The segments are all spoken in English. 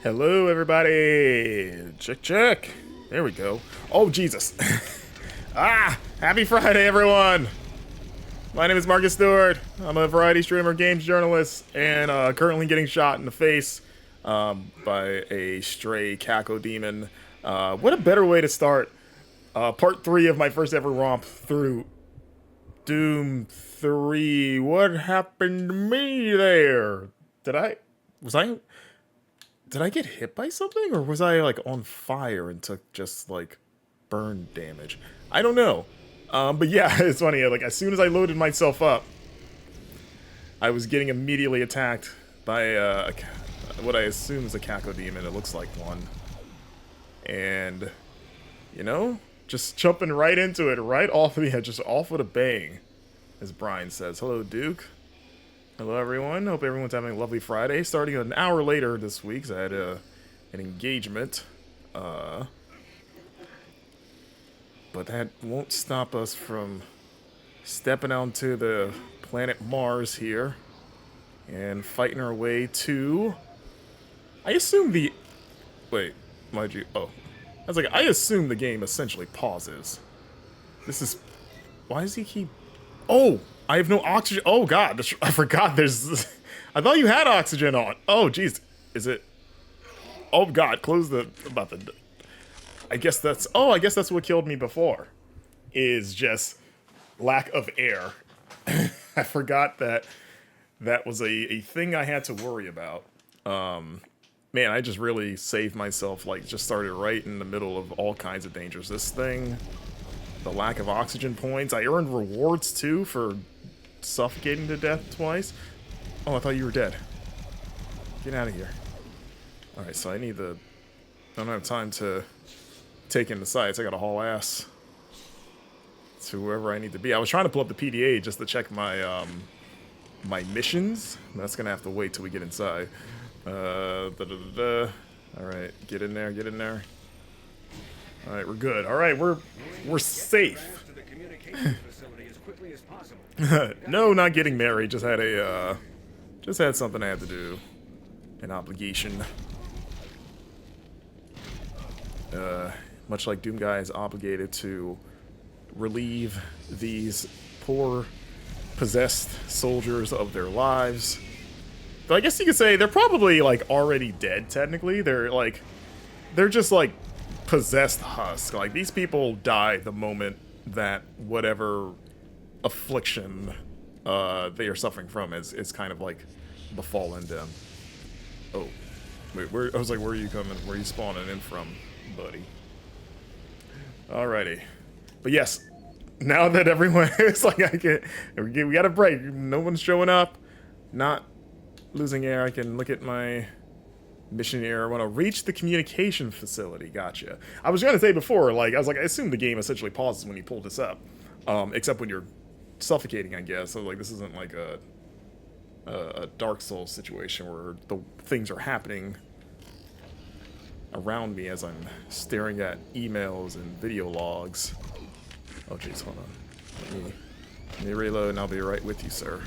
Hello, everybody. Check, check. There we go. Oh, Jesus. Happy Friday, everyone. My name is Marcus Stewart. I'm a variety streamer, games journalist, and currently getting shot in the face by a stray caco demon. What a better way to start part 3 of my first ever romp through Doom 3. What happened to me there? Did I get hit by something, or was I like on fire and took just like burn damage? I don't know. But yeah, it's funny. Like as soon as I loaded myself up, I was getting immediately attacked by what I assume is a caco demon. It looks like one, and you know, just jumping right into it, right off of the head, just off with a bang, as Brian says. Hello, Duke. Hello, everyone. Hope everyone's having a lovely Friday. Starting an hour later this week, because I had an engagement. But that won't stop us from stepping onto the planet Mars here and fighting our way to... I assume the... Wait, mind you... Oh. I was like, I assume the game essentially pauses. This is... Why does he keep... Oh! I have no oxygen. Oh god, I forgot there's... I thought you had oxygen on. Oh jeez, is it... Oh god, close the... About the... I guess that's... Oh, I guess that's what killed me before. Is just lack of air. I forgot that that was a thing I had to worry about. Man, I just really saved myself, like, just started right in the middle of all kinds of dangers. This thing, the lack of oxygen points. I earned rewards, too, for suffocating to death twice. Oh, I thought you were dead. Get out of here. Alright, so I need the... I don't have time to take in the sights. I gotta haul ass to wherever I need to be. I was trying to pull up the PDA just to check my, my missions. That's gonna have to wait till we get inside. Alright, get in there, get in there. Alright, we're good. Alright, we're safe. No, not getting married. Just had something I had to do. An obligation. Much like Doom Guy is obligated to relieve these poor possessed soldiers of their lives. But I guess you could say they're probably like already dead technically. They're just like possessed husk. Like these people die the moment that whatever affliction they are suffering from is kind of like befallen them. Oh, wait, I was like, where are you coming? Where are you spawning in from, buddy? Alrighty, but yes, now that everyone is like, we got a break. No one's showing up. Not losing air. I can look at my mission here. I want to reach the communication facility. Gotcha. I was gonna say before, like, I was like, I assume the game essentially pauses when you pull this up, except when you're suffocating, I guess. So like, this isn't like a Dark Souls situation where the things are happening around me as I'm staring at emails and video logs. Oh jeez, hold on. Let me reload and I'll be right with you, sir.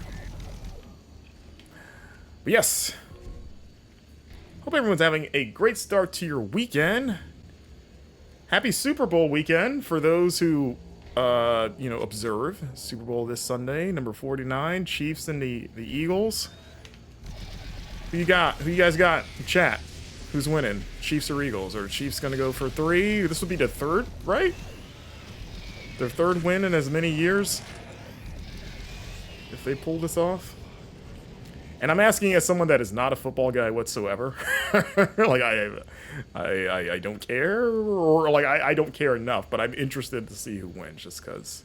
But yes. Hope everyone's having a great start to your weekend. Happy Super Bowl weekend for those who you know, observe Super Bowl this Sunday, number 49, Chiefs and the Eagles. Who you guys got? Chat. Who's winning? Chiefs or Eagles? Or Chiefs gonna go for 3? This will be the third, right? Their third win in as many years. If they pull this off. And I'm asking as someone that is not a football guy whatsoever. Like I don't care, or like I don't care enough, but I'm interested to see who wins, just because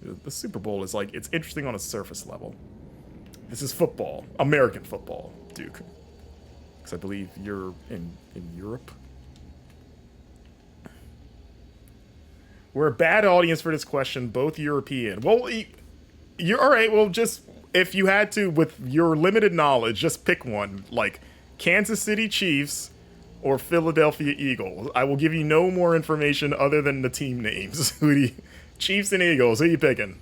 the Super Bowl is like, it's interesting on a surface level. This is football, American football, Duke. Because I believe you're in Europe. We're a bad audience for this question, both European. Well, you're all right. Well, just if you had to, with your limited knowledge, just pick one, like Kansas City Chiefs or Philadelphia Eagles. I will give you no more information other than the team names. Chiefs and Eagles, who are you picking?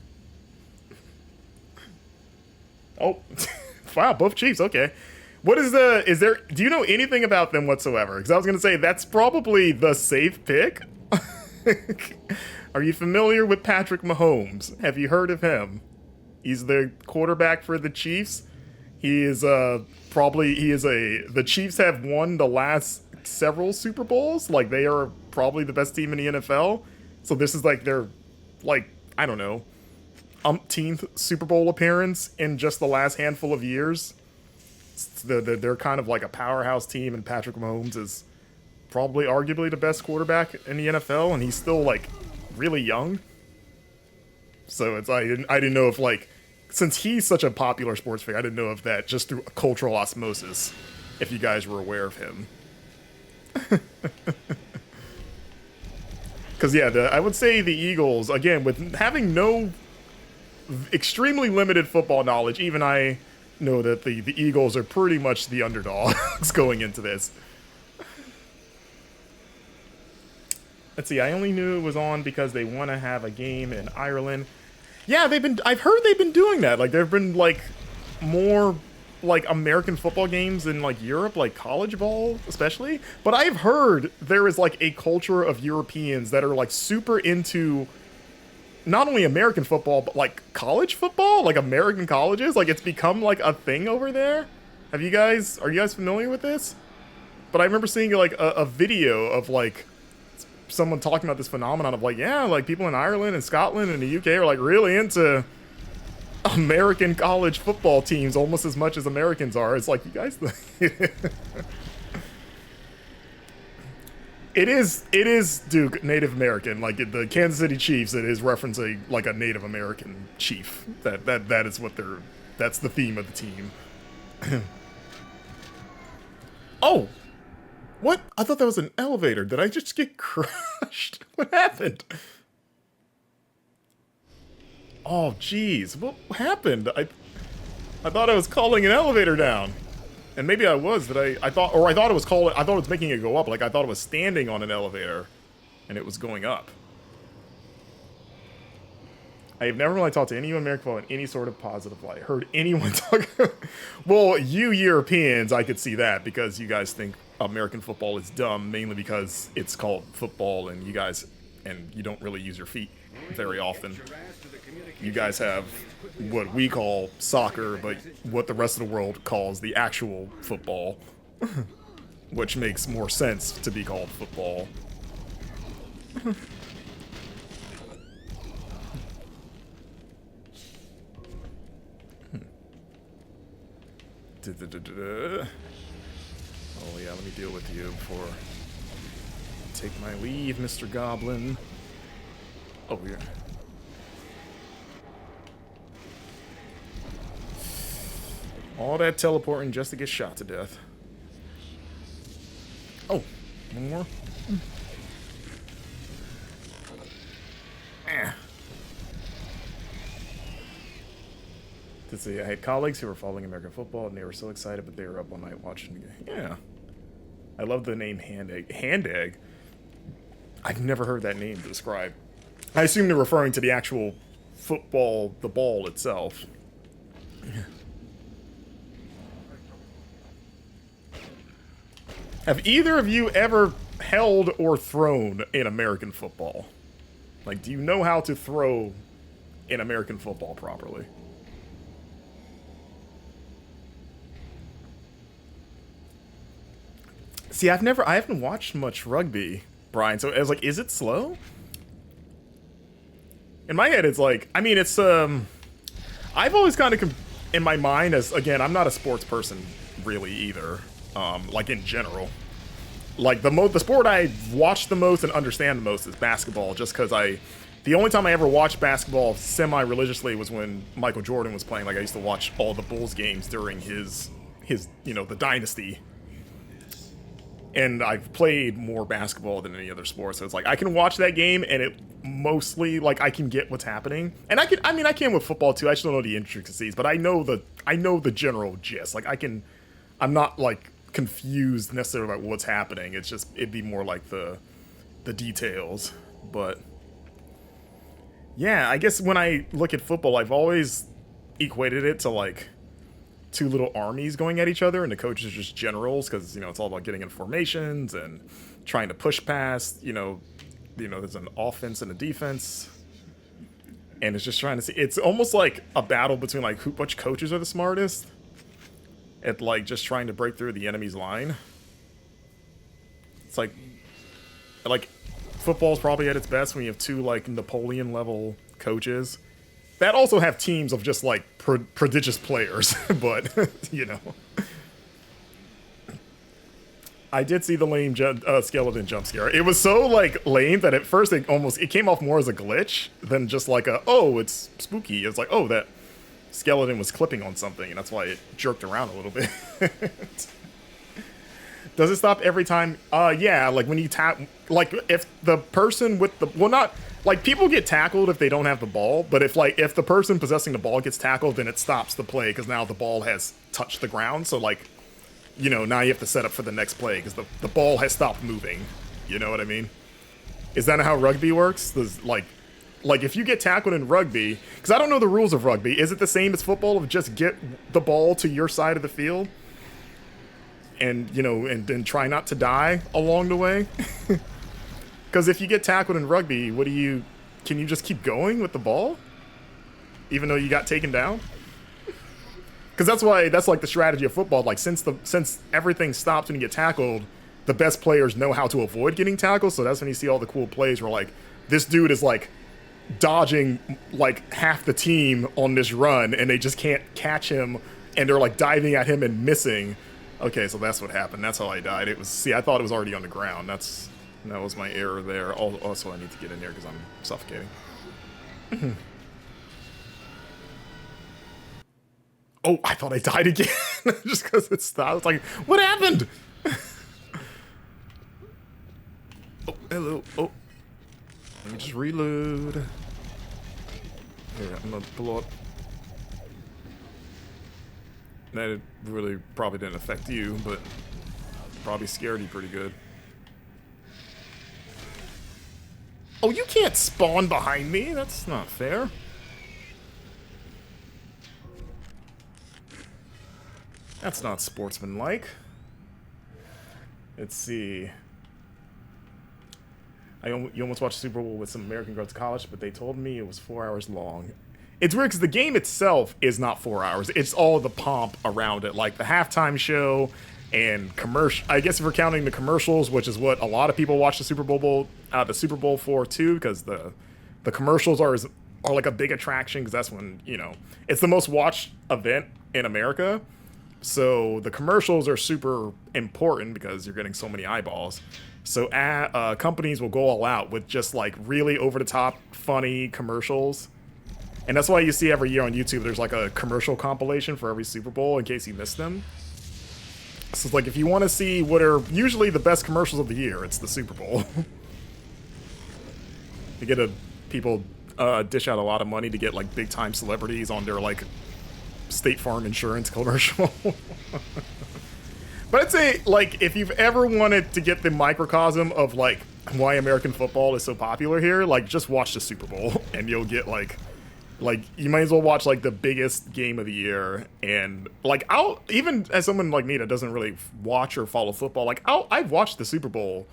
Oh, wow, both Chiefs, okay. What is do you know anything about them whatsoever? Because I was going to say, that's probably the safe pick. Are you familiar with Patrick Mahomes? Have you heard of him? He's the quarterback for the Chiefs. He is the Chiefs have won the last several Super Bowls. Like, they are probably the best team in the NFL. So this is like their, like, I don't know, umpteenth Super Bowl appearance in just the last handful of years. They're kind of like a powerhouse team, and Patrick Mahomes is probably arguably the best quarterback in the NFL, and he's still like really young. So it's I didn't know if, like, since he's such a popular sports figure, I didn't know if that just through cultural osmosis, if you guys were aware of him. Because yeah, I would say the Eagles, again, with having no extremely limited football knowledge, even I know that the Eagles are pretty much the underdogs going into this. Let's see, I only knew it was on because they want to have a game in Ireland. Yeah, I've heard they've been doing that. Like, there've been, like, more, like, American football games in, like, Europe, like college ball, especially. But I've heard there is, like, a culture of Europeans that are, like, super into not only American football, but, like, college football, like, American colleges. Like, it's become, like, a thing over there. Are you guys familiar with this? But I remember seeing, like, a video of, like, someone talking about this phenomenon of, like, yeah, like, people in Ireland and Scotland and the UK are, like, really into American college football teams almost as much as Americans are. It's like, you guys... It is Duke, Native American. Like, the Kansas City Chiefs, it is referencing, like, a Native American chief. That is what that's the theme of the team. Oh! What? I thought that was an elevator. Did I just get crushed? What happened? Oh, jeez. What happened? I thought I was calling an elevator down. And maybe I was, but I thought it was making it go up. Like, I thought it was standing on an elevator and it was going up. I have never really talked to anyone American football in any sort of positive light. Heard anyone talk... Well, you Europeans, I could see that, because you guys think American football is dumb, mainly because it's called football and you don't really use your feet very often. You guys have what we call soccer, but what the rest of the world calls the actual football, which makes more sense to be called football. Oh yeah, let me deal with you before I take my leave, Mr. Goblin. Oh, yeah. All that teleporting just to get shot to death. Oh, one more? To see, I had colleagues who were following American football, and they were so excited, but they were up all night watching the game. Yeah. I love the name Hand Egg. Hand Egg? I've never heard that name described. I assume they're referring to the actual football, the ball itself. Have either of you ever held or thrown in American football? Like, do you know how to throw in American football properly? See, I haven't watched much rugby, Brian, so I was like, is it slow? In my head, it's like, I mean, it's, I've always kind of, in my mind, as, again, I'm not a sports person, really, either, like, in general. Like, the sport I watch the most and understand the most is basketball, just because the only time I ever watched basketball semi-religiously was when Michael Jordan was playing. Like, I used to watch all the Bulls games during his the dynasty. And I've played more basketball than any other sport, so it's like I can watch that game and it mostly, like, I can get what's happening. And I can with football too. I just don't know the intricacies, but I know the general gist. Like, I'm not like confused necessarily about what's happening. It's just, it'd be more like the details. But yeah, I guess when I look at football, I've always equated it to, like, two little armies going at each other, and the coaches are just generals because it's all about getting in formations and trying to push past. There's an offense and a defense, and it's just trying to see. It's almost like a battle between like which coaches are the smartest at like just trying to break through the enemy's line. It's like football's probably at its best when you have two like Napoleon level coaches that also have teams of just like prodigious players, but I did see the lame skeleton jump scare. It was so like lame that at first it came off more as a glitch than just like it's spooky. It's like, oh, that skeleton was clipping on something, and that's why it jerked around a little bit. Does it stop every time? Yeah, like when you tap, like if the person with the, well, not, like people get tackled if they don't have the ball, but if the person possessing the ball gets tackled, then it stops the play because now the ball has touched the ground. So like, now you have to set up for the next play because the ball has stopped moving. You know what I mean? Is that how rugby works? Like if you get tackled in rugby, because I don't know the rules of rugby, is it the same as football of just get the ball to your side of the field? And and then try not to die along the way. Because if you get tackled in rugby, can you just keep going with the ball even though you got taken down? Because that's like the strategy of football. Like since everything stops when you get tackled, the best players know how to avoid getting tackled. So that's when you see all the cool plays where like this dude is like dodging like half the team on this run and they just can't catch him, and they're like diving at him and missing. Okay, so that's what happened. That's how I died. I thought it was already on the ground. That was my error there. Also, I need to get in there because I'm suffocating. Oh, I thought I died again. Just because it stopped. I was like, what happened? Oh, hello. Oh. Let me just reload. Yeah, I'm going to blow up. That really probably didn't affect you, but probably scared you pretty good. Oh, you can't spawn behind me. That's not fair. That's not sportsmanlike. Let's see. You almost watched the Super Bowl with some American girls at college, but they told me it was 4 hours long. It's weird because the game itself is not 4 hours. It's all the pomp around it, like the halftime show and commercial. I guess if we're counting the commercials, which is what a lot of people watch the Super Bowl for too, because the commercials are like a big attraction because that's when it's the most watched event in America. So the commercials are super important because you're getting so many eyeballs. So companies will go all out with just like really over the top, funny commercials. And that's why you see every year on YouTube, there's like a commercial compilation for every Super Bowl in case you missed them. So it's like if you want to see what are usually the best commercials of the year, it's the Super Bowl. You get people dish out a lot of money to get like big time celebrities on their like State Farm insurance commercial. But I'd say like if you've ever wanted to get the microcosm of like why American football is so popular here, like just watch the Super Bowl and you'll get like you might as well watch like the biggest game of the year. And like I'll, even as someone like me that doesn't really watch or follow football, like I've watched the Super Bowl,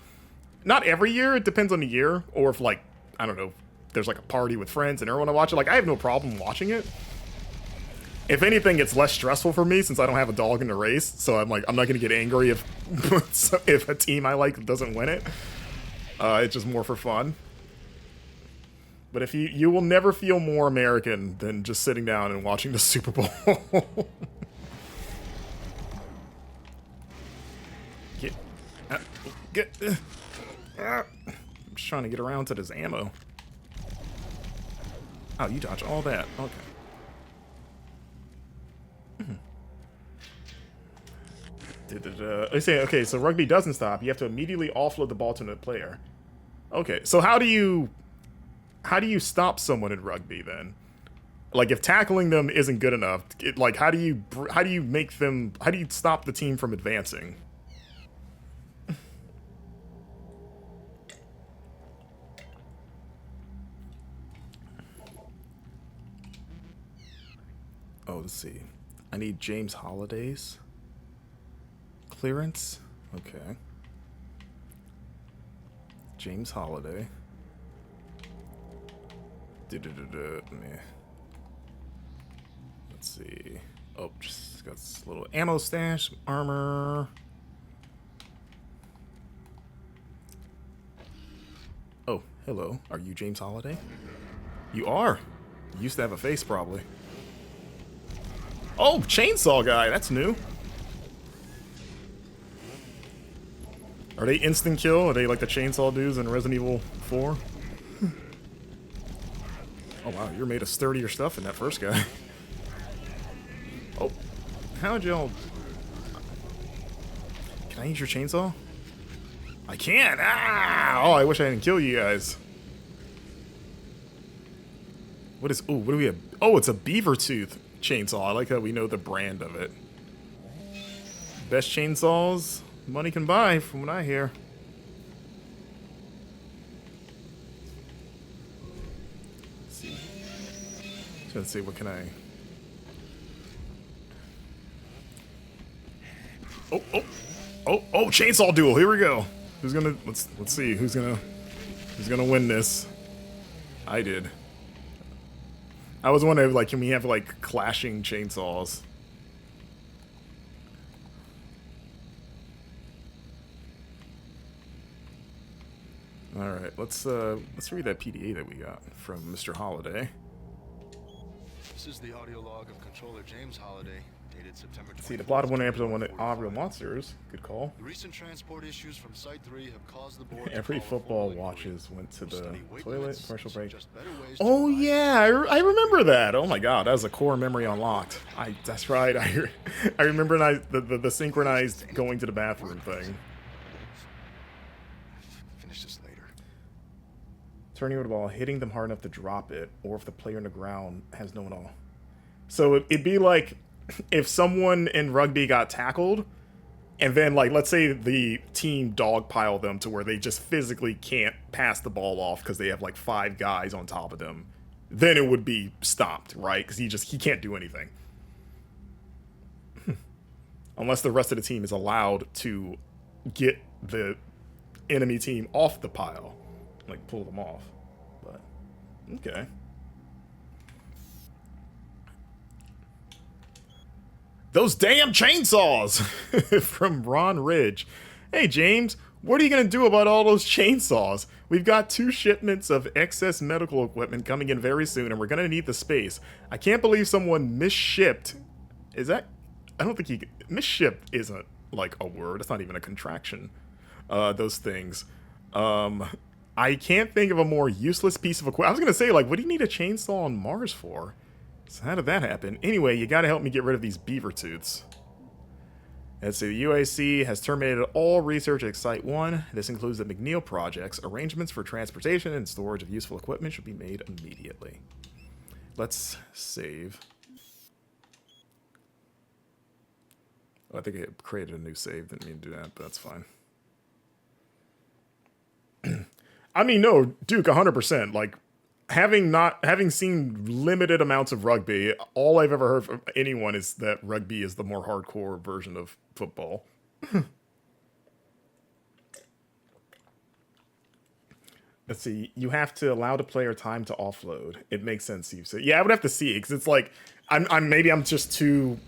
not every year, it depends on the year, or if like I don't know, there's like a party with friends and everyone to watch it, like I have no problem watching it. If anything, it's less stressful for me since I don't have a dog in the race, so I'm not gonna get angry if a team I like doesn't win it. It's just more for fun. But if you will never feel more American than just sitting down and watching the Super Bowl. I'm just trying to get around to this ammo. Oh, you dodge all that. Okay. They say, okay, so rugby doesn't stop. You have to immediately offload the ball to another player. Okay, so how do you stop someone in rugby then? Like if tackling them isn't good enough, how do you stop the team from advancing? Oh, let's see. I need James Holiday's clearance. Okay. James Holiday. Meh. Let's see. Oh, just got this little ammo stash, armor. Oh, hello. Are you James Holiday? You are. You used to have a face, probably. Oh, chainsaw guy. That's new. Are they instant kill? Are they like the chainsaw dudes in Resident Evil 4? Oh wow, you're made of sturdier stuff than that first guy. Oh, how'd y'all... Can I use your chainsaw? I can't! Ah! Oh, I wish I didn't kill you guys. What is... Oh, what do we have? Oh, it's a beaver tooth chainsaw. I like how we know the brand of it. Best chainsaws money can buy, from what I hear. Let's see. Let's see, what can I... Oh, oh, oh, oh! Chainsaw duel. Here we go. Who's gonna? Let's see. Who's gonna win this? I did. I was wondering, like, can we have like clashing chainsaws? All right, let's read that PDA that we got from Mr. Holiday. This is the audio log of Controller James Holiday, dated September 24th. See, the plot of one episode one of Real Monsters. Good call. The recent transport issues from Site 3 have caused the board Every to call football a full watches went to the study weight toilet, limits, commercial break. suggest better ways to Oh provide yeah, I remember that. Oh my god, that was a core memory unlocked. That's right. I remember the synchronized going to the bathroom thing. Finish this later. Turning over the ball, hitting them hard enough to drop it, or if the player on the ground has no one all. So it'd be like if someone in rugby got tackled, and then, like, let's say the team dogpile them to where they just physically can't pass the ball off because they have like 5 guys on top of them, then it would be stopped, right? Because he can't do anything. Unless the rest of the team is allowed to get the enemy team off the pile. Like, pull them off. But, okay. Those damn chainsaws! From Ron Ridge. Hey, James, what are you going to do about all those chainsaws? We've got 2 shipments of excess medical equipment coming in very soon, and we're going to need the space. I can't believe someone misshipped. Is that... I don't think he... Misshipped isn't, like, a word. It's not even a contraction. Those things. I can't think of a more useless piece of equipment. I was going to say, like, what do you need a chainsaw on Mars for? So how did that happen? Anyway, you gotta help me get rid of these beaver tooths. Let's see, the UAC has terminated all research at Site 1. This includes the McNeil projects. Arrangements for transportation and storage of useful equipment should be made immediately. Let's save. Oh, I think it created a new save. Didn't mean to do that, but that's fine. I mean, no, Duke, 100%. Like, having seen limited amounts of rugby, all I've ever heard from anyone is that rugby is the more hardcore version of football. Let's see. You have to allow the player time to offload. It makes sense, you say. Yeah, I would have to see it because it's like maybe I'm too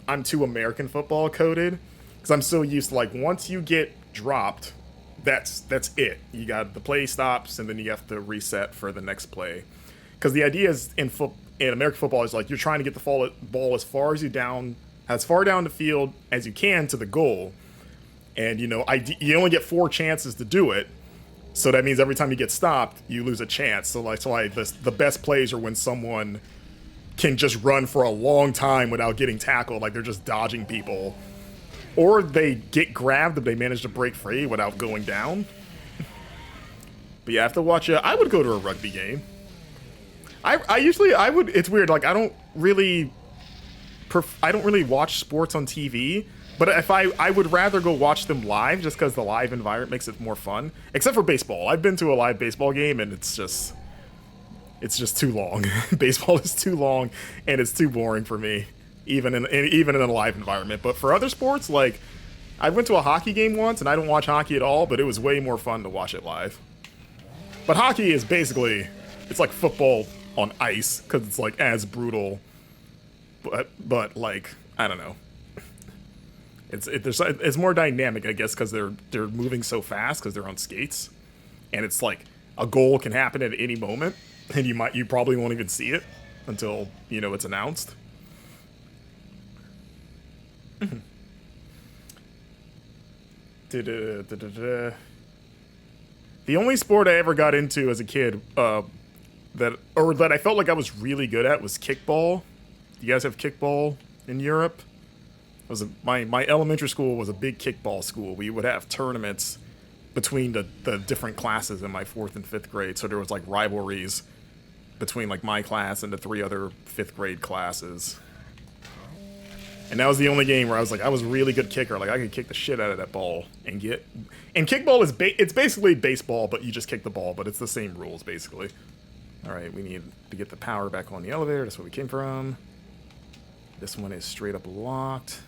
American football coded because I'm so used to, like, once you get dropped, that's it. You got the play stops, and then you have to reset for the next play. Because the idea is in American football is like you're trying to get the ball as far down the field as you can to the goal, and you you only get 4 chances to do it. So that means every time you get stopped, you lose a chance. So the best plays are when someone can just run for a long time without getting tackled, like they're just dodging people. Or they get grabbed if they manage to break free without going down. But yeah, I have to watch I would go to a rugby game. I usually would. It's weird. Like I don't really watch sports on TV. But if I would rather go watch them live just because the live environment makes it more fun. Except for baseball. I've been to a live baseball game and it's just too long. Baseball is too long and it's too boring for me. even in a live environment. But for other sports, like I went to a hockey game once, and I don't watch hockey at all, but it was way more fun to watch it live. But hockey is basically, it's like football on ice because it's like as brutal, but like I don't know. It's more dynamic, I guess, because they're moving so fast because they're on skates, and it's like a goal can happen at any moment, and you probably won't even see it until it's announced. The only sport I ever got into as a kid that I felt like I was really good at was kickball. You guys have kickball in Europe? My elementary school was a big kickball school. We would have tournaments between the different classes in my 4th and 5th grade. So there was like rivalries between like my class and the 3 other 5th grade classes. And that was the only game where I was really good kicker. Like I could kick the shit out of that ball and get. And kickball is it's basically baseball, but you just kick the ball. But it's the same rules basically. All right, we need to get the power back on the elevator. That's where we came from. This one is straight up locked.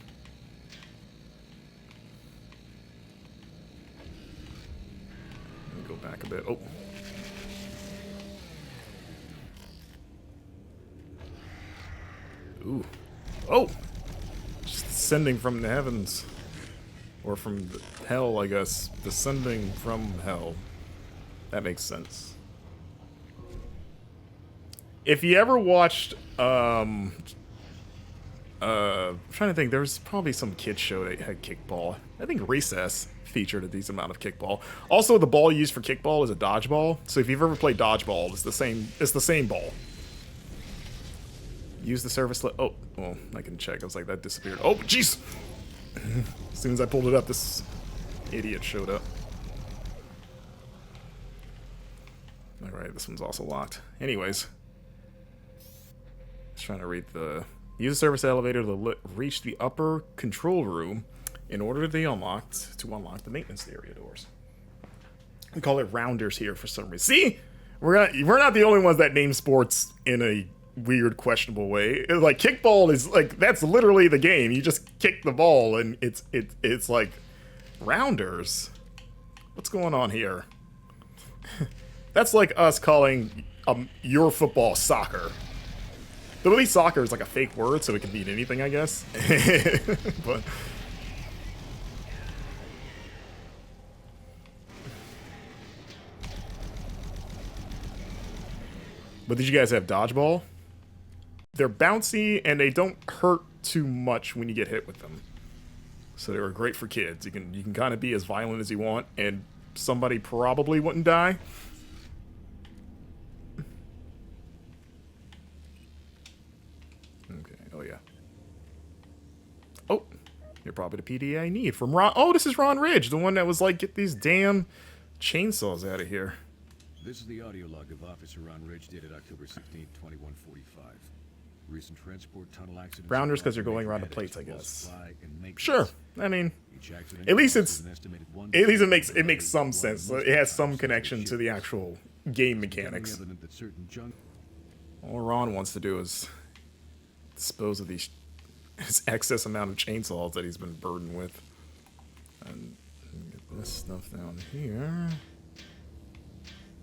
Let me go back a bit. Oh. Ooh. Oh! Descending from the heavens. Or from hell, I guess. Descending from hell. That makes sense. If you ever watched, I'm trying to think, there's probably some kid show that had kickball. I think Recess featured a decent amount of kickball. Also, the ball used for kickball is a dodgeball. So if you've ever played dodgeball, it's the same ball. Use the service oh, well, I can check. I was like, that disappeared. Oh, jeez! As soon as I pulled it up, this idiot showed up. Alright, this one's also locked. Anyways. Just trying to read the... Use the service elevator to reach the upper control room in order to unlock the maintenance area doors. We call it rounders here for some reason. See? We're not the only ones that name sports in a weird, questionable way. Like kickball is like that's literally the game. You just kick the ball and it's like rounders. What's going on here? That's like us calling your football soccer. But at least soccer is like a fake word, so it can mean anything, I guess. But did you guys have dodgeball? They're bouncy and they don't hurt too much when you get hit with them. So they were great for kids. You can kind of be as violent as you want, and somebody probably wouldn't die. Okay. Oh yeah. Oh, you're probably the PD I need from Ron. Oh, this is Ron Ridge, the one that was like, get these damn chainsaws out of here. This is the audio log of Officer Ron Ridge dated October 16, 2145. Recent transport tunnel accident. Rounders because you're going around the plates, I guess. Sure. I mean, at least it makes some sense. It has some connection to the actual game mechanics. All Ron wants to do is dispose of this excess amount of chainsaws that he's been burdened with. And get this stuff down here.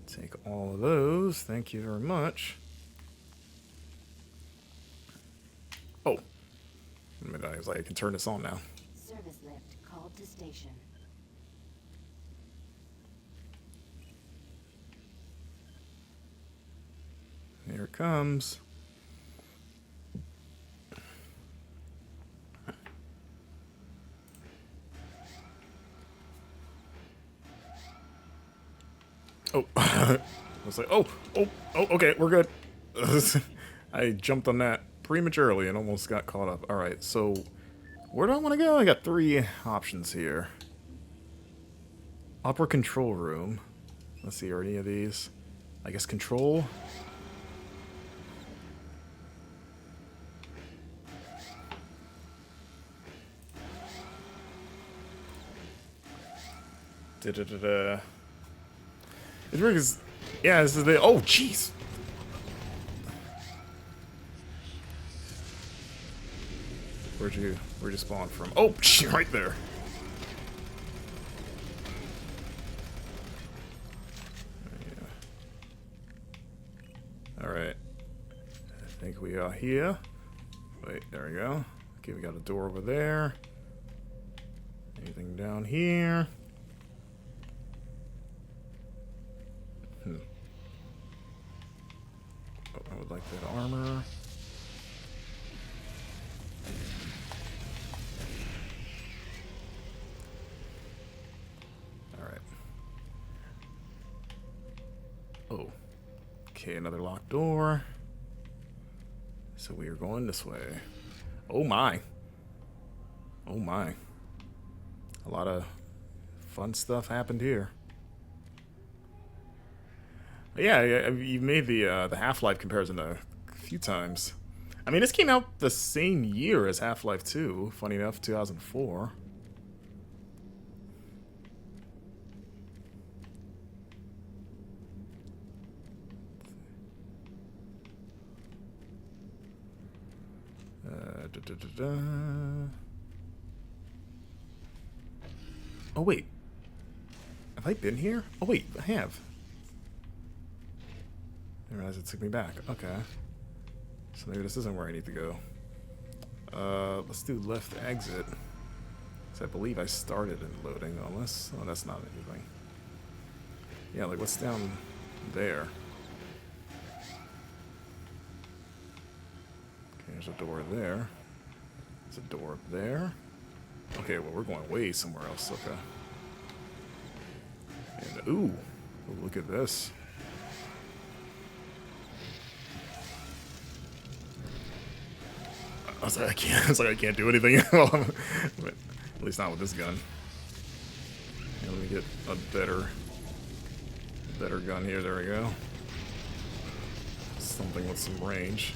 Take all of those. Thank you very much. Oh. I was like, I can turn this on now. Service lift called to station. Here it comes. Oh, I was like, oh, okay, we're good. I jumped on that prematurely and almost got caught up. All right, so where do I want to go? I got 3 options here. Upper control room. Let's see, are any of these? I guess control. Da-da-da-da. It's weird because, yeah, this is the, oh, jeez. Where'd you spawn from? Oh, right there. Yeah. All right. I think we are here. Wait, there we go. Okay, we got a door over there. Anything down here? Oh, I would like that armor. Alright. Oh. Okay, another locked door. So we are going this way. Oh my. Oh my. A lot of fun stuff happened here. Yeah, you've made the Half-Life comparison a few times. I mean, this came out the same year as Half-Life 2, funny enough, 2004. Oh, wait. Have I been here? Oh, wait, I have. I realized it took me back. Okay. So maybe this isn't where I need to go. Let's do left exit. So I believe I started in loading on this. Oh, that's not anything. Yeah, like what's down there? Okay, there's a door there. There's a door up there. Okay, well we're going way somewhere else. Okay. And ooh, look at this. I was like, I can't do anything. But at least not with this gun. Yeah, let me get a better gun here. There we go. Something with some range.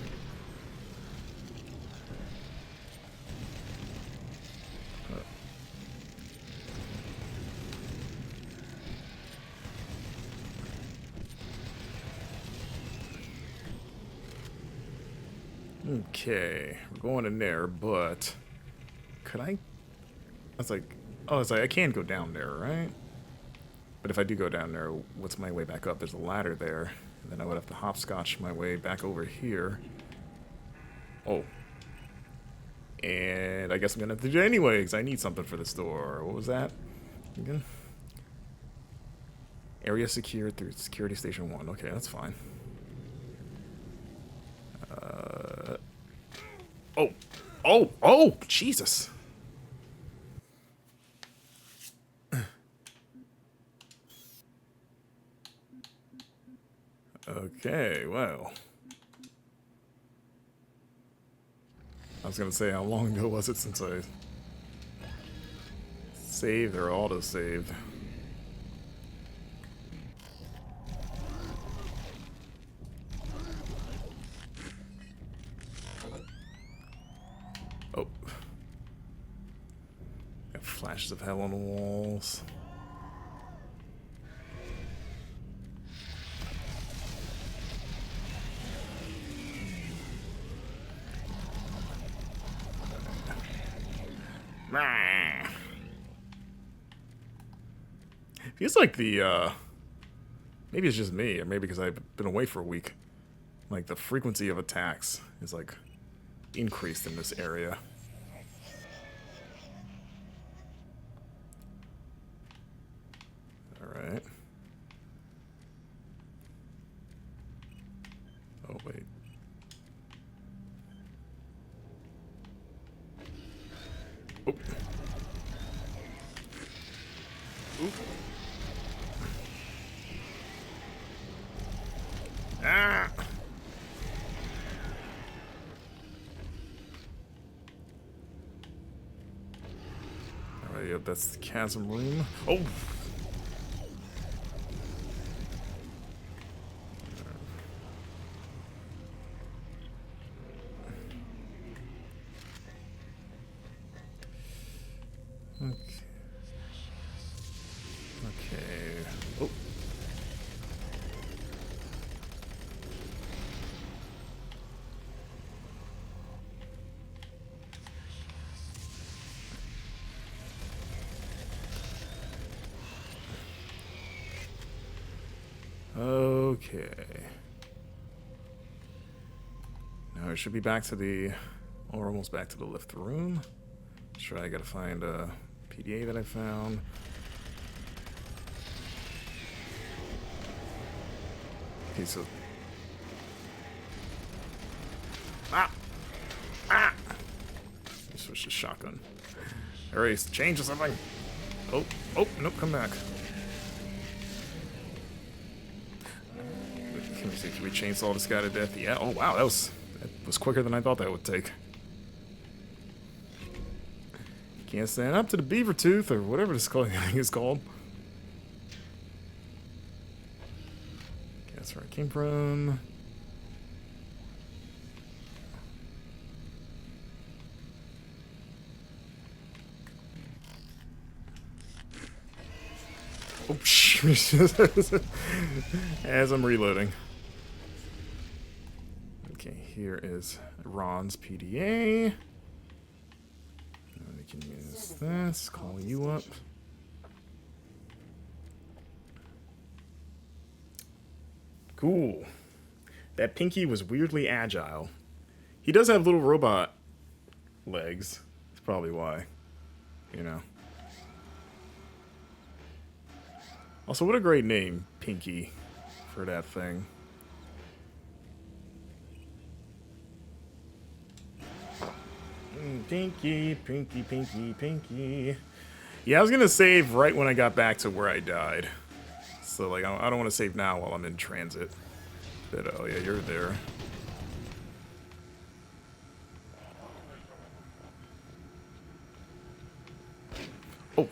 Okay, we're going in there, but could I? It's like, oh, it's like I can go down there, right? But if I do go down there, what's my way back up? There's a ladder there, and then I would have to hopscotch my way back over here. Oh, and I guess I'm gonna have to do it anyway because I need something for this door. What was that? Again? Area secured through security station 1. Okay, that's fine. Oh, Jesus. Okay, well. I was gonna say, how long ago was it since I saved or auto-saved? Oh. Got flashes of hell on the walls. Feels like the, maybe it's just me, or maybe because I've been away for a week. Like, the frequency of attacks is, like, increased in this area. Alright. Oh, wait. Oh. Oop. Ah! Alright, yep, that's the chasm room. Oh! Okay. Oh. Okay. Now it should be back to the... Oh, we're almost back to the lift room. Sure, I gotta find a PDA that I found. Okay, so... Ah! Ah! I switched to shotgun. Erase, change to something! Oh, oh, nope, come back. Can we see, can we chainsaw this guy to death? Yeah, oh wow, that was quicker than I thought that would take. Can't stand up to the beaver tooth, or whatever this thing is called. Okay, that's where I came from. Oh, as I'm reloading. Okay, here is Ron's PDA. We can use this, call you up. Cool. That Pinky was weirdly agile. He does have little robot legs. That's probably why. You know. Also, what a great name, Pinky, for that thing. Pinky, Pinky, Pinky, Pinky. Yeah, I was gonna save right when I got back to where I died. So, like, I don't want to save now while I'm in transit. But, oh yeah, you're there. Oh.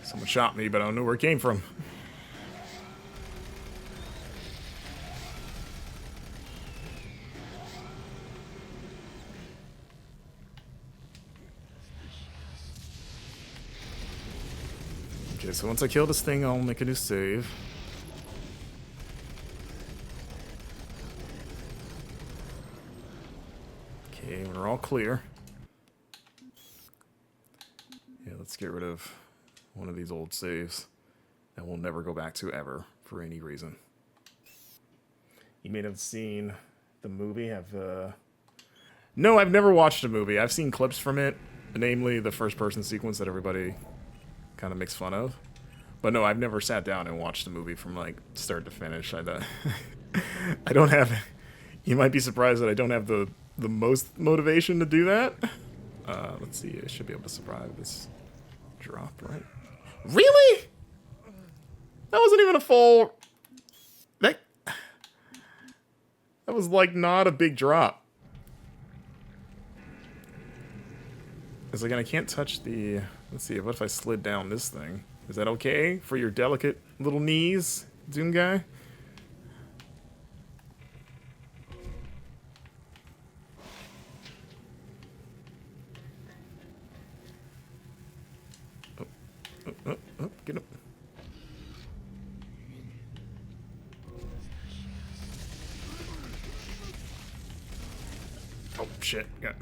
Someone shot me, but I don't know where it came from. Okay, so once I kill this thing, I'll make a new save. Okay, we're all clear. Yeah, let's get rid of one of these old saves that we'll never go back to ever for any reason. You may have seen the movie. No, I've never watched a movie. I've seen clips from it, namely the first-person sequence that everybody kind of makes fun of. But no, I've never sat down and watched a movie from like start to finish. I don't have. You might be surprised that I don't have the most motivation to do that. Let's see. I should be able to survive this drop, right? Really? That wasn't even a full. That was like not a big drop. It's like, and I can't touch the... Let's see, what if I slid down this thing? Is that okay for your delicate little knees, Doom guy? Oh, get up. Oh, shit. Got...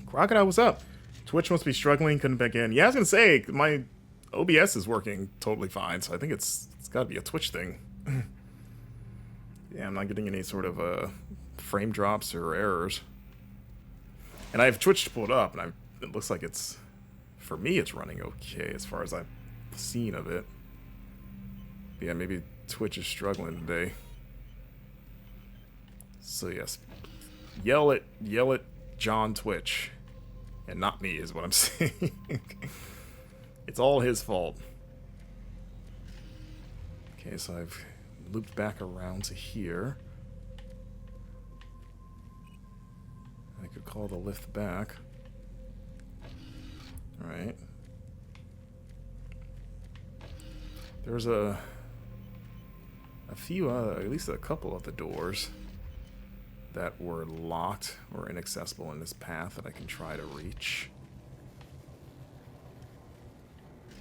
Crocodile, what's up? Twitch must be struggling, couldn't back in. Yeah, I was gonna say, my OBS is working totally fine, so I think it's gotta be a Twitch thing. Yeah, I'm not getting any sort of frame drops or errors. And I have Twitch pulled up, and it looks like it's, for me, it's running okay as far as I've seen of it. Yeah, maybe Twitch is struggling today. So yes, yell at John Twitch. And not me, is what I'm saying. It's all his fault. Okay, so I've looped back around to here. I could call the lift back. Alright. There's a few, at least a couple of the doors that were locked or inaccessible in this path that I can try to reach.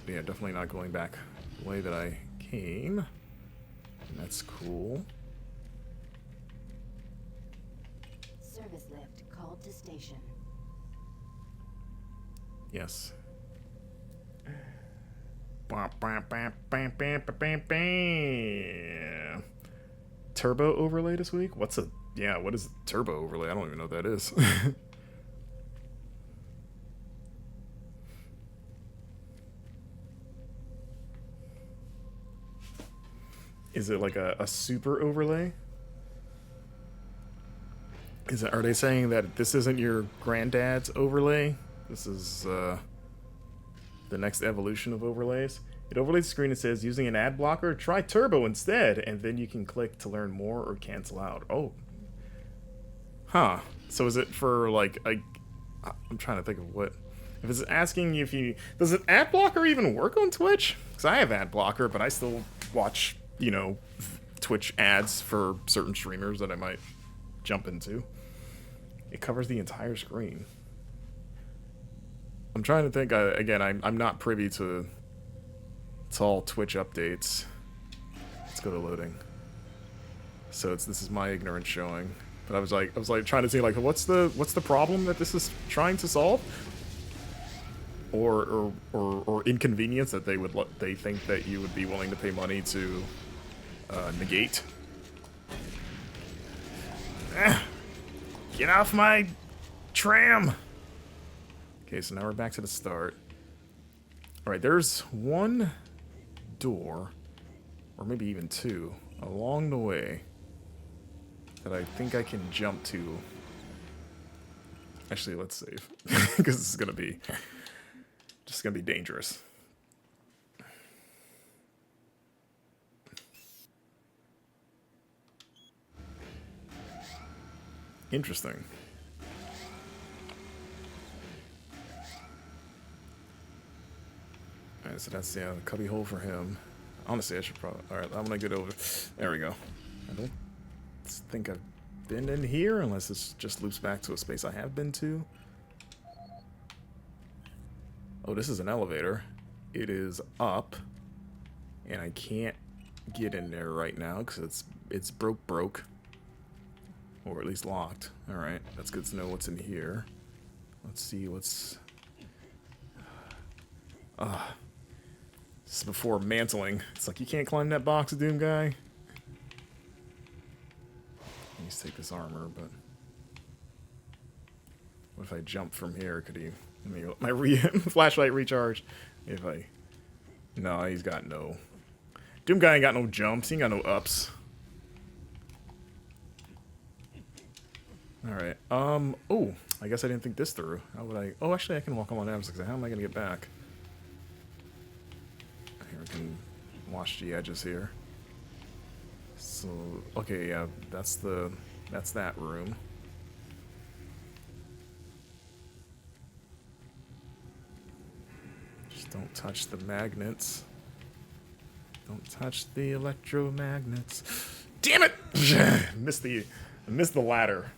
But yeah, definitely not going back the way that I came. And that's cool. Service lift called to station. Yes. Bam, bam, bam, bam, bam, bam, bam. Turbo overlay this week? What is turbo overlay? I don't even know what that is. Is it like a super overlay? Are they saying that this isn't your granddad's overlay? This is the next evolution of overlays. It overlays the screen and says, using an ad blocker, try turbo instead, and then you can click to learn more or cancel out. Oh. Huh. So is it for like I'm trying to think of what. If it's asking you if you... Does an ad blocker even work on Twitch? Because I have ad blocker, but I still watch, you know, Twitch ads for certain streamers that I might jump into. It covers the entire screen. I'm trying to think. Again, I'm not privy to all Twitch updates. Let's go to loading. So this is my ignorance showing. But I was like trying to see like what's the problem that this is trying to solve, or inconvenience that they think that you would be willing to pay money to negate. Get off my tram! Okay, so now we're back to the start. Alright, there's one door, or maybe even two, along the way that I think I can jump to. Actually, let's save. Because this is gonna be dangerous. Interesting. Alright, so that's the cubby hole for him. Honestly, I should probably... Alright, I'm gonna get over... There we go. I don't think I've been in here, unless this just loops back to a space I have been to. Oh, this is an elevator. It is up. And I can't get in there right now, because it's broke. Or at least locked. Alright, that's good to know what's in here. Let's see what's... This is before mantling. It's like, you can't climb that box of doom, guy. Let me take this armor, but... What if I jump from here? Could he... Let me my flashlight recharge. If I... No, he's got no... Doom guy ain't got no jumps. He ain't got no ups. Alright, oh, I guess I didn't think this through. How would I... Oh, actually, I can walk on my abs. How am I gonna get back? Here, we can wash the edges here. So, okay, yeah, that's that room. Just don't touch the magnets. Don't touch the electromagnets. Damn it! Missed the ladder.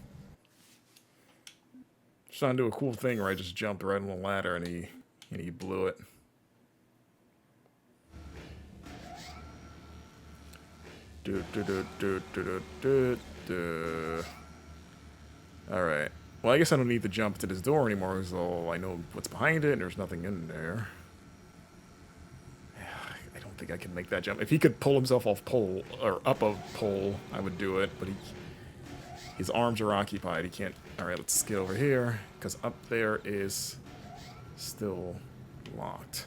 Trying to do a cool thing where I just jumped right on the ladder and he blew it. Alright. Well, I guess I don't need to jump to this door anymore, because I know what's behind it and there's nothing in there. I don't think I can make that jump. If he could pull himself off pole, or up a pole, I would do it, but his arms are occupied. He can't... Alright, let's get over here, because up there is still locked.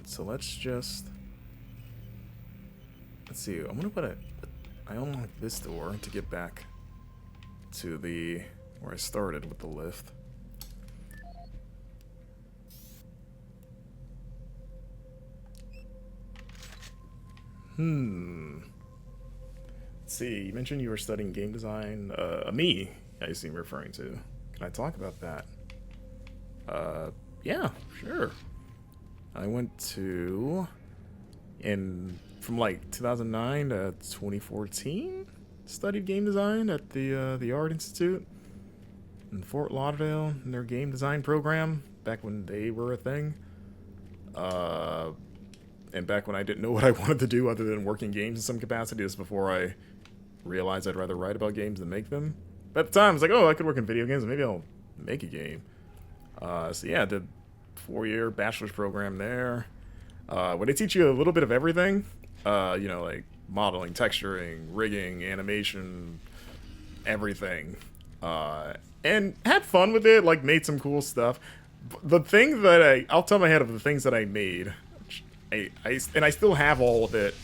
So let's just... Let's see, I wonder what I unlocked this door to get back to where I started with the lift. Let's see, you mentioned you were studying game design. Me, I assume you're referring to. Can I talk about that? Yeah, sure. I went to... From like 2009 to 2014, studied game design at the Art Institute in Fort Lauderdale in their game design program back when they were a thing. And back when I didn't know what I wanted to do other than work in games in some capacity. This before I realized I'd rather write about games than make them. But at the time, I was like, oh, I could work in video games, and maybe I'll make a game. So yeah, I did 4-year bachelor's program there. Where they teach you a little bit of everything. You know, like modeling, texturing, rigging, animation, everything. And had fun with it, like made some cool stuff. The thing that I'll tell my head of the things that I made, and I still have all of it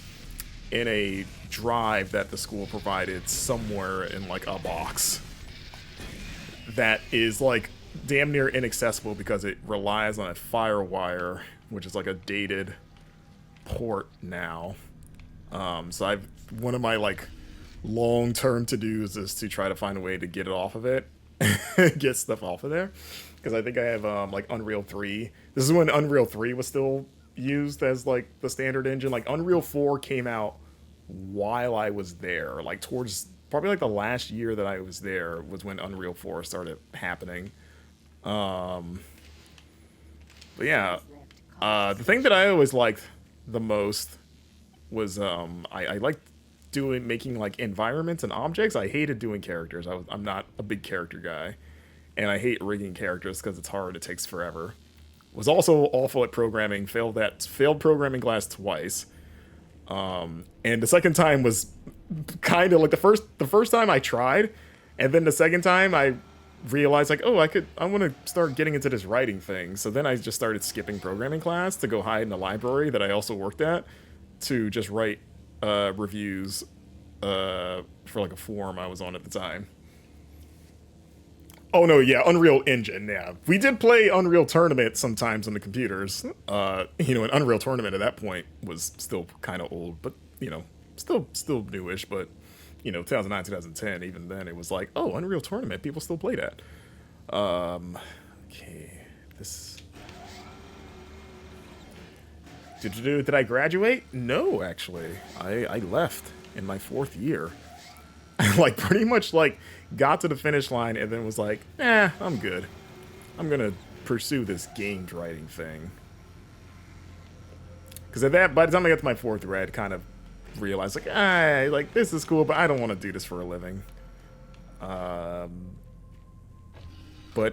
in a drive that the school provided somewhere in like a box that is like damn near inaccessible because it relies on a FireWire, which is like a dated port now. So one of my like long-term to-dos is to try to find a way to get it off of it, get stuff off of there, because I think I have like Unreal 3. This is when Unreal 3 was still used as like the standard engine. Like Unreal 4 came out while I was there, like towards probably like the last year that I was there was when Unreal 4 started happening. But yeah, the thing that I always liked the most was I liked making like environments and objects. I hated doing characters. I'm not a big character guy, and I hate rigging characters because it's hard. It takes forever. Was also awful at programming. Failed programming class twice. And the second time was kind of like the first time I tried, and then the second time I realized like, oh, I want to start getting into this writing thing. So then I just started skipping programming class to go hide in the library that I also worked at to just write reviews for like a forum I was on at the time. Oh no, yeah, Unreal Engine, yeah. We did play Unreal Tournament sometimes on the computers. You know, an Unreal Tournament at that point was still kind of old, but, you know, still newish, but, you know, 2009, 2010, even then it was like, oh, Unreal Tournament, people still play that. Okay, this... Did I graduate? No, actually. I left in my 4th year. Like, pretty much, like, got to the finish line and then was like, I'm good. I'm gonna pursue this games writing thing. Because by the time I got to my 4th year, I had kind of realized, like, like, this is cool, but I don't want to do this for a living. But,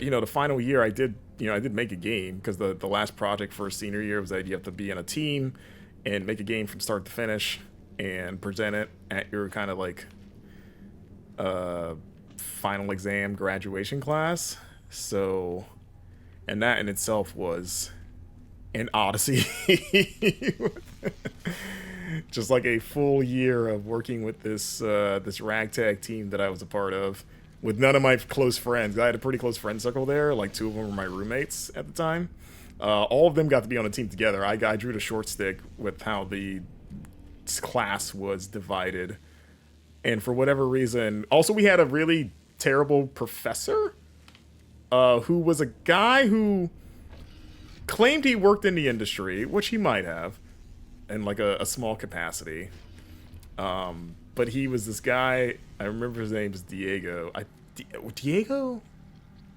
you know, the final year I did make a game, because the last project for senior year was that you have to be in a team and make a game from start to finish and present it at your kind of like final exam graduation class. So, and that in itself was an odyssey. Just like a full year of working with this ragtag team that I was a part of, with none of my close friends. I had a pretty close friend circle there. Like 2 of them were my roommates at the time. All of them got to be on a team together. I drew the short stick with how the class was divided. And for whatever reason, also we had a really terrible professor who was a guy who claimed he worked in the industry, which he might have, in like a small capacity. But he was this guy, I remember his name was Diego. Diego?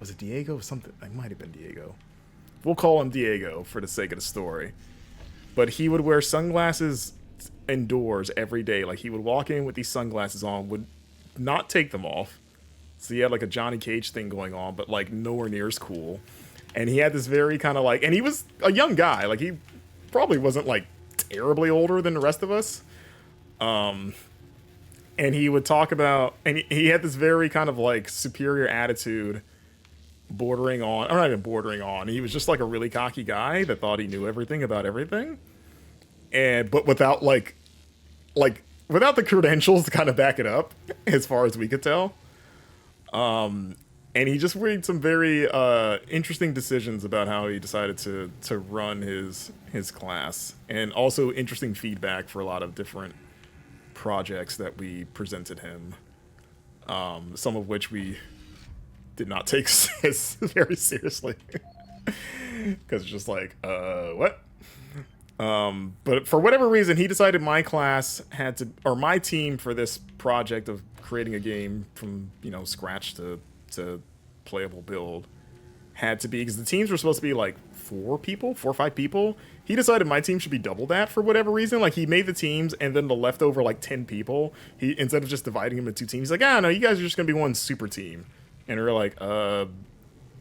Was it Diego? Something, it might have been Diego. We'll call him Diego for the sake of the story. But he would wear sunglasses indoors every day. Like, he would walk in with these sunglasses on, would not take them off. So he had like a Johnny Cage thing going on, but like nowhere near as cool. And he had this very kind of like, and he was a young guy. Like, he probably wasn't like terribly older than the rest of us. And he would talk about, and he had this very kind of like superior attitude, bordering on, or not even bordering on. He was just like a really cocky guy that thought he knew everything about everything, but without without the credentials to kind of back it up, as far as we could tell. And he just made some very interesting decisions about how he decided to run his class, and also interesting feedback for a lot of different projects that we presented him, some of which we did not take very seriously, because it's just like, what? But for whatever reason, he decided my class had to, or my team for this project of creating a game from, you know, scratch to playable build, had to be, because the teams were supposed to be like 4 or 5 people. He decided my team should be double that for whatever reason. Like, he made the teams, and then the leftover like 10 people, he, instead of just dividing them into 2 teams, he's like, no, you guys are just gonna be one super team. And we were like,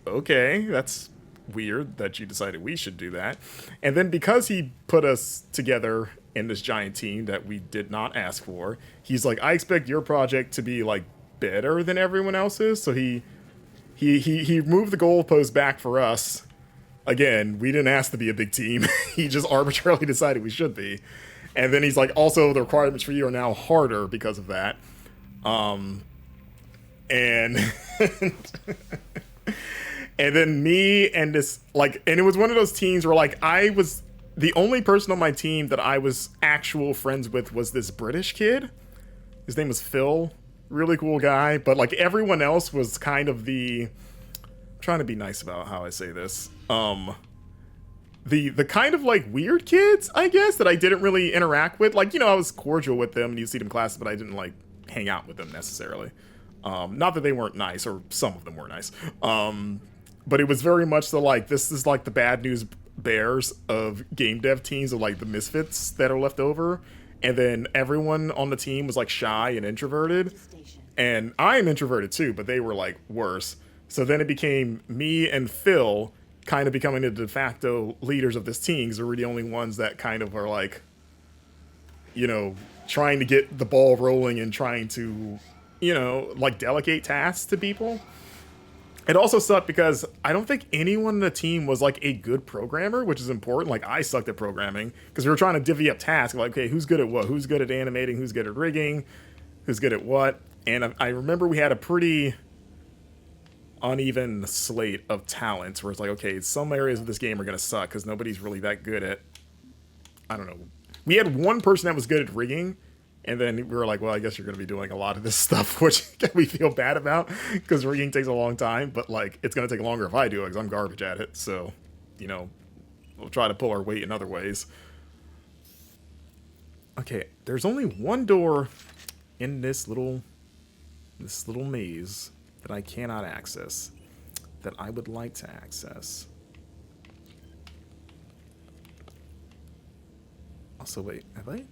okay, that's weird that you decided we should do that. And then because he put us together in this giant team that we did not ask for, he's like, I expect your project to be like better than everyone else's. So he moved the goalpost back for us. Again, we didn't ask to be a big team. He just arbitrarily decided we should be. And then he's like, also the requirements for you are now harder because of that. And and then me and this, like, and it was one of those teams where, like, I was the only person on my team that I was actual friends with was this British kid. His name was Phil. Really cool guy. But, like, everyone else was kind of I'm trying to be nice about how I say this. The kind of, like, weird kids, I guess, that I didn't really interact with. Like, you know, I was cordial with them and you see them in class, but I didn't, like, hang out with them necessarily. Not that they weren't nice, or some of them were nice. But it was very much so, like, this is like the bad news bears of game dev teams, of like the misfits that are left over. And then everyone on the team was like shy and introverted. And I am introverted too, but they were like worse. So then it became me and Phil kind of becoming the de facto leaders of this team, because we're the only ones that kind of are like, you know, trying to get the ball rolling and trying to, you know, like delegate tasks to people. It also sucked because I don't think anyone on the team was like a good programmer, which is important. Like, I sucked at programming because we were trying to divvy up tasks. Like, okay, who's good at what? Who's good at animating? Who's good at rigging? Who's good at what? And I remember we had a pretty uneven slate of talents where it's like, okay, some areas of this game are going to suck because nobody's really that good at, I don't know. We had one person that was good at rigging. And then we were like, well, I guess you're going to be doing a lot of this stuff, which we feel bad about because rigging takes a long time. But, like, it's going to take longer if I do it because I'm garbage at it. So, you know, we'll try to pull our weight in other ways. Okay, there's only one door in this little maze that I cannot access that I would like to access. Also, wait, have I?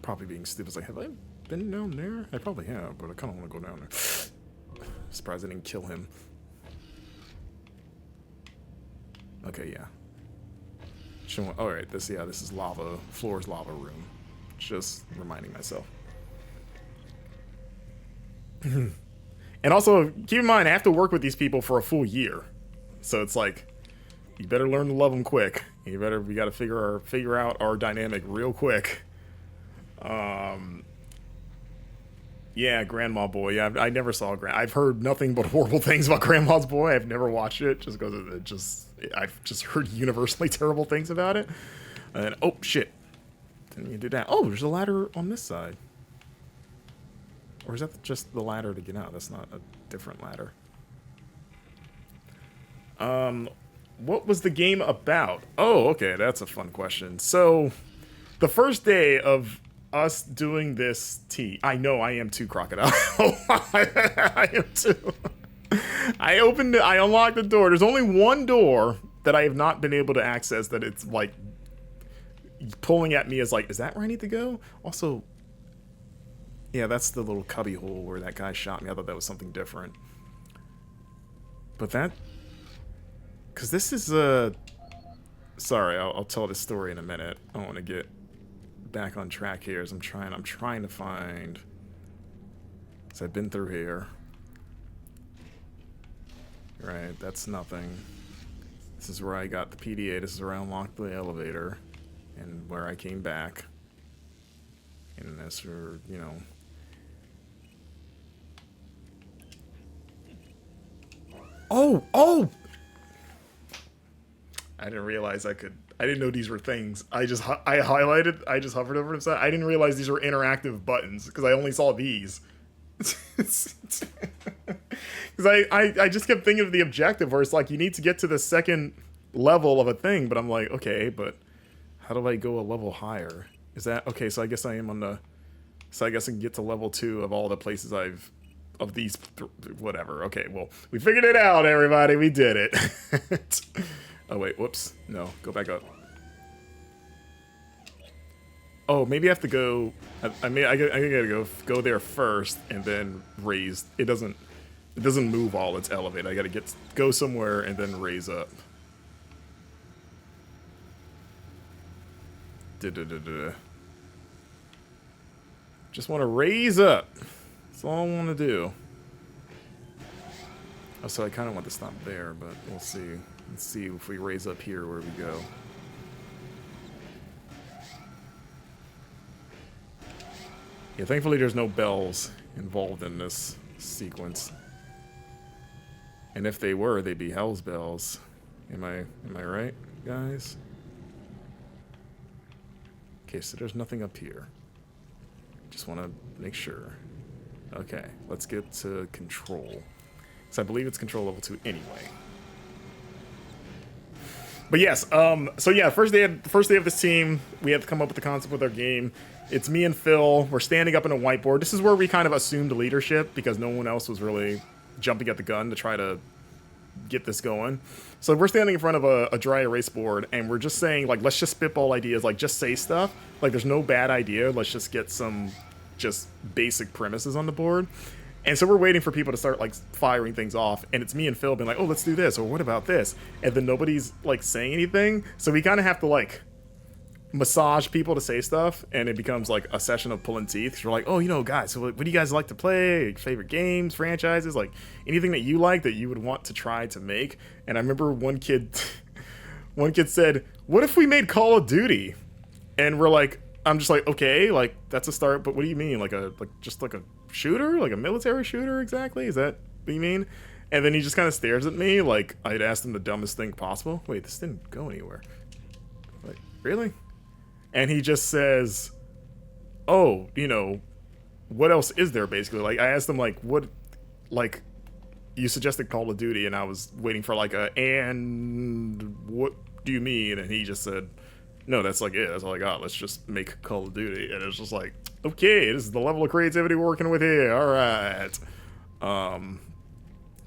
Probably being stupid. It's like, have I been down there? I probably have, but I kind of want to go down there. Surprised I didn't kill him. Okay, yeah. All right, this is lava. Floor is lava room. Just reminding myself. And also, keep in mind, I have to work with these people for a full year, so it's like, you better learn to love them quick. We got to figure out our dynamic real quick. Yeah, Grandma Boy. Yeah, I never saw I've heard nothing but horrible things about Grandma's Boy. I've never watched it just because I've just heard universally terrible things about it. And then, oh shit, didn't you do that? Oh, there's a ladder on this side. Or is that just the ladder to get out? That's not a different ladder. What was the game about? Oh, okay, that's a fun question. So, the first day of us doing this I know I am too, Crocodile. I am too. I unlocked the door. There's only one door that I have not been able to access that it's like pulling at me as like, is that where I need to go? Also, yeah, that's the little cubby hole where that guy shot me. I thought that was something different. But because this is sorry, I'll tell this story in a minute. I want to get back on track here as I'm trying to find, so I've been through here, right? That's nothing. This is where I got the PDA. This is where I unlocked the elevator and where I came back, and this, or you know, oh I didn't realize I didn't know these were things. I just hovered over them. I didn't realize these were interactive buttons because I only saw these. Because I just kept thinking of the objective where it's like you need to get to the second level of a thing, but I'm like, okay, but how do I go a level higher? Is that okay? So I guess I am on the. So I guess I can get to level 2 of all the places of these, whatever. Okay, well, we figured it out, everybody. We did it. Oh wait, whoops. No, go back up. Oh, maybe I have to go. I gotta go there first and then raise. It doesn't. It doesn't move while it's elevated. I gotta go somewhere and then raise up. Just want to raise up. That's all I want to do. Oh, so I kind of want to stop there, but we'll see. Let's see if we raise up here where we go. Yeah, thankfully there's no bells involved in this sequence. And if they were, they'd be Hell's bells. Am I right, guys? Okay, so there's nothing up here. Just want to make sure. Okay, let's get to control. So I believe it's control level 2 anyway. But yes, so yeah, first day of this team, we have to come up with the concept with our game. It's me and Phil. We're standing up in a whiteboard. This is where we kind of assumed leadership because no one else was really jumping at the gun to try to get this going. So we're standing in front of a dry erase board, and we're just saying, like, let's just spitball ideas, like, just say stuff. Like, there's no bad idea. Let's just get some just basic premises on the board. And so we're waiting for people to start, like, firing things off, and it's me and Phil being like, oh, let's do this, or what about this? And then nobody's, like, saying anything, so we kind of have to, like, massage people to say stuff, and it becomes, like, a session of pulling teeth. So we're like, oh, you know, guys, so what do you guys like to play? Favorite games, franchises, like, anything that you like that you would want to try to make? And I remember one kid said, what if we made Call of Duty? And we're like, I'm just like, okay, like, that's a start, but what do you mean? Just like a shooter? Like a military shooter, exactly? Is that what you mean? And then he just kind of stares at me like I'd asked him the dumbest thing possible. Wait, this didn't go anywhere. Like, really? And he just says, oh, you know, what else is there, basically? Like, I asked him, like, what, like, you suggested Call of Duty, and I was waiting for, like, and what do you mean? And he just said, no, that's like it. That's all I got. Let's just make Call of Duty. And it's just like, okay, this is the level of creativity we're working with here. All right.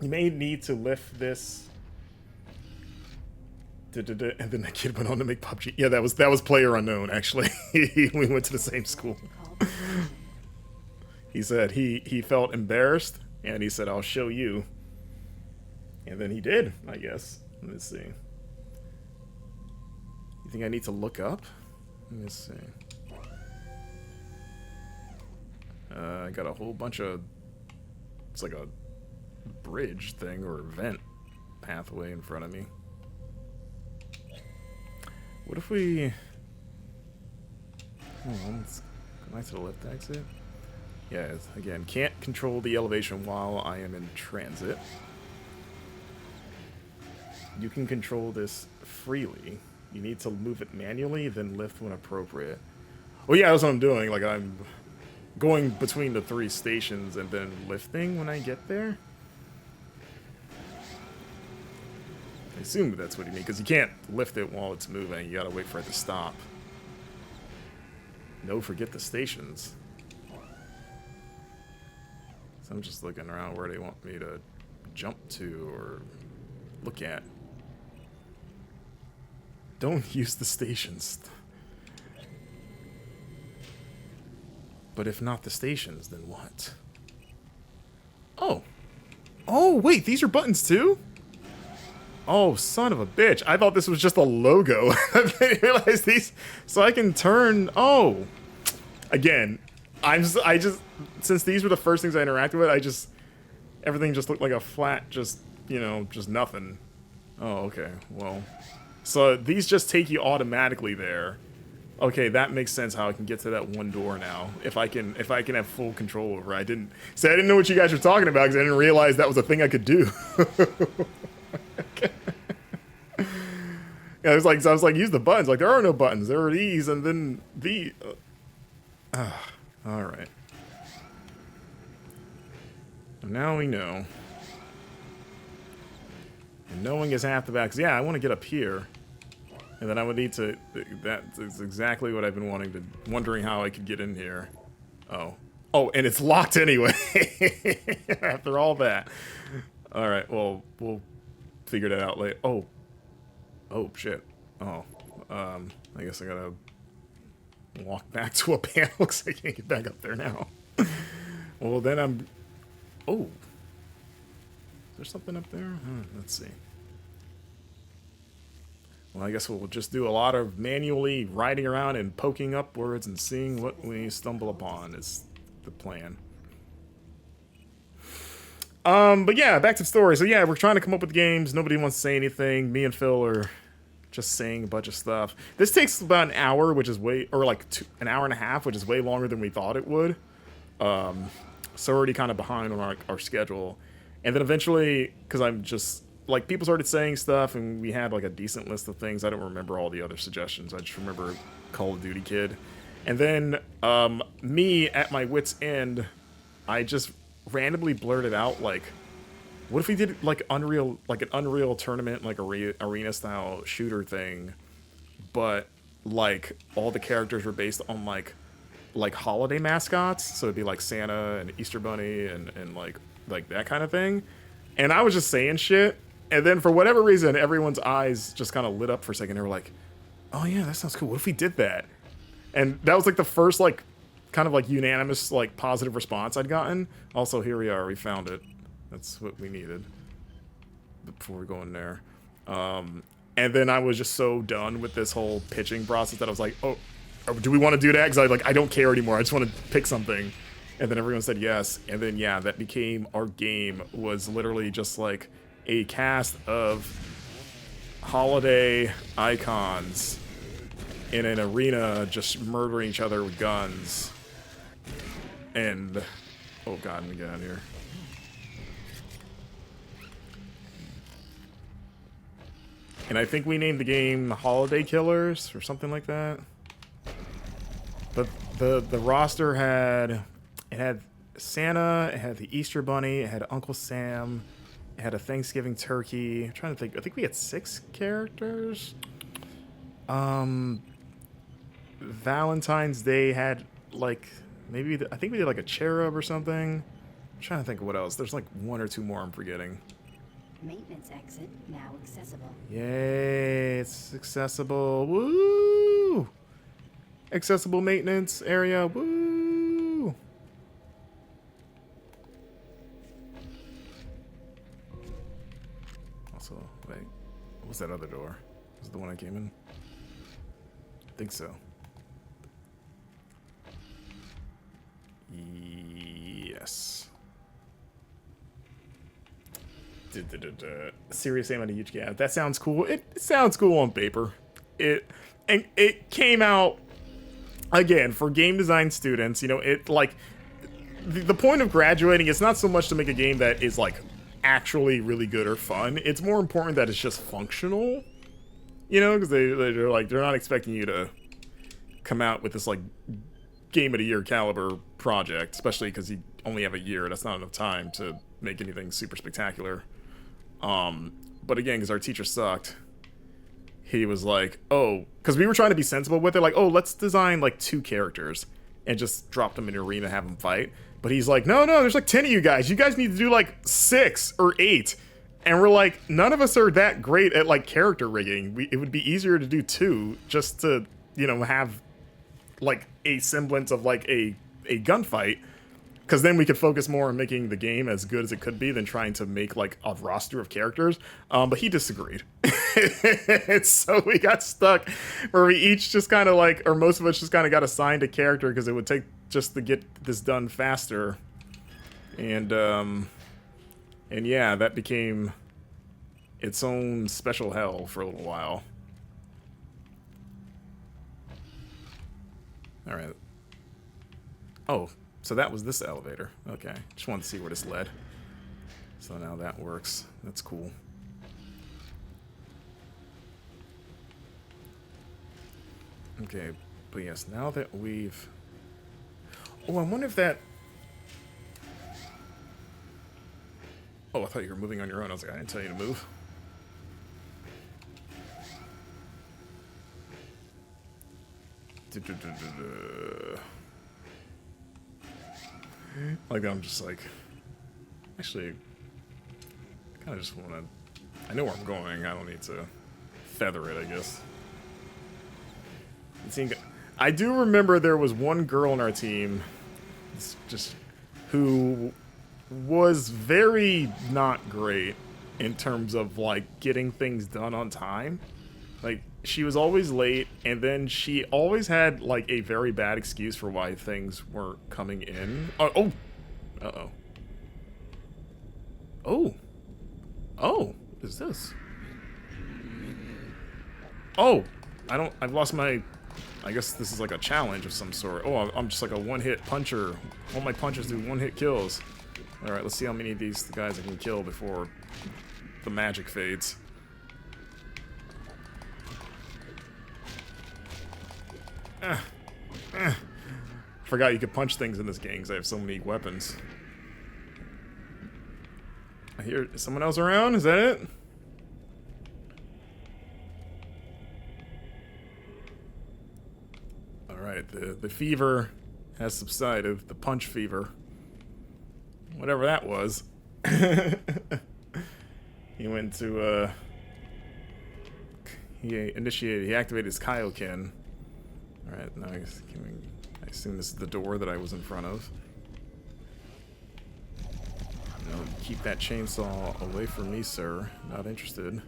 You may need to lift this. And then that kid went on to make PUBG. Yeah, that was Player Unknown, actually. We went to the same school. He said he felt embarrassed, and he said, I'll show you. And then he did, I guess. Let's see. You think I need to look up? Let me see. I got a whole bunch of... It's like a bridge thing or vent pathway in front of me. What if we... Hold on, let's go back to the left exit. Yeah, again, can't control the elevation while I am in transit. You can control this freely. You need to move it manually, then lift when appropriate. Well, yeah, that's what I'm doing. Like, I'm going between the 3 stations and then lifting when I get there. I assume that's what you mean, because you can't lift it while it's moving. You gotta wait for it to stop. No, forget the stations. So I'm just looking around where they want me to jump to or look at. Don't use the stations. But if not the stations, then what? Oh. Oh, wait, these are buttons too? Oh, son of a bitch. I thought this was just a logo. I didn't realize these. So I can turn... Oh. Again, I just... Since these were the first things I interacted with, everything just looked like a flat, just, you know, just nothing. Oh, okay. Well... So these just take you automatically there. Okay, that makes sense how I can get to that one door now. If I can have full control over it. I didn't know what you guys were talking about because I didn't realize that was a thing I could do. Yeah, I was like, use the buttons. Like, there are no buttons. There are these, and then the. All right. Now we know. And knowing is half the battle. 'Cause, yeah, I want to get up here. And then I would need to... That's exactly what I've been wondering how I could get in here. Oh. Oh, and it's locked anyway. After all that. Alright, well, we'll figure that out later. Oh. Oh, shit. Oh. I guess I gotta walk back to a panel because I can't get back up there now. Well, then I'm... Oh. there something up there? Let's see. Well, I guess we'll just do a lot of manually riding around and poking upwards and seeing what we stumble upon is the plan. But yeah, back to the story. So yeah, we're trying to come up with games. Nobody wants to say anything. Me and Phil are just saying a bunch of stuff. This takes about an hour, which is an hour and a half, which is way longer than we thought it would. So we're already kind of behind on our schedule. And then eventually, because I'm just, like, people started saying stuff, and we had, like, a decent list of things. I don't remember all the other suggestions. I just remember Call of Duty Kid. And then, me, at my wit's end, I just randomly blurted out, like, what if we did, like, an Unreal tournament, like, arena-style shooter thing, but, like, all the characters were based on, like holiday mascots, so it'd be like Santa and Easter Bunny and like that kind of thing. And I was just saying shit, and then for whatever reason, everyone's eyes just kind of lit up for a second. They were like, "Oh yeah, that sounds cool. What if we did that?" And that was like the first like kind of like unanimous like positive response I'd gotten. Also, here we are. We found it. That's what we needed before we go in there. And then I was just so done with this whole pitching process that I was like, "Oh, do we want to do that?" Because I don't care anymore. I just want to pick something. And then everyone said yes. And then, yeah, that became our game. Was literally just like a cast of holiday icons in an arena just murdering each other with guns. And, oh god, let me get out of here. And I think we named the game Holiday Killers or something like that. But the roster had Santa, it had the Easter Bunny, it had Uncle Sam, it had a Thanksgiving turkey. I'm trying to think. I think we had 6 characters. Valentine's Day had like I think we did like a cherub or something. I'm trying to think of what else. There's like 1 or 2 more I'm forgetting. Maintenance exit now accessible. Yay, it's accessible. Woo! Accessible maintenance area. Woo! Also, wait. What was that other door? Was it the one I came in? I think so. Yes. Serious aim on a huge gap. That sounds cool. It sounds cool on paper. It came out again for game design students. You know, it like the point of graduating is not so much to make a game that is like actually really good or fun. It's more important that it's just functional. You know, because they're not expecting you to come out with this like game of the year caliber project, especially because you only have a year. That's not enough time to make anything super spectacular. But again, because our teacher sucked, he was like, oh, because we were trying to be sensible with it, like, oh, let's design like 2 characters and just drop them in an arena, have them fight. But he's like, no, there's like 10 of you guys. You guys need to do like 6 or 8. And we're like, none of us are that great at like character rigging. It would be easier to do 2 just to, you know, have like a semblance of like a gunfight. Because then we could focus more on making the game as good as it could be than trying to make like a roster of characters. But he disagreed. So we got stuck where we each just kind of like, or most of us just kind of got assigned a character because it would take just to get this done faster. And yeah, that became its own special hell for a little while. All right. Oh. So that was this elevator. Okay. Just wanted to see where this led. So now that works. That's cool. Okay. But yes, now that we've... Oh, I wonder if that... Oh, I thought you were moving on your own. I was like, I didn't tell you to move. Like, I'm just like, actually, I kind of just want to, I know where I'm going, I don't need to feather it, I guess. I do remember there was one girl on our team, just, who was very not great in terms of like getting things done on time. Like she was always late, and then she always had like a very bad excuse for why things weren't coming in. Oh, uh-oh. Oh. Oh, what is this? Oh, I've lost my, I guess this is like a challenge of some sort. Oh, I'm just like a one-hit puncher. All my punches do one-hit kills. Alright, let's see how many of these guys I can kill before the magic fades. Forgot you could punch things in this game because I have so many weapons. I hear someone else around? Is that it? Alright, the fever has subsided. The punch fever. Whatever that was. He went to, he activated his Kaioken. Alright, now I assume this is the door that I was in front of. No, keep that chainsaw away from me, sir. Not interested.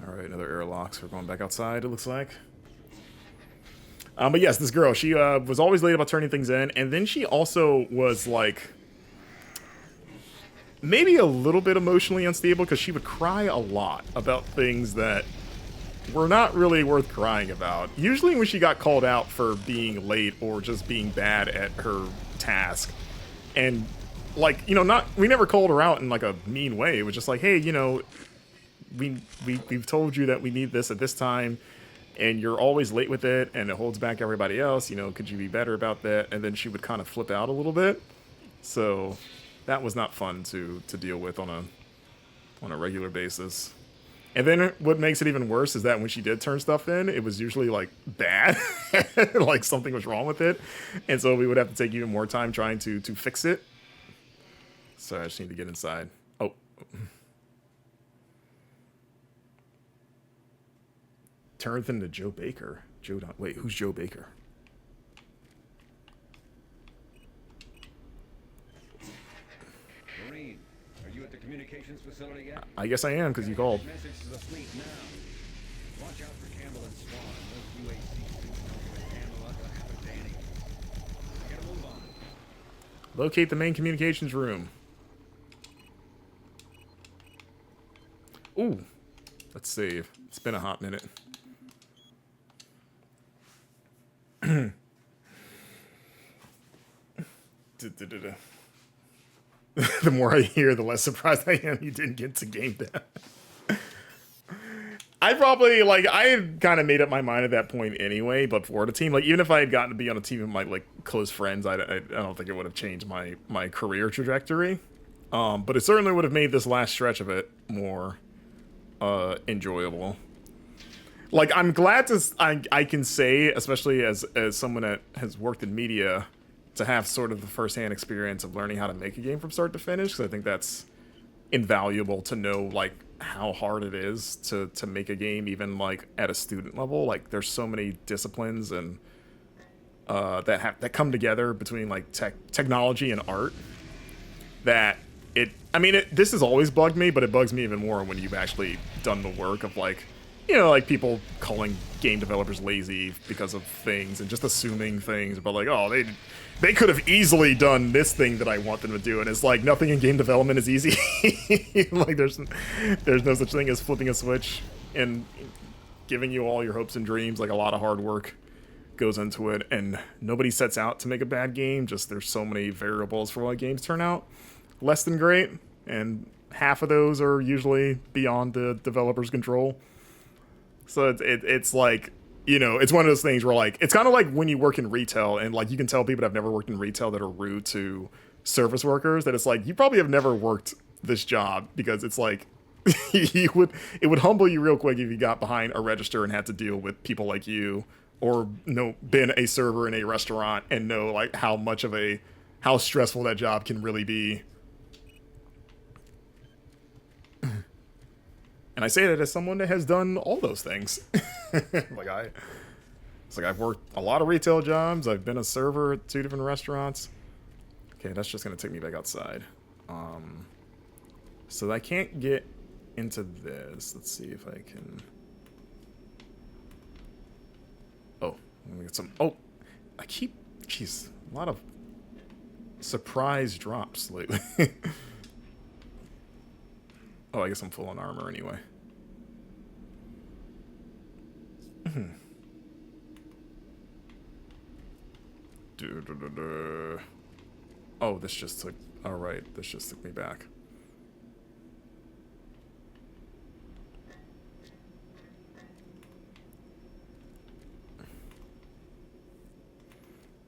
Alright, another airlock, so we're going back outside, it looks like. But yes, this girl, she was always late about turning things in, and then she also was, like, maybe a little bit emotionally unstable, because she would cry a lot about things that were not really worth crying about. Usually when she got called out for being late or just being bad at her task. And, like, you know, we never called her out in, like, a mean way. It was just like, hey, you know, we've told you that we need this at this time, and you're always late with it, and it holds back everybody else, you know, could you be better about that? And then she would kind of flip out a little bit. So that was not fun to deal with on a regular basis. And then what makes it even worse is that when she did turn stuff in, it was usually, like, bad. Like, something was wrong with it. And so we would have to take even more time trying to fix it. So I just need to get inside. Oh. Turns into Joe Baker. Wait, who's Joe Baker? Marine, are you at the communications facility yet? I guess I am, because you called. Message to the fleet now. Watch out for Campbell and Swan. Those UAC handle like a habit Danny. I gotta move on. Locate the main communications room. Ooh. Let's save. It's been a hot minute. The more I hear, the less surprised I am you didn't get to game that. I probably, like, I had kind of made up my mind at that point anyway, but for the team, like, even if I had gotten to be on a team with my, like, close friends, I don't think it would have changed my career trajectory. But it certainly would have made this last stretch of it more enjoyable. Like, I'm glad I can say, especially as someone that has worked in media, to have sort of the first-hand experience of learning how to make a game from start to finish, because I think that's invaluable to know, like, how hard it is to make a game, even, like, at a student level. Like, there's so many disciplines and that come together between, like, technology and art that this has always bugged me, but it bugs me even more when you've actually done the work of, like, you know, like, people calling game developers lazy because of things and just assuming things, but like, oh, they could have easily done this thing that I want them to do, and it's like, nothing in game development is easy. Like, there's no such thing as flipping a switch and giving you all your hopes and dreams. Like, a lot of hard work goes into it, and nobody sets out to make a bad game, just there's so many variables for why games turn out less than great, and half of those are usually beyond the developer's control. So it's like, you know, it's one of those things where, like, it's kind of like when you work in retail, and, like, you can tell people that have never worked in retail that are rude to service workers, that it's like, you probably have never worked this job, because it's like, it would humble you real quick if you got behind a register and had to deal with people like you, or been a server in a restaurant and know, like, how stressful that job can really be. And I say that as someone that has done all those things. I've worked a lot of retail jobs. I've been a server at 2 different restaurants. Okay, that's just gonna take me back outside. So I can't get into this. Let's see if I can. Oh, let me get some. Oh, I keep. Jeez, a lot of surprise drops lately. Oh, I guess I'm full on armor anyway. Oh, this just took. Alright, this just took me back.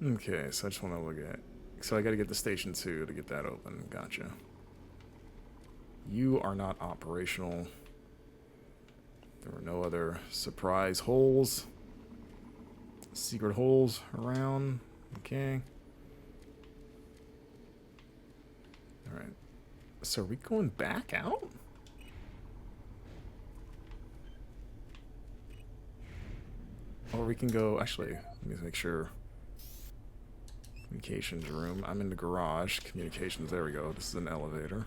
Okay, so I just want to look at. So I got to get the station 2 to get that open. Gotcha. You are not operational. There were no other surprise holes. Secret holes around. Okay. Alright. So are we going back out? Or we can go. Actually, let me make sure. Communications room. I'm in the garage. Communications. There we go. This is an elevator.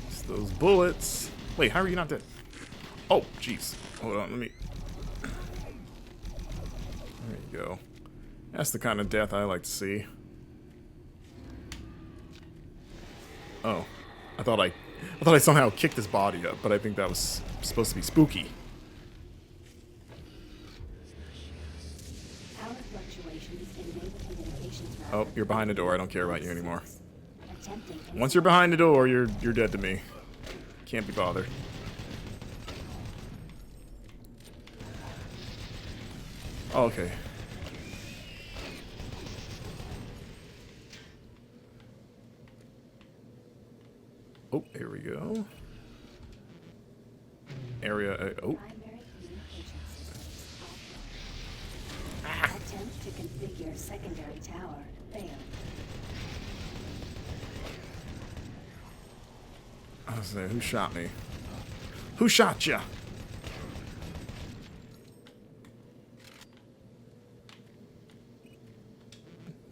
It's those bullets. Wait, how are you not dead? Oh, jeez. Hold on, let me. There you go. That's the kind of death I like to see. Oh, I thought I somehow kicked his body up, but I think that was supposed to be spooky. Power fluctuations enable communications route. Oh, you're behind the door. I don't care about you anymore. Attempting to Once you're behind the door, you're dead to me. Can't be bothered. Oh, okay. Oh, here we go. Area. Oh. primary communications systems offline. Attempt to configure secondary tower failed. I was saying, who shot me? Who shot ya?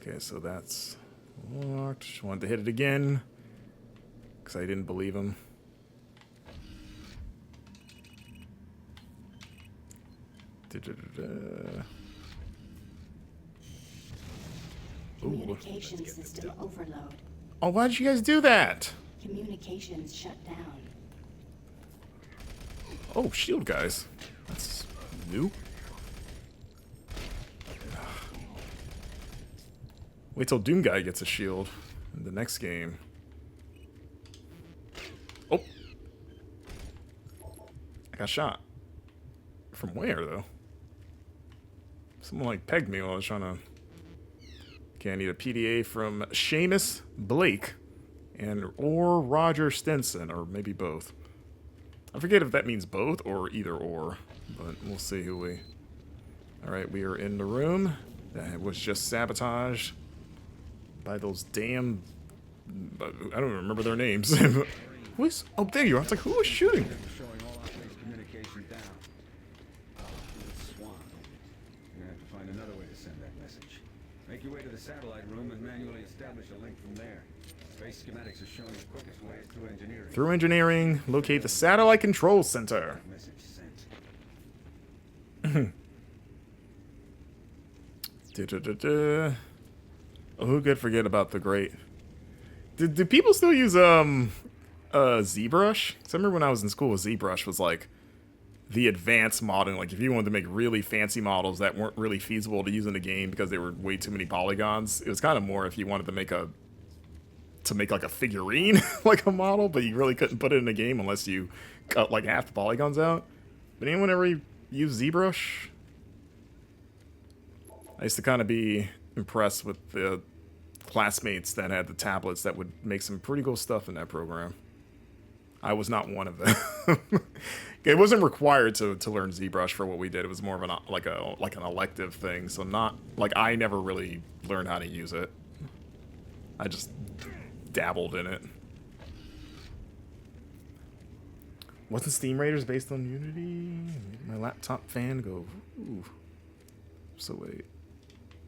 Okay, so that's locked. Just wanted to hit it again because I didn't believe him. Communication system overload. Oh, why did you guys do that? Communications shut down. Oh, shield guys. That's new. Wait till Doom Guy gets a shield in the next game. Oh. I got shot. From where, though? Someone, like, pegged me while I was trying to... Okay, I need a PDA from Seamus Blake or Roger Stinson, or maybe both. I forget if that means both or either or, but we'll see who we... Alright, we are in the room that was just sabotaged by those damn... I don't even remember their names. Who is... Oh, there you are. It's like, who was shooting? Showing all operating communication down. Swan. You're gonna have to find another way to send that message. Make your way to the satellite room and manually establish a link from there. Base schematics are showing the quickest way through engineering. Through engineering, locate the satellite control center. Message sent. Oh, who could forget about the great... Do people still use ZBrush? 'Cause I remember when I was in school, ZBrush was like the advanced modeling. Like if you wanted to make really fancy models that weren't really feasible to use in the game because they were way too many polygons, it was kind of more if you wanted to make like a figurine, like a model, but you really couldn't put it in a game unless you cut like half the polygons out. But anyone ever use ZBrush? I used to kind of be impressed with the classmates that had the tablets that would make some pretty cool stuff in that program. I was not one of them. It wasn't required to learn ZBrush for what we did. It was more of an an elective thing. So not like I never really learned how to use it. I just dabbled in it. Wasn't Steam Raiders based on Unity? Made my laptop fan go, ooh. So wait.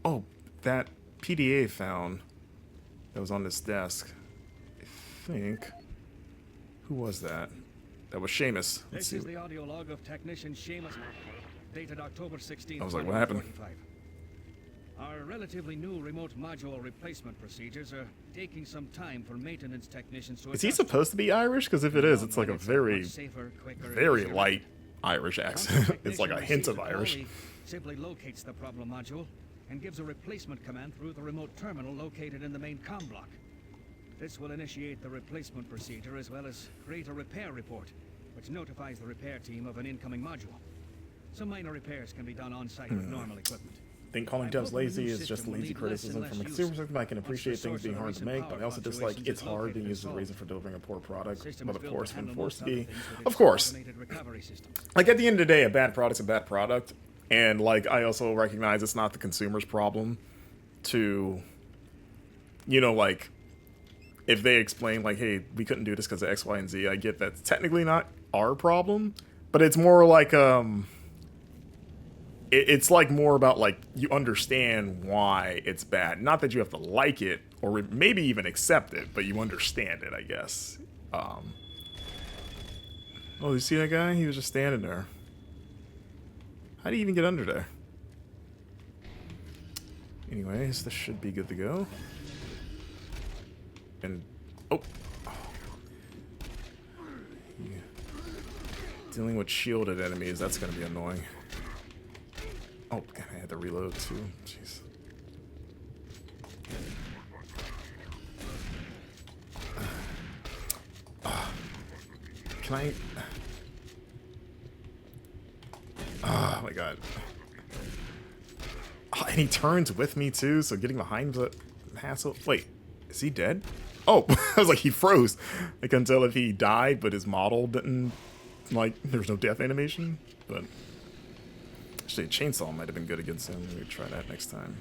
Oh, that PDA found that was on this desk. I think. Who was that? That was Seamus. Let's This see. is the audio log of technician Seamus, dated October 16th. I was like, what happened? 1945. Our relatively new remote module replacement procedures are taking some time for maintenance technicians to Is he adjust. supposed to be Irish? Because if it is, it's like a very, Much safer, quicker, and very easier. light Irish Once the accent. It's like a technician hint of receives a call, Irish. he simply locates the problem module and gives a replacement command through the remote terminal located in the main comm block. This will initiate the replacement procedure as well as create a repair report, which notifies the repair team of an incoming module. Some minor repairs can be done on site with normal equipment. I think calling devs lazy is just lazy criticism from a consumer perspective. I can appreciate things being hard to make, but I also dislike it's hard being used as a reason for delivering a poor product. But of course, when forced to be, of course. Like at the end of the day, a bad product's a bad product, and like I also recognize it's not the consumer's problem to, you know, like if they explain like, hey, we couldn't do this because of X, Y, and Z. I get that's technically not our problem, but it's more like it's like more about like you understand why it's bad. Not that you have to like it or maybe even accept it, but you understand it, I guess. Oh, you see that guy? He was just standing there. How do you even get under there? Anyways, this should be good to go. And oh, yeah. Dealing with shielded enemies, that's gonna be annoying. Oh, God, I had to reload too. Jeez. Can I? Oh my God. Oh, and he turns with me too, so getting behind the hassle. Wait, is he dead? Oh, I was like, he froze. I couldn't tell if he died, but his model didn't, like, there's no death animation, but. Actually, a chainsaw might have been good against him. We could try that next time.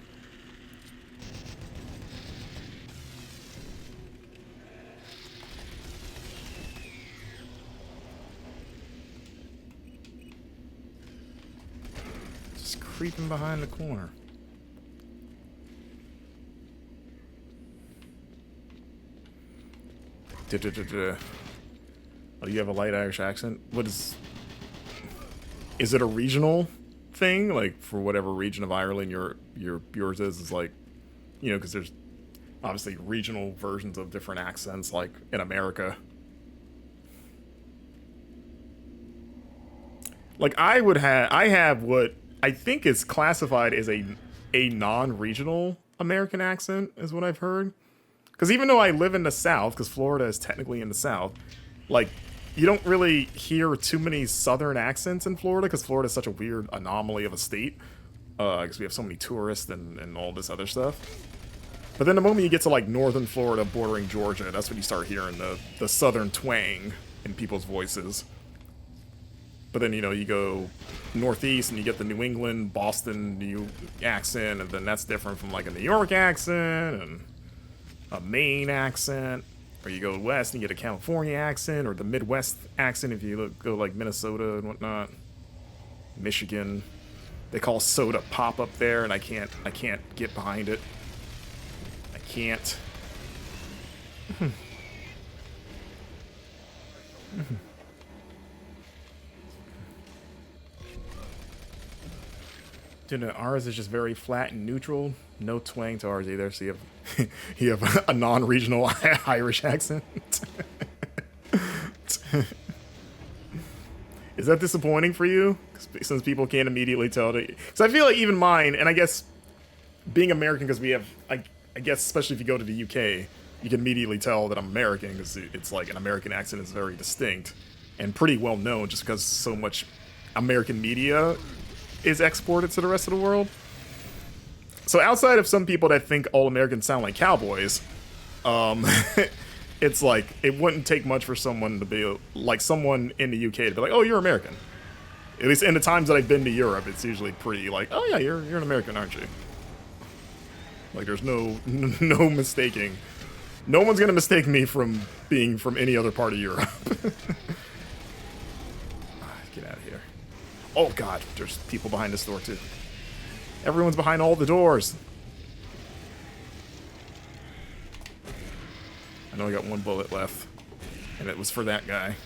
Just creeping behind the corner. Oh, you have a light Irish accent? What is it a regional thing, like for whatever region of Ireland yours is like, you know, because there's obviously regional versions of different accents like in America. Like I have what I think is classified as a non-regional American accent is what I've heard, because even though I live in the South, because Florida is technically in the South, like you don't really hear too many Southern accents in Florida because Florida is such a weird anomaly of a state. Because we have so many tourists and all this other stuff. But then the moment you get to like northern Florida bordering Georgia, that's when you start hearing the Southern twang in people's voices. But then, you know, you go northeast and you get the New England, Boston, New accent, and then that's different from like a New York accent and a Maine accent. Or you go west and you get a California accent, or the Midwest accent if you go like Minnesota and whatnot. Michigan. They call soda pop up there, and I can't get behind it. I can't. Dude, ours is just very flat and neutral. No twang to ours either, so you have a non-regional Irish accent. Is that disappointing for you? Since people can't immediately tell it. Because I feel like even mine, and I guess being American, because we have, I guess, especially if you go to the UK, you can immediately tell that I'm American, because it's like an American accent is very distinct and pretty well known just because so much American media is exported to the rest of the world. So outside of some people that think all Americans sound like cowboys, it's like it wouldn't take much for someone to be like someone in the UK to be like, oh, you're American. At least in the times that I've been to Europe, it's usually pretty like, oh yeah, you're an American, aren't you? Like there's no mistaking. No one's gonna mistake me from being from any other part of Europe. Oh god, there's people behind this door too. Everyone's behind all the doors. I know I got one bullet left, and it was for that guy.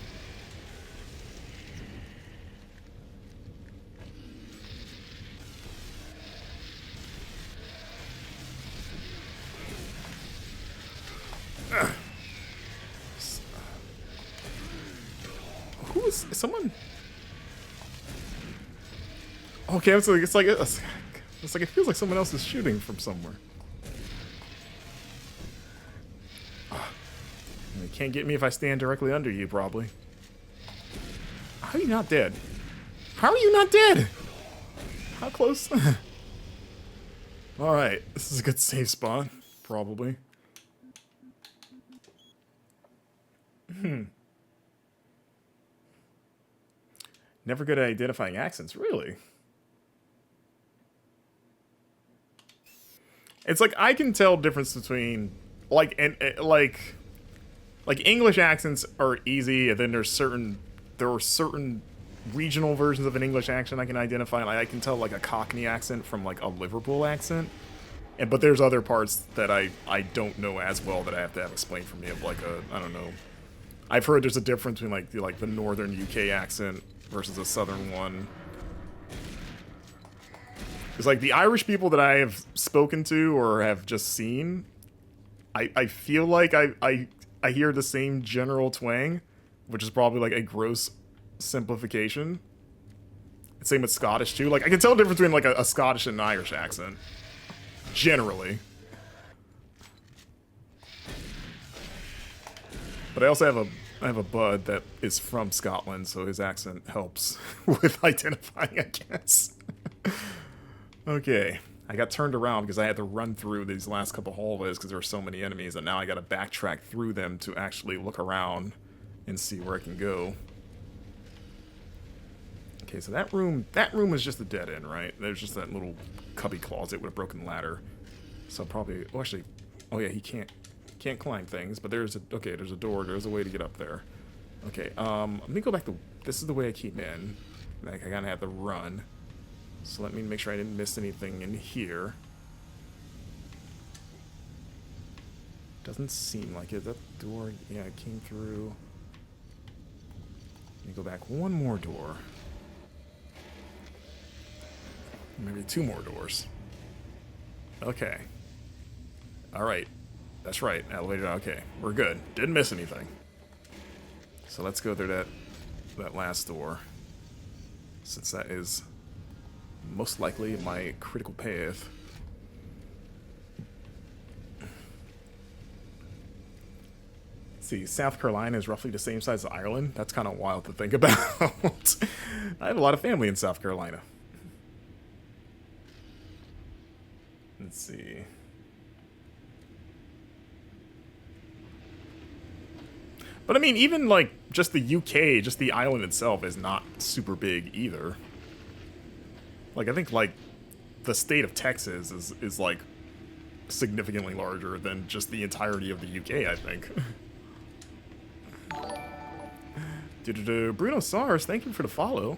Who is someone? Okay, it's like it feels like someone else is shooting from somewhere. You can't get me if I stand directly under you, probably. How are you not dead? How are you not dead? How close? Alright, this is a good save spot, probably. Never good at identifying accents, really? It's like I can tell difference between like English accents are easy, and then there are certain regional versions of an English accent I can identify. Like I can tell like a Cockney accent from like a Liverpool accent, but there's other parts that I don't know as well that I have to have explained for me of like I don't know. I've heard there's a difference between like the northern UK accent versus a southern one. It's like the Irish people that I have spoken to or have just seen, I feel like I hear the same general twang, which is probably like a gross simplification. Same with Scottish too. Like I can tell the difference between like a Scottish and an Irish accent, generally. But I also have a bud that is from Scotland, so his accent helps with identifying, I guess. Okay, I got turned around because I had to run through these last couple hallways because there were so many enemies, and now I got to backtrack through them to actually look around and see where I can go. Okay, so that room was just a dead end, right? There's just that little cubby closet with a broken ladder. So probably, oh actually, oh yeah, he can't climb things, but there's a door, there's a way to get up there. Okay, let me go back to, this is the way I came in. Like I gotta have to run. So let me make sure I didn't miss anything in here. Doesn't seem like it. That door, yeah, it came through. Let me go back one more door. Maybe two more doors. Okay. Alright. That's right. Elevator, okay. We're good. Didn't miss anything. So let's go through that last door. Since that is most likely my critical path. Let's see, South Carolina is roughly the same size as Ireland. That's kind of wild to think about. I have a lot of family in South Carolina. Let's see. But I mean, even like just the UK, just the island itself is not super big either. Like I think like the state of Texas is like significantly larger than just the entirety of the UK, I think. Bruno Sars, thank you for the follow.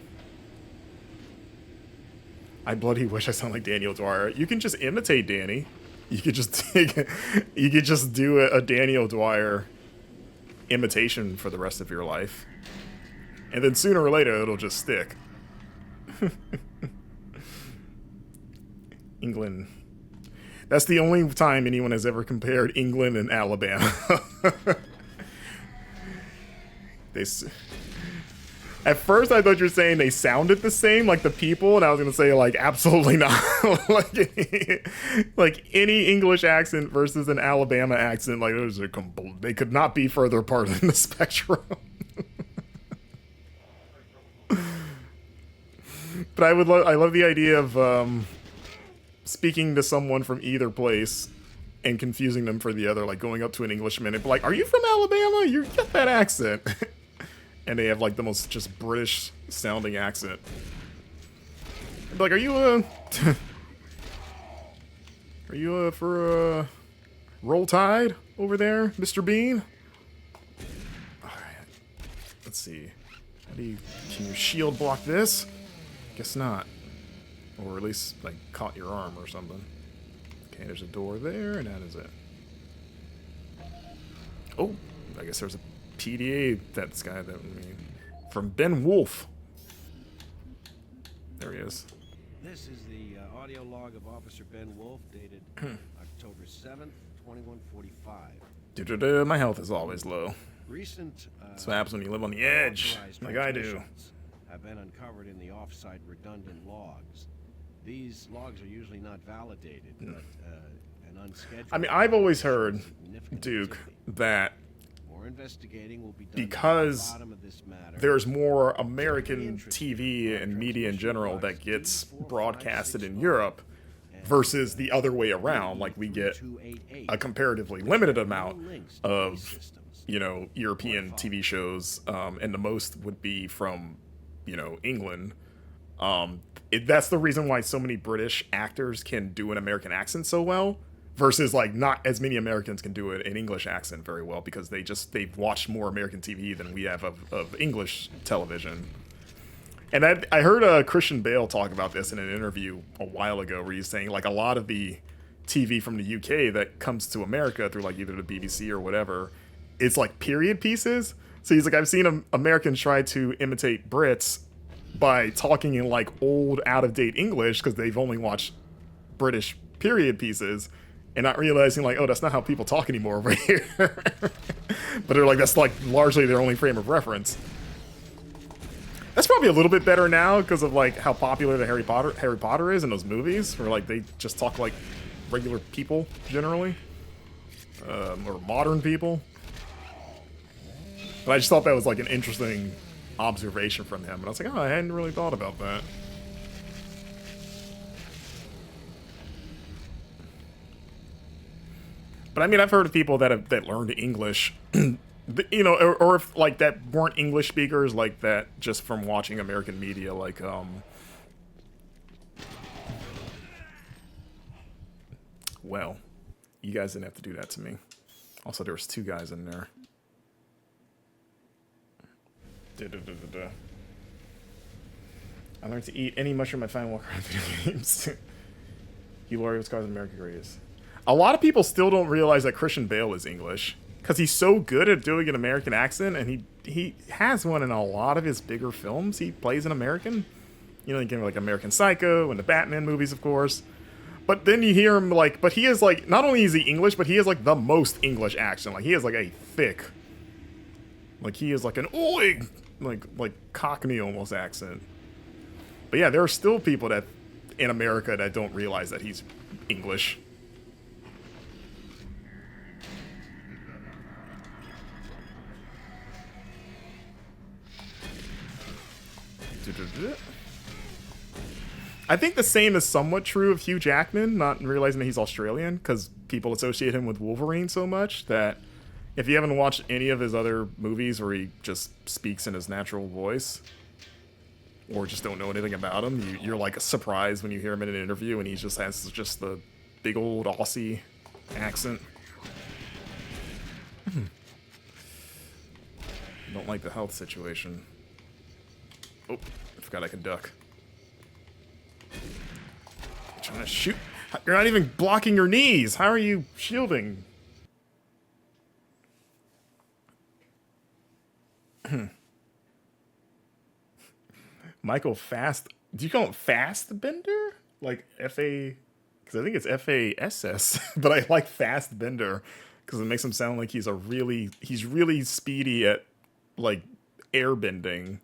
I bloody wish I sound like Daniel Dwyer. You can just imitate Danny. You could just you could just do a Daniel Dwyer imitation for the rest of your life. And then sooner or later it'll just stick. England. That's the only time anyone has ever compared England and Alabama. At first I thought you were saying they sounded the same, like the people, and I was gonna say like absolutely not. like any English accent versus an Alabama accent, like those are they could not be further apart in the spectrum. But I love the idea of speaking to someone from either place and confusing them for the other, like going up to an Englishman and be like, "Are you from Alabama? You got that accent." And they have like the most just British sounding accent. I'd be like, are you for Roll Tide over there, Mr. Bean? Alright. Let's see. Can you shield block this? Guess not. Or at least, like, caught your arm or something. Okay, there's a door there, and that is it. Oh, I guess there's a PDA, that's guy that, from Ben Wolf. There he is. This is the audio log of Officer Ben Wolf, dated October 7th, 2145. My health is always low. Recent That's what happens when you live on the edge, unauthorized like I do. transmissions have been uncovered in the off-site redundant logs. These logs are usually not validated, but an unscheduled... I mean, I've always heard, significant Duke, activity. that More investigating will be done because at the bottom of this matter. there's more American TV and media in general that gets broadcasted in Europe versus the other way around. Like, we get a comparatively limited amount of, you know, European TV shows, and the most would be from, you know, England. That's the reason why so many British actors can do an American accent so well, versus, like, not as many Americans can do an English accent very well, because they've watched more American TV than we have of English television. And I heard Christian Bale talk about this in an interview a while ago, where he's saying, like, a lot of the TV from the UK that comes to America through, like, either the BBC or whatever, it's like period pieces. So he's like, I've seen Americans try to imitate Brits by talking in, like, old, out-of-date English, because they've only watched British period pieces, and not realizing, like, oh, that's not how people talk anymore over here. But they're like, that's, like, largely their only frame of reference. That's probably a little bit better now because of, like, how popular the Harry Potter is in those movies, where, like, they just talk like regular people generally, or modern people. But I just thought that was, like, an interesting observation from him, and I was like, oh, I hadn't really thought about that. But I mean, I've heard of people that learned English, you know, or if, like, that weren't English speakers, like, that just from watching American media, like, well, you guys didn't have to do that to me. Also, there was 2 guys in there. I learned to eat any mushroom I find while around video games. You Laurie, what's causing America greatest? A lot of people still don't realize that Christian Bale is English, because he's so good at doing an American accent, and he has one in a lot of his bigger films. He plays an American. You know, you get, like, American Psycho and the Batman movies, of course. But then you hear him, like, but he is, like, not only is he English, but he has, like, the most English accent. Like, he has, like, a thick, like, he is, like, an oi, like Cockney almost accent. But yeah, there are still people that in America that don't realize that he's English. I think the same is somewhat true of Hugh Jackman, not realizing that he's Australian, because people associate him with Wolverine so much that if you haven't watched any of his other movies where he just speaks in his natural voice, or just don't know anything about him, you're, like, surprised when you hear him in an interview and he just has just the big old Aussie accent. Don't like the health situation. Oh, I forgot I could duck. I'm trying to shoot. You're not even blocking your knees. How are you shielding? Michael Fast. Do you call it Fastbender? Like F-A... Because I think it's F-A-S-S. But I like Fastbender because it makes him sound like he's really speedy at, like, airbending.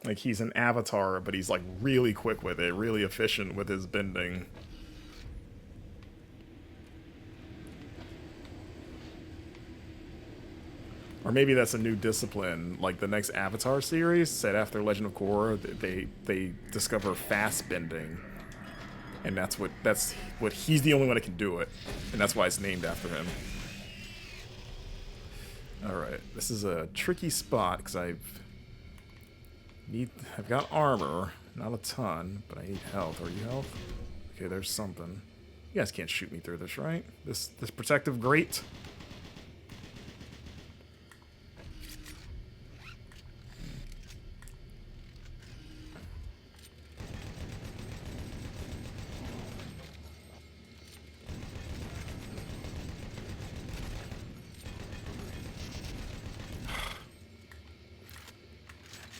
Like, he's an avatar, but he's, like, really quick with it, really efficient with his bending. Or maybe that's a new discipline, like the next Avatar series, set after Legend of Korra, they discover fast bending. And that's what he's the only one that can do it. And that's why it's named after him. Alright, this is a tricky spot, because I've got armor, not a ton, but I need health. Are you health? Okay, there's something. You guys can't shoot me through this, right? This protective grate?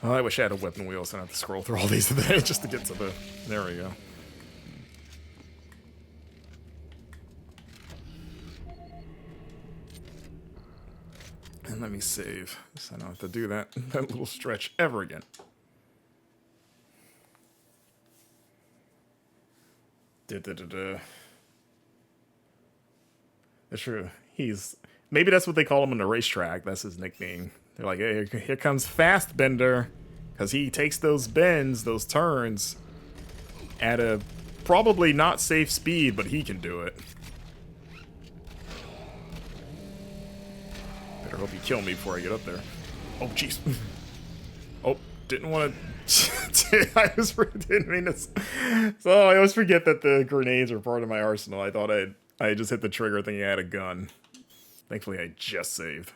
Oh, I wish I had a weapon wheel so I don't have to scroll through all these today just to get to the... There we go. And let me save, so I don't have to do that little stretch ever again. That's true. Maybe that's what they call him on the racetrack. That's his nickname. They're like, hey, here comes Fast Bender. Because he takes those bends, those turns, at a probably not safe speed, but he can do it. Better hope you kill me before I get up there. Oh, jeez. Oh, didn't want to... didn't mean to... So I always forget that the grenades are part of my arsenal. I thought I just hit the trigger thinking I had a gun. Thankfully, I just saved.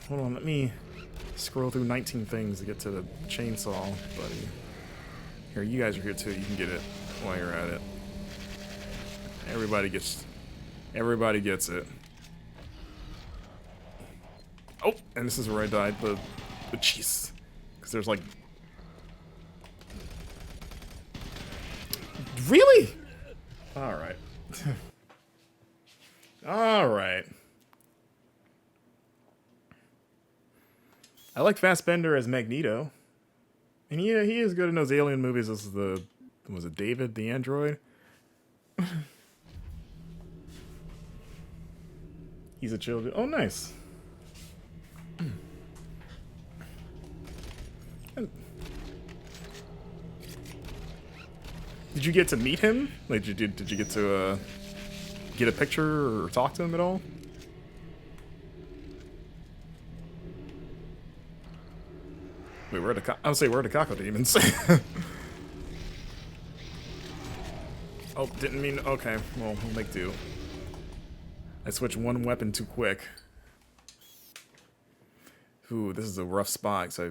Hold on, let me scroll through 19 things to get to the chainsaw, buddy. Here, you guys are here too. You can get it while you're at it. Everybody gets it. Oh, and this is where I died. The jeez, because there's like, really? All right. All right. I like Fassbender as Magneto. And he is good in those alien movies. This is was it David the android? He's a child. Oh, nice. Did you get to meet him? Like, did you get to get a picture or talk to him at all? Wait, where are the Kako demons? Oh, didn't mean... Okay, well, we'll make do. I switched one weapon too quick. Ooh, this is a rough spot, because I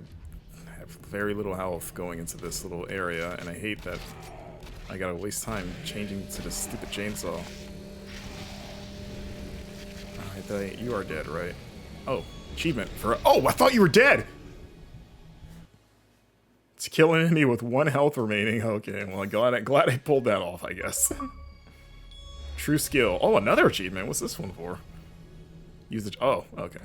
have very little health going into this little area, and I hate that I gotta waste time changing to this stupid chainsaw. You are dead, right? Oh, achievement for... Oh, I thought you were dead! It's killing me with 1 health remaining. Okay, well, glad I pulled that off, I guess. True skill. Oh, another achievement. What's this one for? Use the... Oh, okay.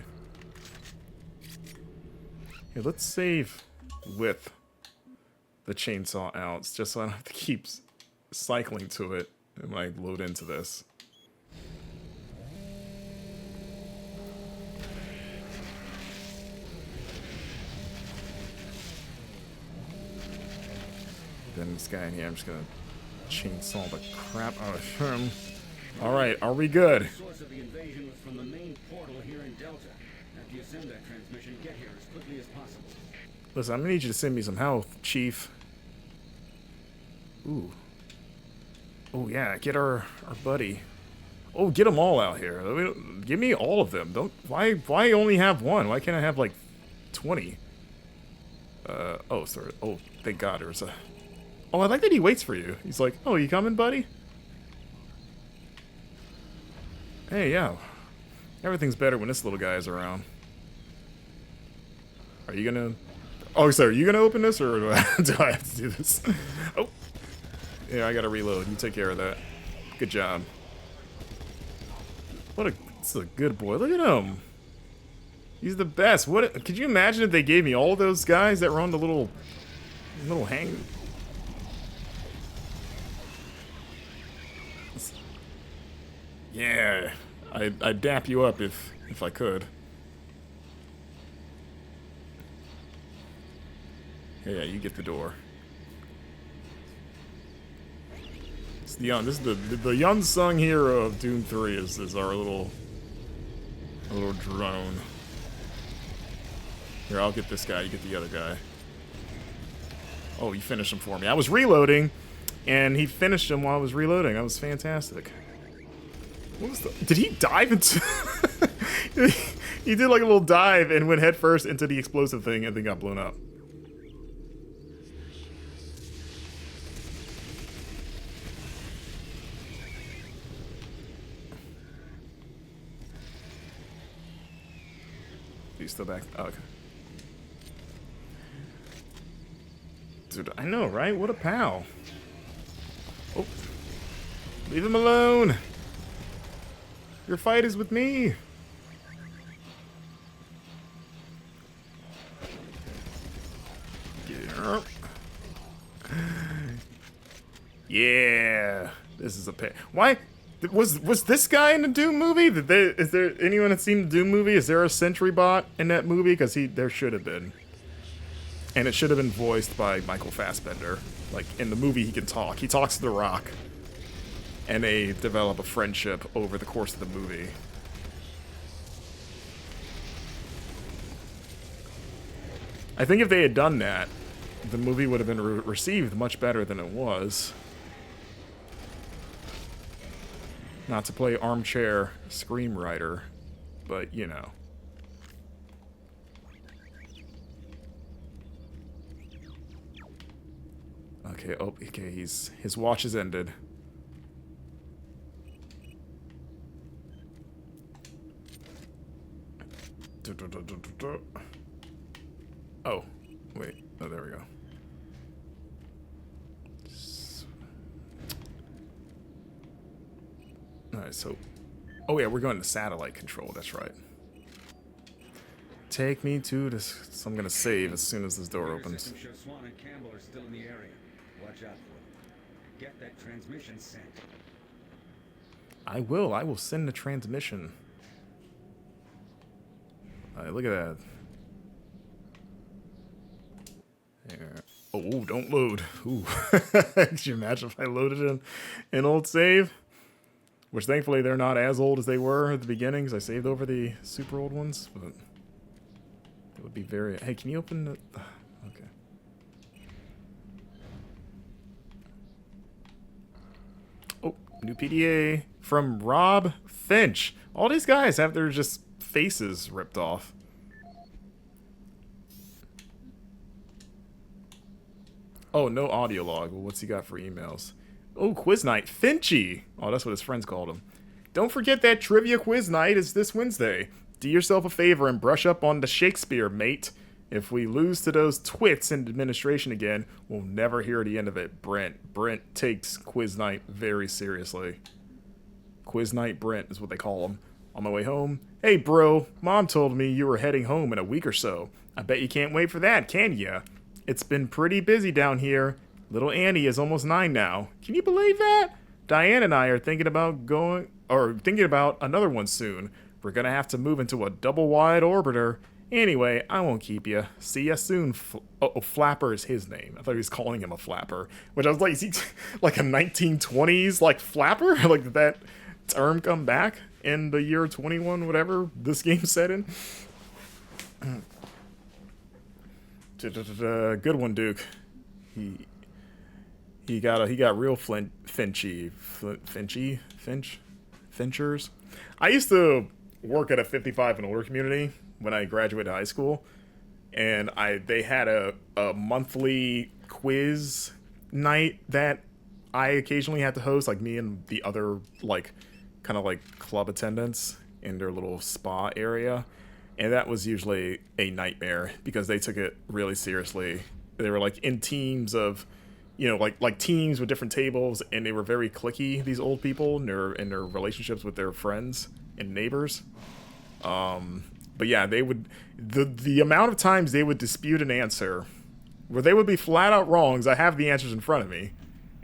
Here, let's save with the chainsaw out, just so I don't have to keep cycling to it when I load into this. Then this guy in here, I'm just gonna chainsaw the crap out of him. Alright, are we good? The source of the invasion was from the main portal here in Delta. After you send that transmission, get here as quickly as possible. Listen, I'm gonna need you to send me some health, Chief. Ooh. Oh yeah, get our buddy. Oh, get them all out here. Give me all of them. Why only have one? Why can't I have like 20? Oh, sorry. Oh, thank God there's a... Oh, I like that he waits for you. He's like, oh, you coming, buddy? Hey, yeah. Everything's better when this little guy is around. Are you gonna... Oh, sorry, are you gonna open this, or do I have to do this? Oh. Yeah, I gotta reload. You take care of that. Good job. This is a good boy. Look at him. He's the best. Could you imagine if they gave me all those guys that were on the little hang... Yeah, I'd dap you up if I could. Yeah, you get the door. It's this is the unsung hero of Doom 3 is our little drone. Here, I'll get this guy. You get the other guy. Oh, you finished him for me. I was reloading, and he finished him while I was reloading. That was fantastic. What was did he dive into... He did like a little dive and went headfirst into the explosive thing and then got blown up. He's still back. Oh, okay. Dude, I know, right? What a pal. Oh. Leave him alone. Your fight is with me. Yeah. This is a pain. Why? Was this guy in the Doom movie? Is there anyone that's seen the Doom movie? Is there a Sentry bot in that movie? Because there should have been. And it should have been voiced by Michael Fassbender. Like, in the movie, he can talk. He talks to The Rock. And they develop a friendship over the course of the movie. I think if they had done that, the movie would have been received much better than it was. Not to play armchair screenwriter, but, you know. Okay, oh, okay, his watch has ended. Oh, wait. Oh, there we go. Alright, so... Oh yeah, we're going to satellite control, that's right. Take me to this... So I'm gonna save as soon as this door opens. Swan and Campbell are still in the area. Watch out for them. Get that transmission sent. I will send the transmission. Alright, look at that. There. Oh, don't load. Ooh. Could you imagine if I loaded in an old save? Which thankfully they're not as old as they were at the beginning, because I saved over the super old ones, but it would be very... Hey, can you open the... Okay. Oh, new PDA from Rob Finch. All these guys have their just faces ripped off. Oh, no audio log. Well, what's he got for emails? Oh, quiz night. Finchy. Oh, that's what his friends called him. Don't forget that trivia quiz night is this Wednesday. Do yourself a favor and brush up on the Shakespeare, mate. If we lose to those twits in administration again, we'll never hear the end of it. Brent takes quiz night very seriously. Quiz night Brent is what they call him. On my way home, hey bro, Mom told me you were heading home in a week or so. I bet you can't wait for that, can ya? It's been pretty busy down here. Little Annie is almost 9 now. Can you believe that? Diane and I are thinking about another one soon. We're gonna have to move into a double-wide orbiter. Anyway, I won't keep you. See ya soon. Flapper is his name. I thought he was calling him a flapper. Which I was like, is he like a 1920s like flapper? Like, did that term come back in the year 21, whatever this game's set in? Good one, Duke. He got real Finchers. I used to work at a 55 and older community when I graduated high school, and they had a monthly quiz night that I occasionally had to host, like me and the other kind of club attendants in their little spa area, and that was usually a nightmare because they took it really seriously. They were like in teams of, you know, like teams with different tables, and they were very cliquey, these old people, in their relationships with their friends and neighbors. But yeah, they would, the amount of times they would dispute an answer where they would be flat out wrong, because I have the answers in front of me,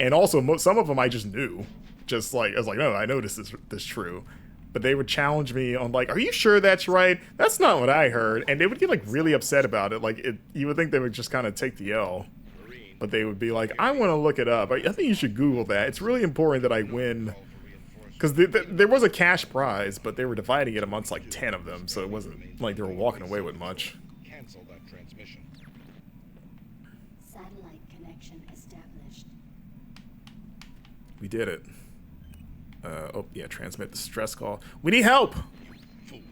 and also some of them I just knew, just like I was like, no, I know this is true. But they would challenge me on like, are you sure that's right? That's not what I heard. And they would get like really upset about it. Like you would think they would just kind of take the L. But they would be like, I want to look it up. I think you should Google that. It's really important that I win. Because there was a cash prize, but they were dividing it amongst like 10 of them. So it wasn't like they were walking away with much. Cancel that transmission. Satellite connection established. We did it. Oh, yeah, transmit the stress call. We need help! Fool.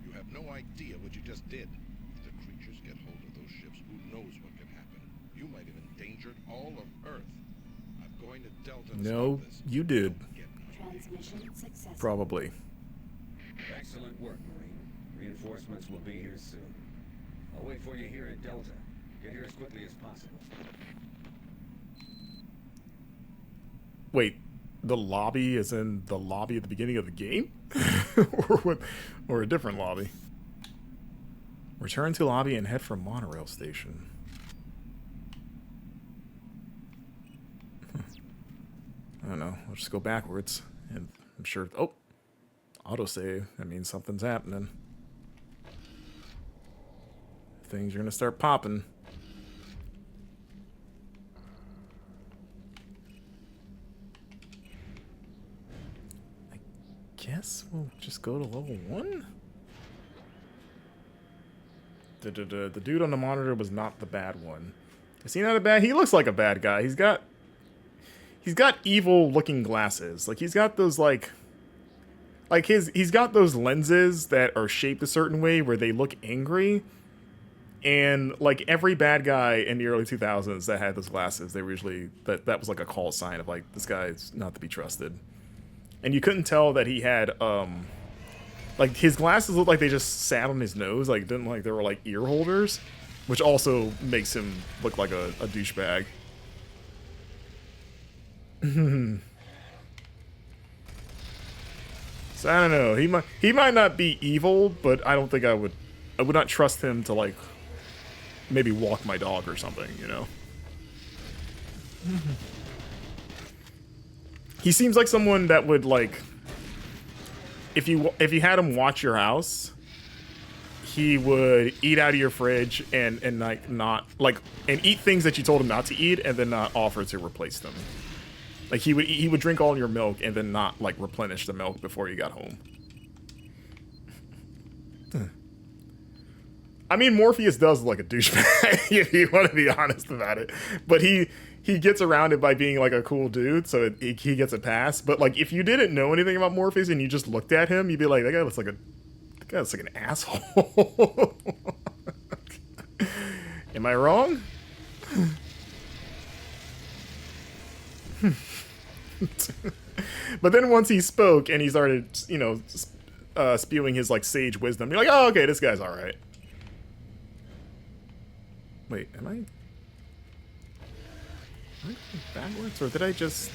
You have no idea what you just did. If the creatures get hold of those ships, who knows what could happen. You might have endangered all of Earth. I'm going to Delta to No, stop this. you did. Transmission successful. Probably. Excellent work, Marine. Reinforcements will be here soon. I'll wait for you here at Delta. Get here as quickly as possible. Wait, the lobby is in the lobby at the beginning of the game? or a different lobby? Return to lobby and head for monorail station. I don't know. I'll just go backwards. And I'm sure... Oh! Autosave. That means something's happening. Things are gonna start popping. I guess we'll just go to level 1? The dude on the monitor was not the bad one. Is he not a bad? He looks like a bad guy. He's got evil looking glasses. Like he's got those he's got those lenses that are shaped a certain way where they look angry. And like every bad guy in the early 2000s that had those glasses, they were usually that was like a call sign of like this guy is not to be trusted. And you couldn't tell that he had like his glasses looked like they just sat on his nose, like didn't like they were like ear holders, which also makes him look like a douchebag. So I don't know. He might not be evil, but I don't think I would not trust him to like maybe walk my dog or something, you know. He seems like someone that would like if you had him watch your house, he would eat out of your fridge and like not like and eat things that you told him not to eat and then not offer to replace them. Like he would drink all your milk and then not like replenish the milk before you got home. I mean, Morpheus does look like a douchebag if you want to be honest about it, but he gets around it by being like a cool dude, so he gets a pass. But like if you didn't know anything about Morpheus and you just looked at him, you'd be like, that guy looks like an asshole. Am I wrong? But then once he spoke and he started, you know, spewing his like sage wisdom, you're like, oh, okay, this guy's all right. Wait, am I going backwards, or did I just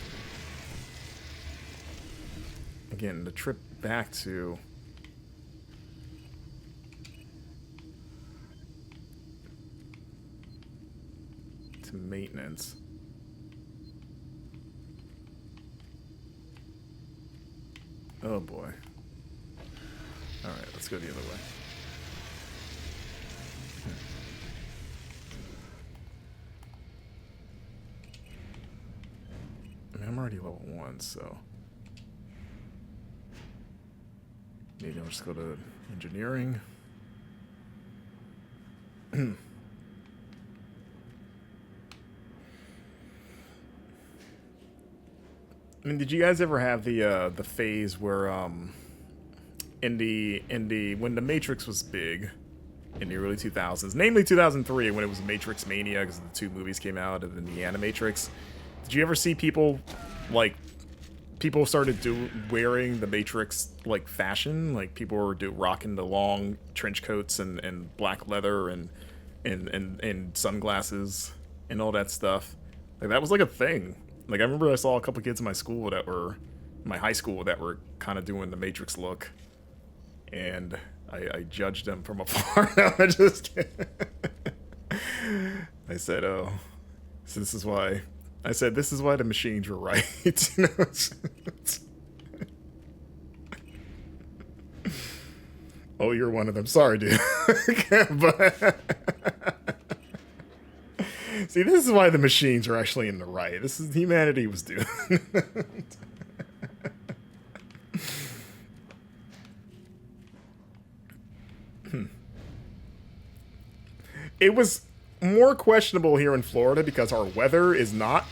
again the trip back to maintenance? Oh boy. Alright, let's go the other way. I mean, I'm already level 1, so maybe I'll just go to engineering. I mean, did you guys ever have the phase where when the Matrix was big in the early 2000s, namely 2003 when it was Matrix Mania because the 2 movies came out and then the Animatrix? Did you ever see people started wearing the Matrix like fashion? Like people were rocking the long trench coats and black leather and sunglasses and all that stuff. Like that was like a thing. Like I remember I saw a couple kids in my high school that were kind of doing the Matrix look, and I judged them from afar. No, I just kidding. I said, "Oh, so this is why." I said, "This is why the machines were right." You know? Oh, you're one of them. Sorry, dude. But see, this is why the machines are actually in the right. This is humanity was doing. It was more questionable here in Florida because our weather is not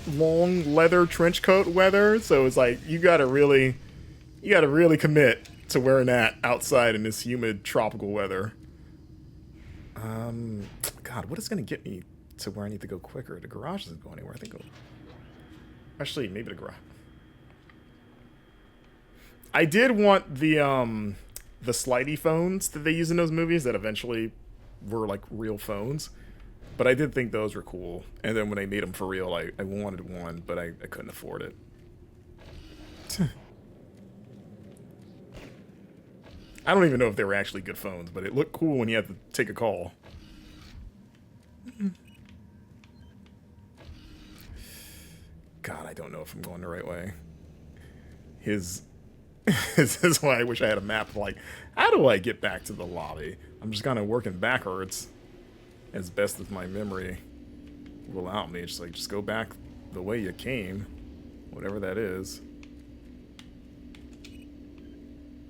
long leather trench coat weather, so it's like you gotta really commit to wearing that outside in this humid tropical weather. God, what is gonna get me to where I need to go quicker? The garage doesn't go anywhere. I think actually maybe the garage. I did want the the slidey phones that they use in those movies that eventually were like real phones. But I did think those were cool. And then when they made them for real, I wanted one, but I couldn't afford it. I don't even know if they were actually good phones, but it looked cool when you had to take a call. God, I don't know if I'm going the right way. This is why I wish I had a map. Like, how do I get back to the lobby? I'm just kind of working backwards as best as my memory will allow me. Just go back the way you came, whatever that is.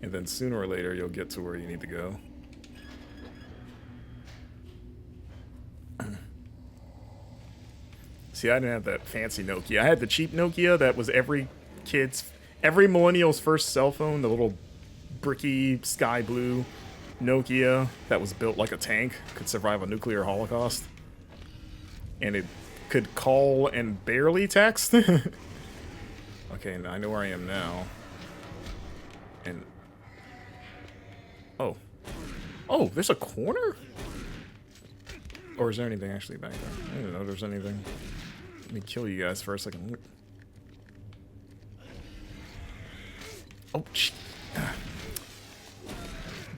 And then sooner or later, you'll get to where you need to go. See, I didn't have that fancy Nokia. I had the cheap Nokia that was every millennial's first cell phone, the little bricky sky blue Nokia that was built like a tank, could survive a nuclear holocaust. And it could call and barely text. Okay, I know where I am now. And... Oh, there's a corner? Or is there anything actually back there? I don't know if there's anything. Let me kill you guys for a second. Oh, gee.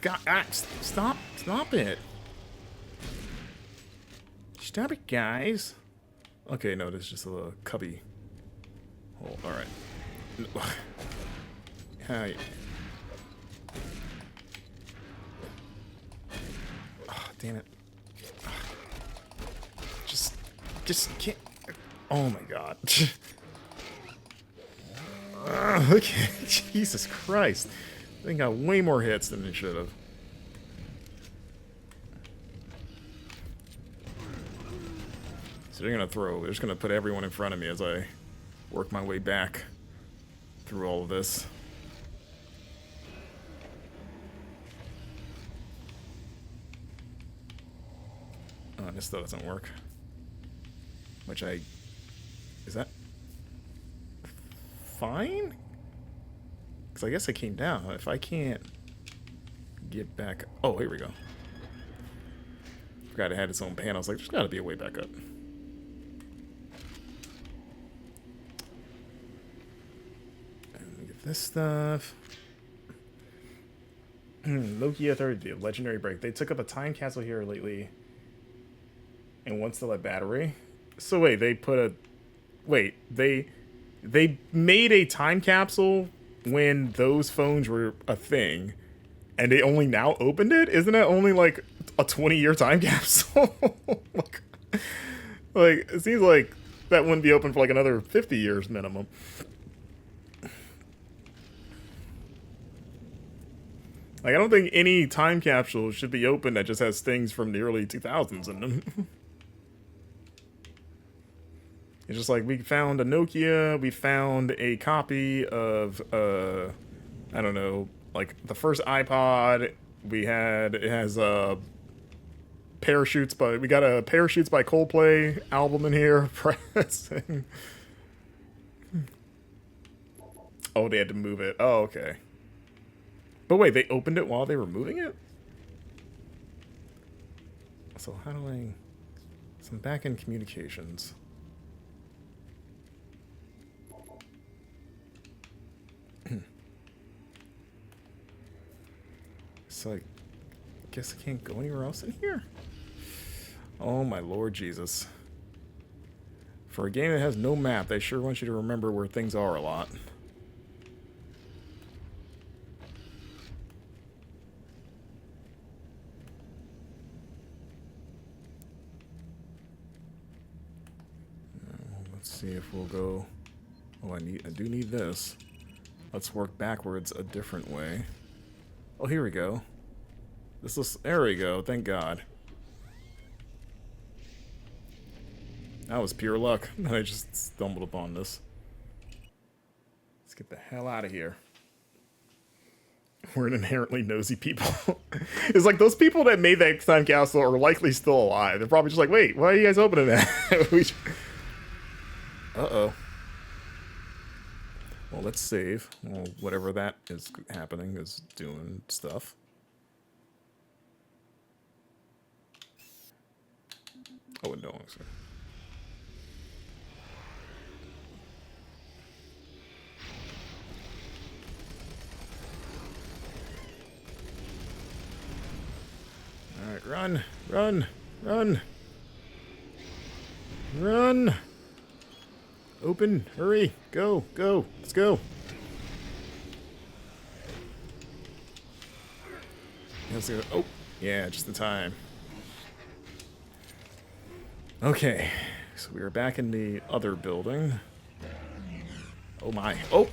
God, stop it. Stop it, guys. Okay, no, there's just a little cubby hole. Alright. Hi. Oh, damn it. Just can't. Oh my god. Okay, Jesus Christ. I think I got way more hits than it should have. So they're just gonna put everyone in front of me as I work my way back through all of this. Oh, this still doesn't work. Is that fine? Because I guess I came down. If I can't get back... Oh, here we go. Forgot it had its own panel. I was like, there's got to be a way back up. And we get this stuff. Nokia 30, legendary break. They took up a time capsule here lately and wants to let battery. So wait, they made a time capsule when those phones were a thing, and they only now opened it? Isn't that only like a 20-year time capsule? like, it seems like that wouldn't be open for like another 50 years minimum. Like, I don't think any time capsule should be open that just has things from the early 2000s in them. It's just like, we found a Nokia, we found a copy of, I don't know, like, the first iPod, it has, Parachutes by, we got a Parachutes by Coldplay album in here, pressing. Oh, they had to move it. Oh, okay. But wait, they opened it while they were moving it? So how do I... Some back-end communications. So I guess I can't go anywhere else in here? Oh my Lord Jesus. For a game that has no map, they sure want you to remember where things are a lot. Let's see if we'll go... Oh, I do need this. Let's work backwards a different way. Oh, here we go. There we go, thank God. That was pure luck. I just stumbled upon this. Let's get the hell out of here. We're an inherently nosy people. It's like those people that made that time capsule are likely still alive. They're probably just like, wait, why are you guys opening that? Uh-oh. Well, let's save. Well, whatever that is happening is doing stuff. Oh, no. Sorry. Alright, run, run, run, run. Open, hurry, go, go, let's go. Let's go. Oh, yeah, just in time. Okay, so we are back in the other building. Oh my, oh!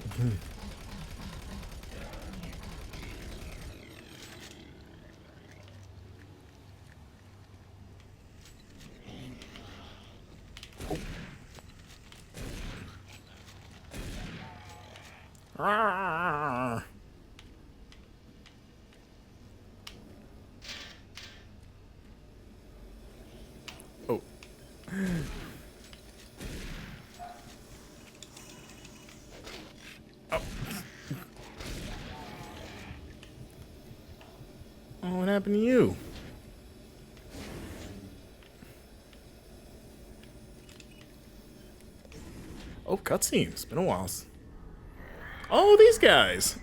Ah. Oh. Oh. Oh, what happened to you? Oh, cutscene. It's been a while. Oh, these guys.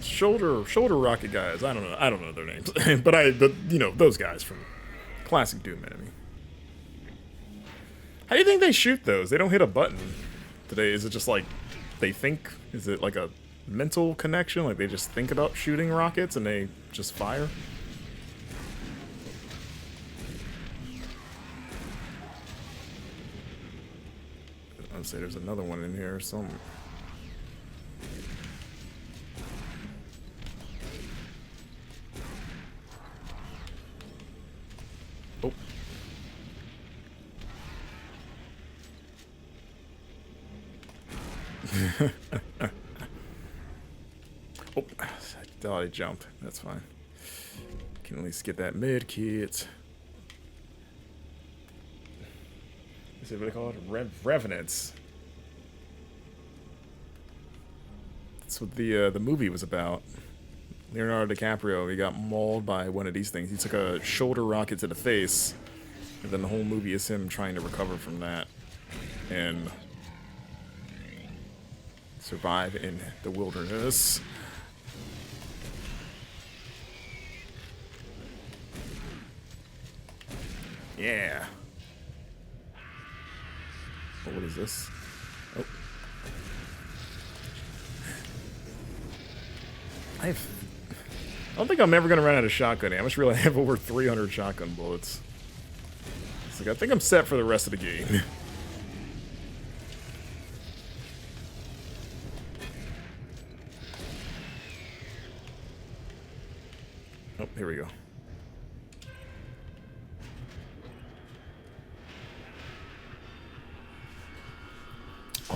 Shoulder rocket guys. I don't know their names, but you know, those guys from classic Doom enemy. How do you think they shoot those? They don't hit a button today. Is it just like they think? Is it like a mental connection? Like they just think about shooting rockets and they just fire? I'd say there's another one in here or something. Oh. Oh, I thought I jumped. That's fine. Can at least get that med kit. Is it what they call it? Revenants. That's what the movie was about. Leonardo DiCaprio, he got mauled by one of these things. He took a shoulder rocket to the face, and then the whole movie is him trying to recover from that and survive in the wilderness. Yeah. Oh, what is this? Oh. I don't think I'm ever going to run out of shotgun ammo. I just realized I have over 300 shotgun bullets. It's like, I think I'm set for the rest of the game. Oh, here we go.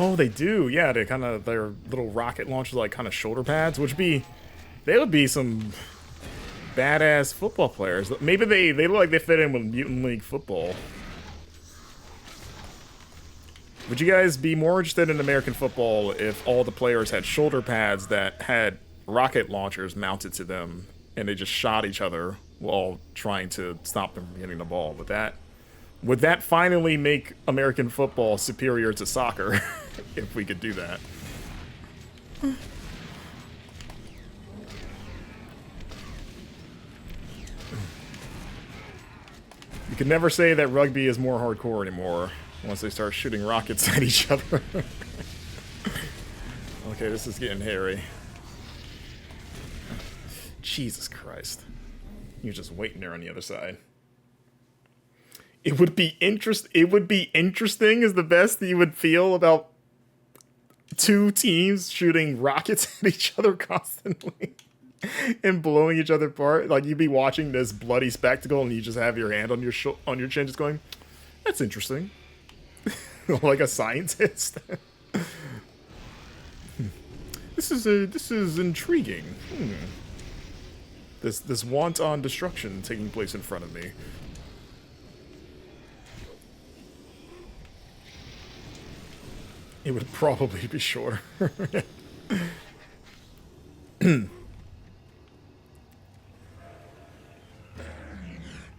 Oh, they do. Yeah, they kind of, their little rocket launchers like kind of shoulder pads, which be, they would be some badass football players. Maybe they look like they fit in with Mutant League football. Would you guys be more interested in American football if all the players had shoulder pads that had rocket launchers mounted to them and they just shot each other while trying to stop them from hitting the ball? Would that finally make American football superior to soccer if we could do that? You can never say that rugby is more hardcore anymore once they start shooting rockets at each other. Okay, this is getting hairy. Jesus Christ. You're just waiting there on the other side. It would be interesting is the best that you would feel about two teams shooting rockets at each other constantly and blowing each other apart. Like, you'd be watching this bloody spectacle and you just have your hand on your chin just going, that's interesting. Like a scientist. This is intriguing. This wanton destruction taking place in front of me. It would probably be shorter.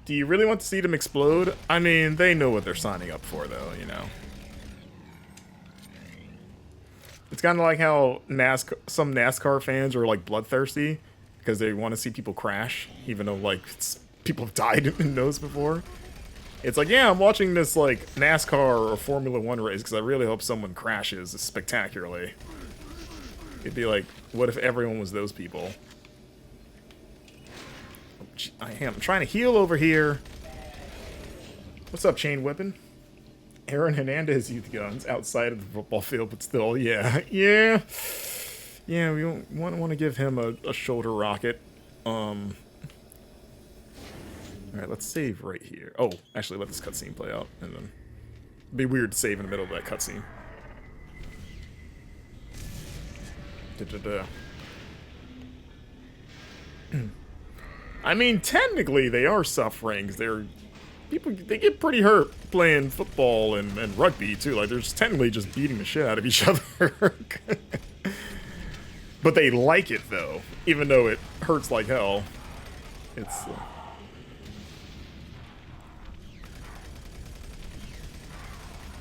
Do you really want to see them explode? I mean, they know what they're signing up for, though, you know. It's kind of like how some NASCAR fans are, like, bloodthirsty because they want to see people crash, even though, like, people have died in those before. It's like, yeah, I'm watching this, like, NASCAR or Formula 1 race because I really hope someone crashes spectacularly. It'd be like, what if everyone was those people? I'm trying to heal over here. What's up, Chain Whippin'? Aaron Hernandez youth guns outside of the football field, but still, yeah. Yeah, we don't want to give him a shoulder rocket. Alright, let's save right here. Oh, actually, let this cutscene play out, and then it'd be weird to save in the middle of that cutscene. I mean, technically, they are sufferings. They get pretty hurt playing football and rugby too. Like, they're just technically just beating the shit out of each other. But they like it though, even though it hurts like hell. It's.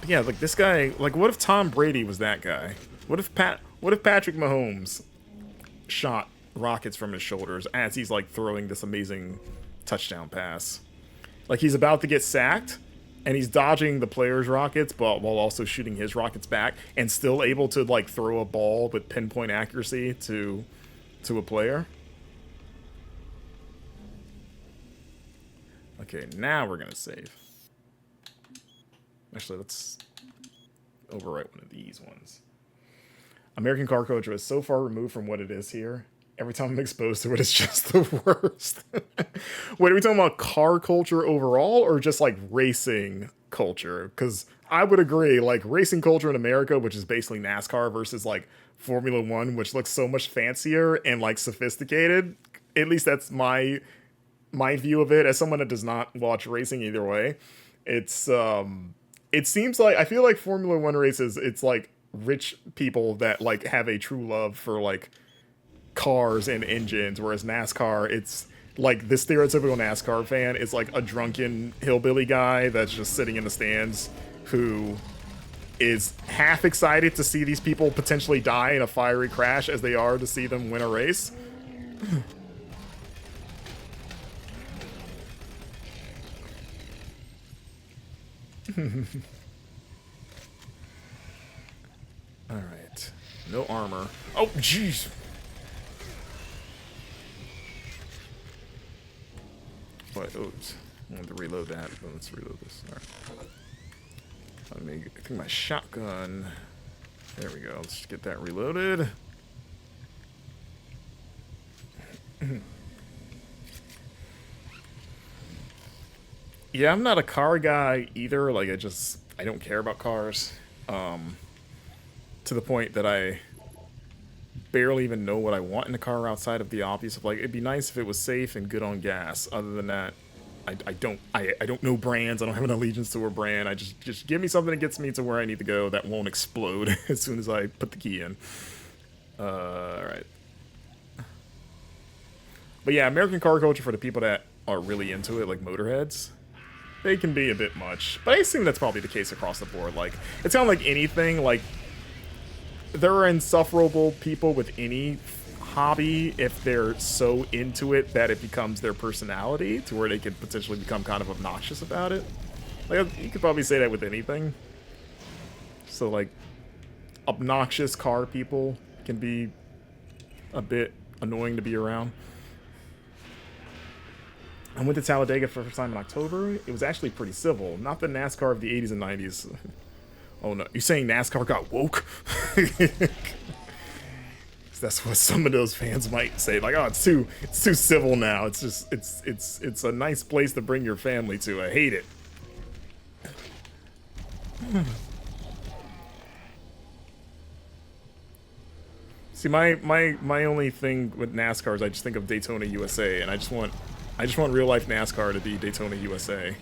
But yeah, like this guy. Like, what if Tom Brady was that guy? What if Patrick Mahomes shot rockets from his shoulders as he's like throwing this amazing touchdown pass? Like, he's about to get sacked and he's dodging the player's rockets but while also shooting his rockets back and still able to like throw a ball with pinpoint accuracy to a player. Okay, now we're gonna save. Actually, let's overwrite one of these ones. American car culture is so far removed from what it is here. Every time I'm exposed to it, it's just the worst. Wait, are we talking about car culture overall or just like racing culture? Because I would agree, like racing culture in America, which is basically NASCAR versus like Formula 1, which looks so much fancier and like sophisticated. At least that's my view of it as someone that does not watch racing either way. It's it seems like I feel like Formula 1 races, it's like rich people that like have a true love for like cars and engines, whereas NASCAR, it's like the stereotypical NASCAR fan is like a drunken hillbilly guy that's just sitting in the stands who is half excited to see these people potentially die in a fiery crash as they are to see them win a race. Alright. No armor. Oh, jeez! What? Oops. I wanted to reload that, but let's reload this. Alright. Let me take my shotgun. There we go. Let's get that reloaded. Yeah, I'm not a car guy either. Like, I don't care about cars. To the point that I barely even know what I want in a car outside of the obvious of like, it'd be nice if it was safe and good on gas. Other than that, I don't know brands. I don't have an allegiance to a brand. I just give me something that gets me to where I need to go that won't explode as soon as I put the key in. Alright. But yeah, American car culture, for the people that are really into it, like motorheads, they can be a bit much. But I assume that's probably the case across the board. Like, it's kind of like anything. Like, there are insufferable people with any hobby if they're so into it that it becomes their personality to where they could potentially become kind of obnoxious about it. Like, you could probably say that with anything. So, like, obnoxious car people can be a bit annoying to be around. I went to Talladega for the first time in October. It was actually pretty civil. Not the NASCAR of the 80s and 90s. Oh no, you're saying NASCAR got woke? That's what some of those fans might say. Like, oh, it's too civil now. It's just it's a nice place to bring your family to. I hate it. See, my only thing with NASCAR is I just think of Daytona USA, and I just want real life NASCAR to be Daytona USA.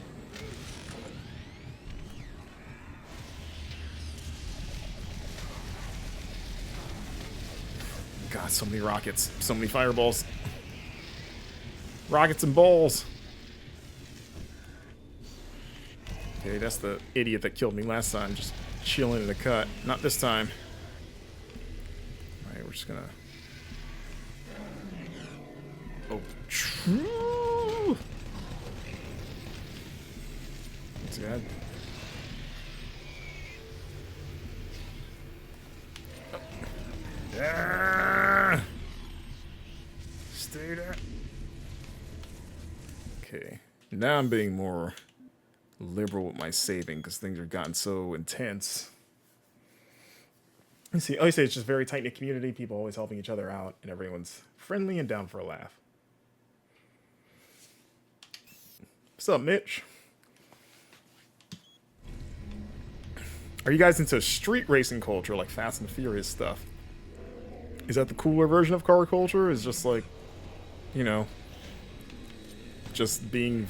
God, so many rockets, so many fireballs. Rockets and balls. Okay, that's the idiot that killed me last time, just chilling in the cut. Not this time. Alright, we're just gonna... Oh, true! That's good. Ah! Stay there. Okay, now I'm being more liberal with my saving because things have gotten so intense. You see, I say it's just very tight knit community. People always helping each other out, and everyone's friendly and down for a laugh. What's up, Mitch? Are you guys into street racing culture, like Fast and Furious stuff? Is that the cooler version of car culture? Is just like, you know, just being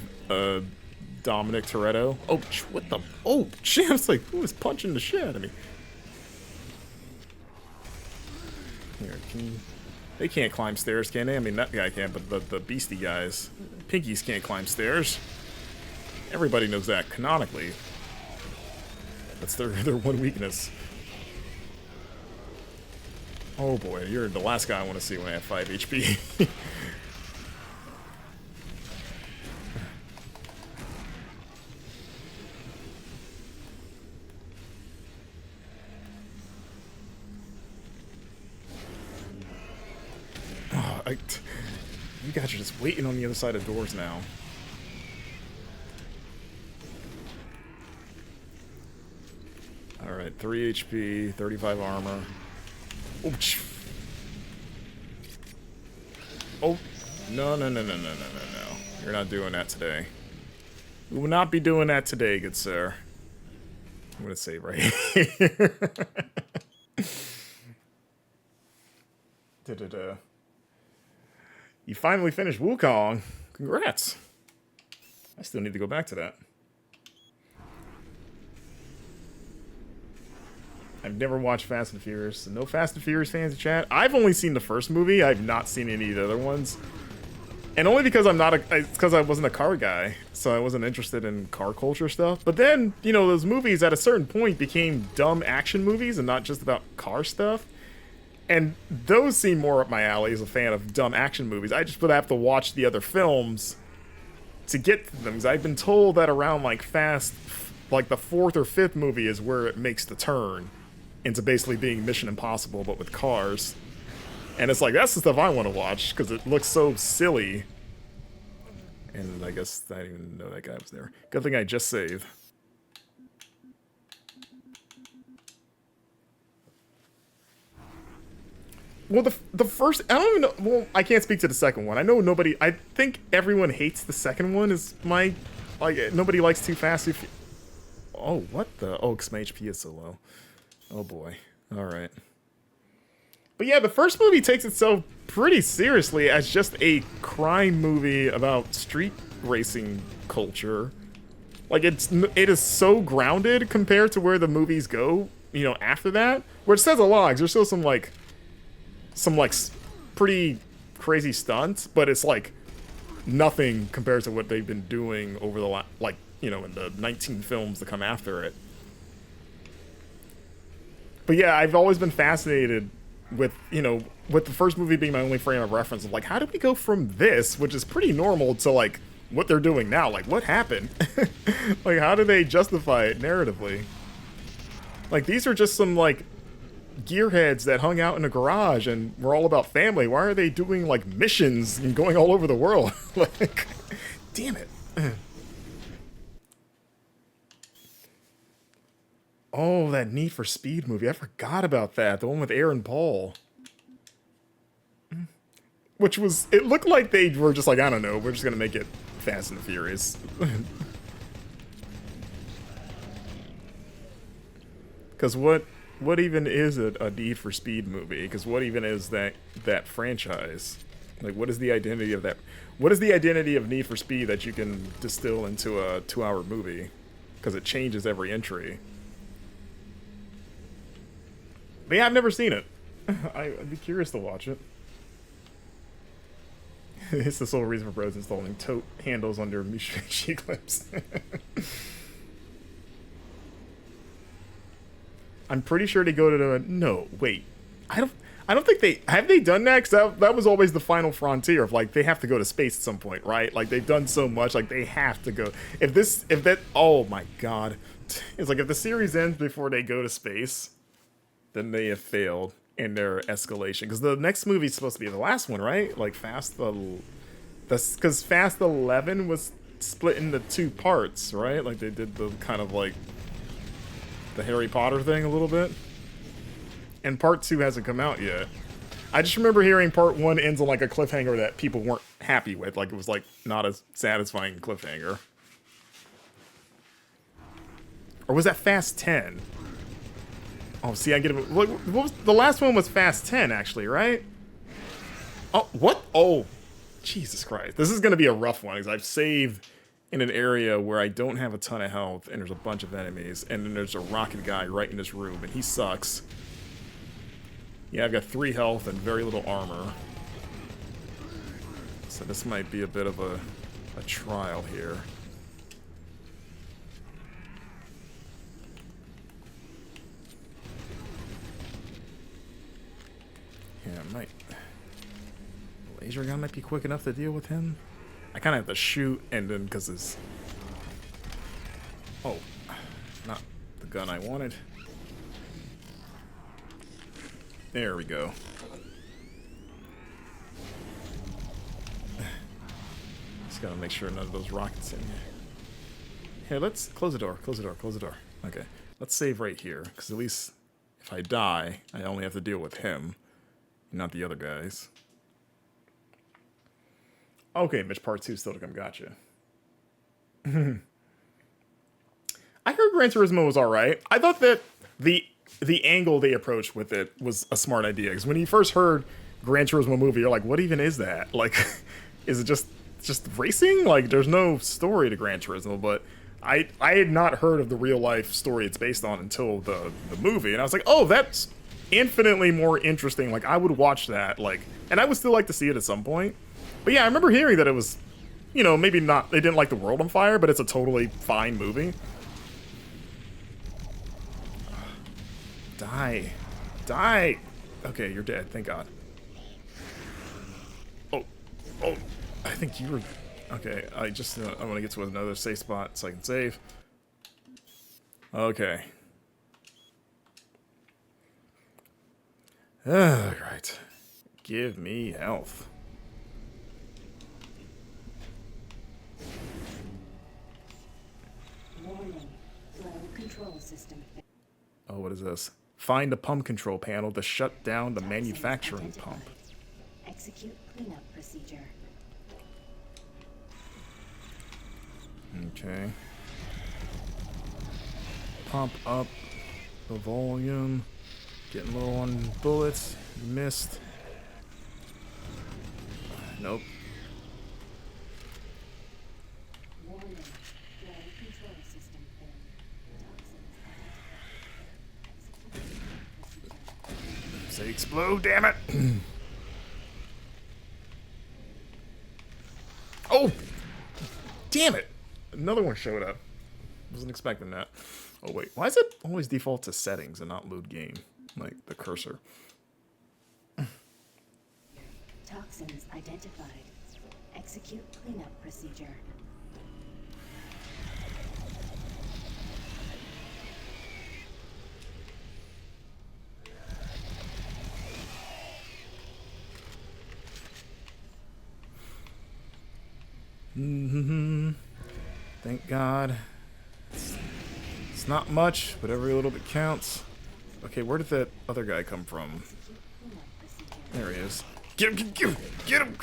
Dominic Toretto? Oh, what the? Oh, shit! I was like, who is punching the shit out of me? Here, they can't climb stairs, can they? I mean, that guy can, but the beastie guys, pinkies can't climb stairs. Everybody knows that canonically. That's their one weakness. Oh boy, you're the last guy I want to see when I have 5 HP. Oh, you guys are just waiting on the other side of doors now. Alright, 3 HP, 35 armor. Oh, oh, no. You're not doing that today. We will not be doing that today, good sir. I'm gonna save right here. You finally finished Wukong. Congrats. I still need to go back to that. I've never watched Fast and Furious. So no Fast and Furious fans in chat. I've only seen the first movie. I've not seen any of the other ones. And only because it's because I wasn't a car guy. So I wasn't interested in car culture stuff. But then, you know, those movies at a certain point became dumb action movies and not just about car stuff. And those seem more up my alley as a fan of dumb action movies. I just would have to watch the other films to get to them. Because I've been told that around like like the 4th or 5th movie is where it makes the turn into basically being Mission Impossible, but with cars. And it's like, that's the stuff I want to watch, because it looks so silly. And I guess I didn't even know that guy was there. Good thing I just saved. Well, the first, I don't even know, well, I can't speak to the second one. I know I think everyone hates the second one is like, nobody likes Too Fast. Oh, what the? Oh, because my HP is so low. Oh boy. Alright. But yeah, the first movie takes itself pretty seriously as just a crime movie about street racing culture. Like, it is so grounded compared to where the movies go, you know, after that. Where it says a lot, 'cause there's still some pretty crazy stunts, but it's like nothing compared to what they've been doing over the you know, in the 19 films that come after it. But yeah, I've always been fascinated with, you know, with the first movie being my only frame of reference of like, how did we go from this, which is pretty normal, to like what they're doing now? Like, what happened? Like, how do they justify it narratively? Like, these are just some like gearheads that hung out in a garage and were all about family. Why are they doing like missions and going all over the world? Like, damn it. Oh, that Need for Speed movie. I forgot about that. The one with Aaron Paul. Which was... It looked like they were just like, I don't know, we're just going to make it Fast and Furious. Because what even is a Need for Speed movie? Because what even is that franchise? Like, what is the identity of that? What is the identity of Need for Speed that you can distill into a 2-hour movie? Because it changes every entry. But yeah, I've never seen it. I'd be curious to watch it. It's the sole reason for bros installing tote handles under Mishi clips. I'm pretty sure they go to the... No, wait. I don't think they... Have they done that? Because that was always the final frontier of, like, they have to go to space at some point, right? Like, they've done so much, like, they have to go. If that... Oh, my God. It's like, if the series ends before they go to space, then they have failed in their escalation. Because the next movie is supposed to be the last one, right? Like, because Fast 11 was split into 2 parts, right? Like, they did the kind of, like, the Harry Potter thing a little bit. And part 2 hasn't come out yet. I just remember hearing part 1 ends on like a cliffhanger that people weren't happy with. Like it was like not a satisfying cliffhanger. Or was that Fast 10? Oh, see, I get it. What was, the last one was Fast 10, actually, right? Oh, what? Oh, Jesus Christ. This is going to be a rough one because I've saved in an area where I don't have a ton of health and there's a bunch of enemies. And then there's a rocket guy right in this room and he sucks. Yeah, I've got 3 health and very little armor. So this might be a bit of a trial here. Yeah, I might... The laser gun might be quick enough to deal with him. I kind of have to shoot and then because it's... Oh, not the gun I wanted. There we go. Just gotta make sure none of those rockets in here. Here, let's close the door, close the door, close the door. Okay, let's save right here, because at least if I die, I only have to deal with him, not the other guys. Okay, Mitch, part 2 still to come, gotcha. I heard Gran Turismo was alright. I thought that the angle they approached with it was a smart idea. Because when you first heard Gran Turismo movie, you're like, what even is that? Like, is it just racing? Like, there's no story to Gran Turismo. But I had not heard of the real life story it's based on until the movie. And I was like, oh, that's infinitely more interesting. Like, I would watch that. Like, and I would still like to see it at some point. But yeah, I remember hearing that it was, you know, maybe not, they didn't like the world on fire, but it's a totally fine movie. Die. Die! Okay, you're dead, thank God. Oh. I think you were... Okay, I want to get to another safe spot so I can save. Okay. Alright. Give me health. Warning. Flow control system. Oh, what is this? Find the pump control panel to shut down the manufacturing pump. Execute cleanup procedure. Okay. Pump up the volume. Getting low on bullets. Missed. Nope. Warning. Flow control system failed. Say explode, damn it! Oh! Damn it! Another one showed up. Wasn't expecting that. Oh wait, why does it always default to settings and not load game? Like the cursor. Toxins identified. Execute cleanup procedure. Thank God. It's not much, but every little bit counts. Okay, where did that other guy come from? There he is. Get him! Get him! Get him!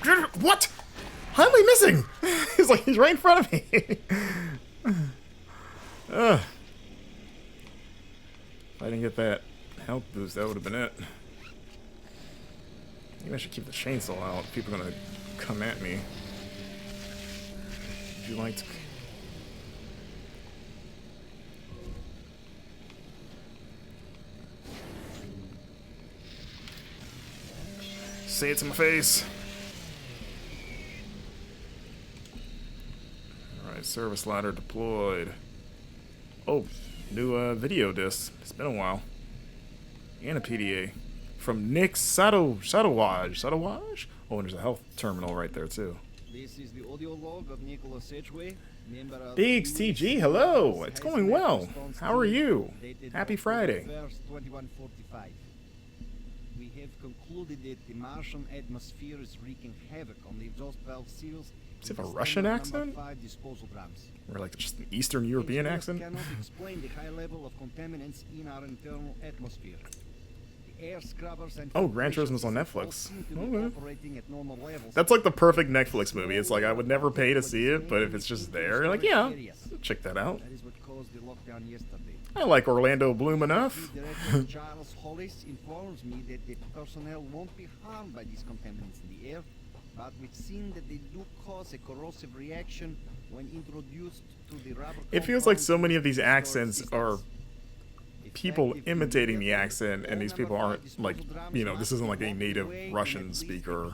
Get him! What? How am I missing? He's right in front of me. If I didn't get that health boost, that would have been it. Maybe I should keep the chainsaw out. People are gonna come at me. Would you like to... Say it to my face. Alright, service ladder deployed. Oh, New video disc. It's been a while. And a PDA. From Nick Sadowaj. Oh, and there's a health terminal right there, too. This is the audio log of Nicholas Edgeway, member of Biggs TG, hello! It's going well. How are you? Happy Friday. 2145. We have concluded that the Martian atmosphere is wreaking havoc on the exhaust valve seals. Does he have a Russian accent? Disposal drums. Or like just an Eastern European accent? Cannot explain the high level of contaminants in our internal atmosphere. Air scrubbers and oh, Gran Turismo's on Netflix. seem to be operating at normal levels. That's like the perfect Netflix movie. It's like I would never pay to see it, but if it's just there, you're like, yeah, check that out. That is what caused the lockdown yesterday. I like Orlando Bloom enough. Director Charles Hollis informs me that the personnel won't be harmed by these contaminants in the air, but we've seen that they do cause a corrosive reaction when introduced to the rubber. It feels like so many of these accents are people imitating the accent, and these people aren't like, you know, this isn't like a native Russian speaker,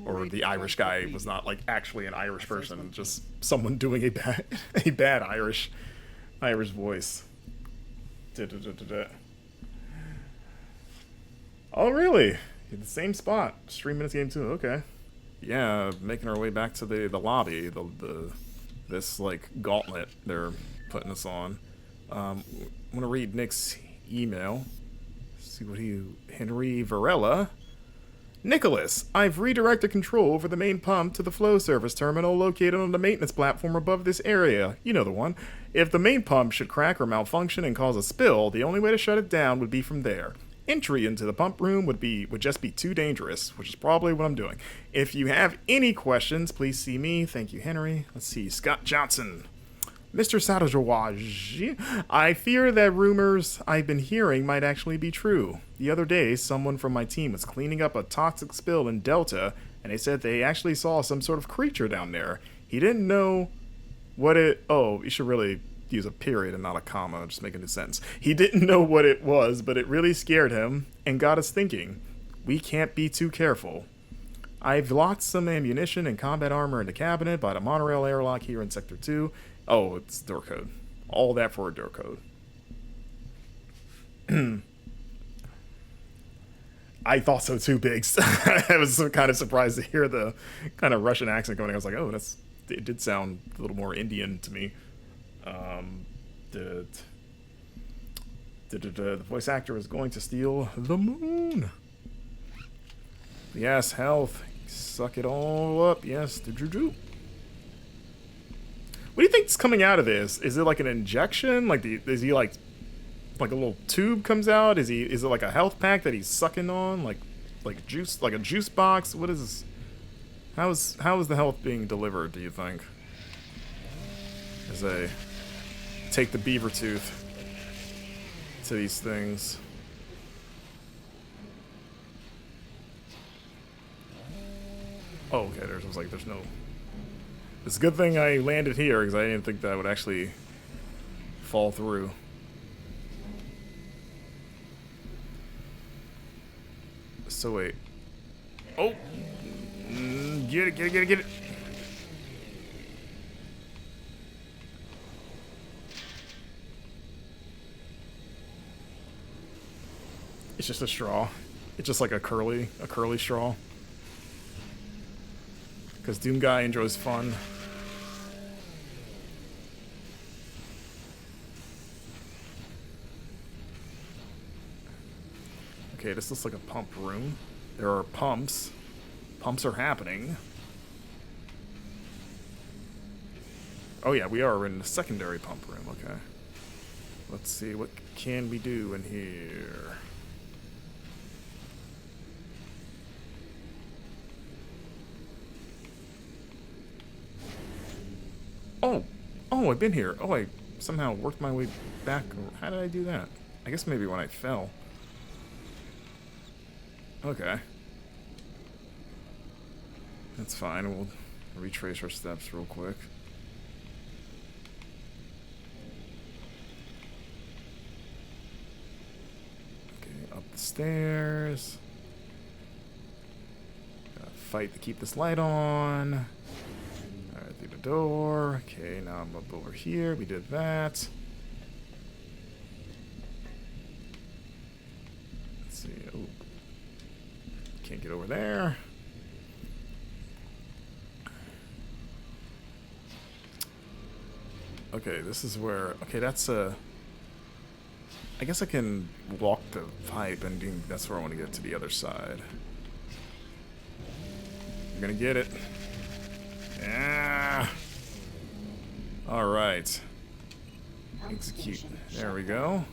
or the Irish guy was not like actually an Irish person, just someone doing a bad Irish voice. Oh really? The same spot, streaming this game too. Okay, yeah, making our way back to the lobby, this like gauntlet they're putting us on. I'm going to read Nick's email. See what Henry Varela. Nicholas, I've redirected control over the main pump to the flow service terminal located on the maintenance platform above this area. You know the one. If the main pump should crack or malfunction and cause a spill, the only way to shut it down would be from there. Entry into the pump room would just be too dangerous, which is probably what I'm doing. If you have any questions, please see me. Thank you, Henry. Let's see, Scott Johnson. Mr. Sadowaj, I fear that rumors I've been hearing might actually be true. The other day, someone from my team was cleaning up a toxic spill in Delta, and they said they actually saw some sort of creature down there. He didn't know what it... Oh, you should really use a period and not a comma, just make a new sentence. He didn't know what it was, but it really scared him and got us thinking. We can't be too careful. I've locked some ammunition and combat armor in the cabinet by the monorail airlock here in Sector 2. Oh, it's door code. All that for a door code. I thought so too, Biggs. I was kind of surprised to hear the kind of Russian accent going. I was like, oh, it did sound a little more Indian to me. The voice actor is going to steal the moon. Yes, health. Suck it all up. Yes, the juju. What do you think's coming out of this? Is it like an injection? Like is he like a little tube comes out? Is it like a health pack that he's sucking on? Like juice, like a juice box? What is this? How is the health being delivered, do you think? As they take the beaver tooth to these things. Oh, okay, there's no... It's a good thing I landed here, because I didn't think that would actually fall through. So wait. Oh! Get it! It's just a straw. It's just like a curly straw. Because Doom Guy enjoys fun. Okay, this looks like a pump room. There are pumps. Pumps are happening. Oh yeah, we are in the secondary pump room, okay. Let's see, what can we do in here? Oh, I've been here. Oh, I somehow worked my way back. How did I do that? I guess maybe when I fell. Okay. That's fine. We'll retrace our steps real quick. Okay, up the stairs. Gotta fight to keep this light on. Alright, through the door. Okay, now I'm up over here. We did that. Get over there. Okay, this is where... Okay, that's a... I guess I can walk the pipe, and that's where I want to get to the other side. You're gonna get it. Yeah. Alright. Execute. There we go.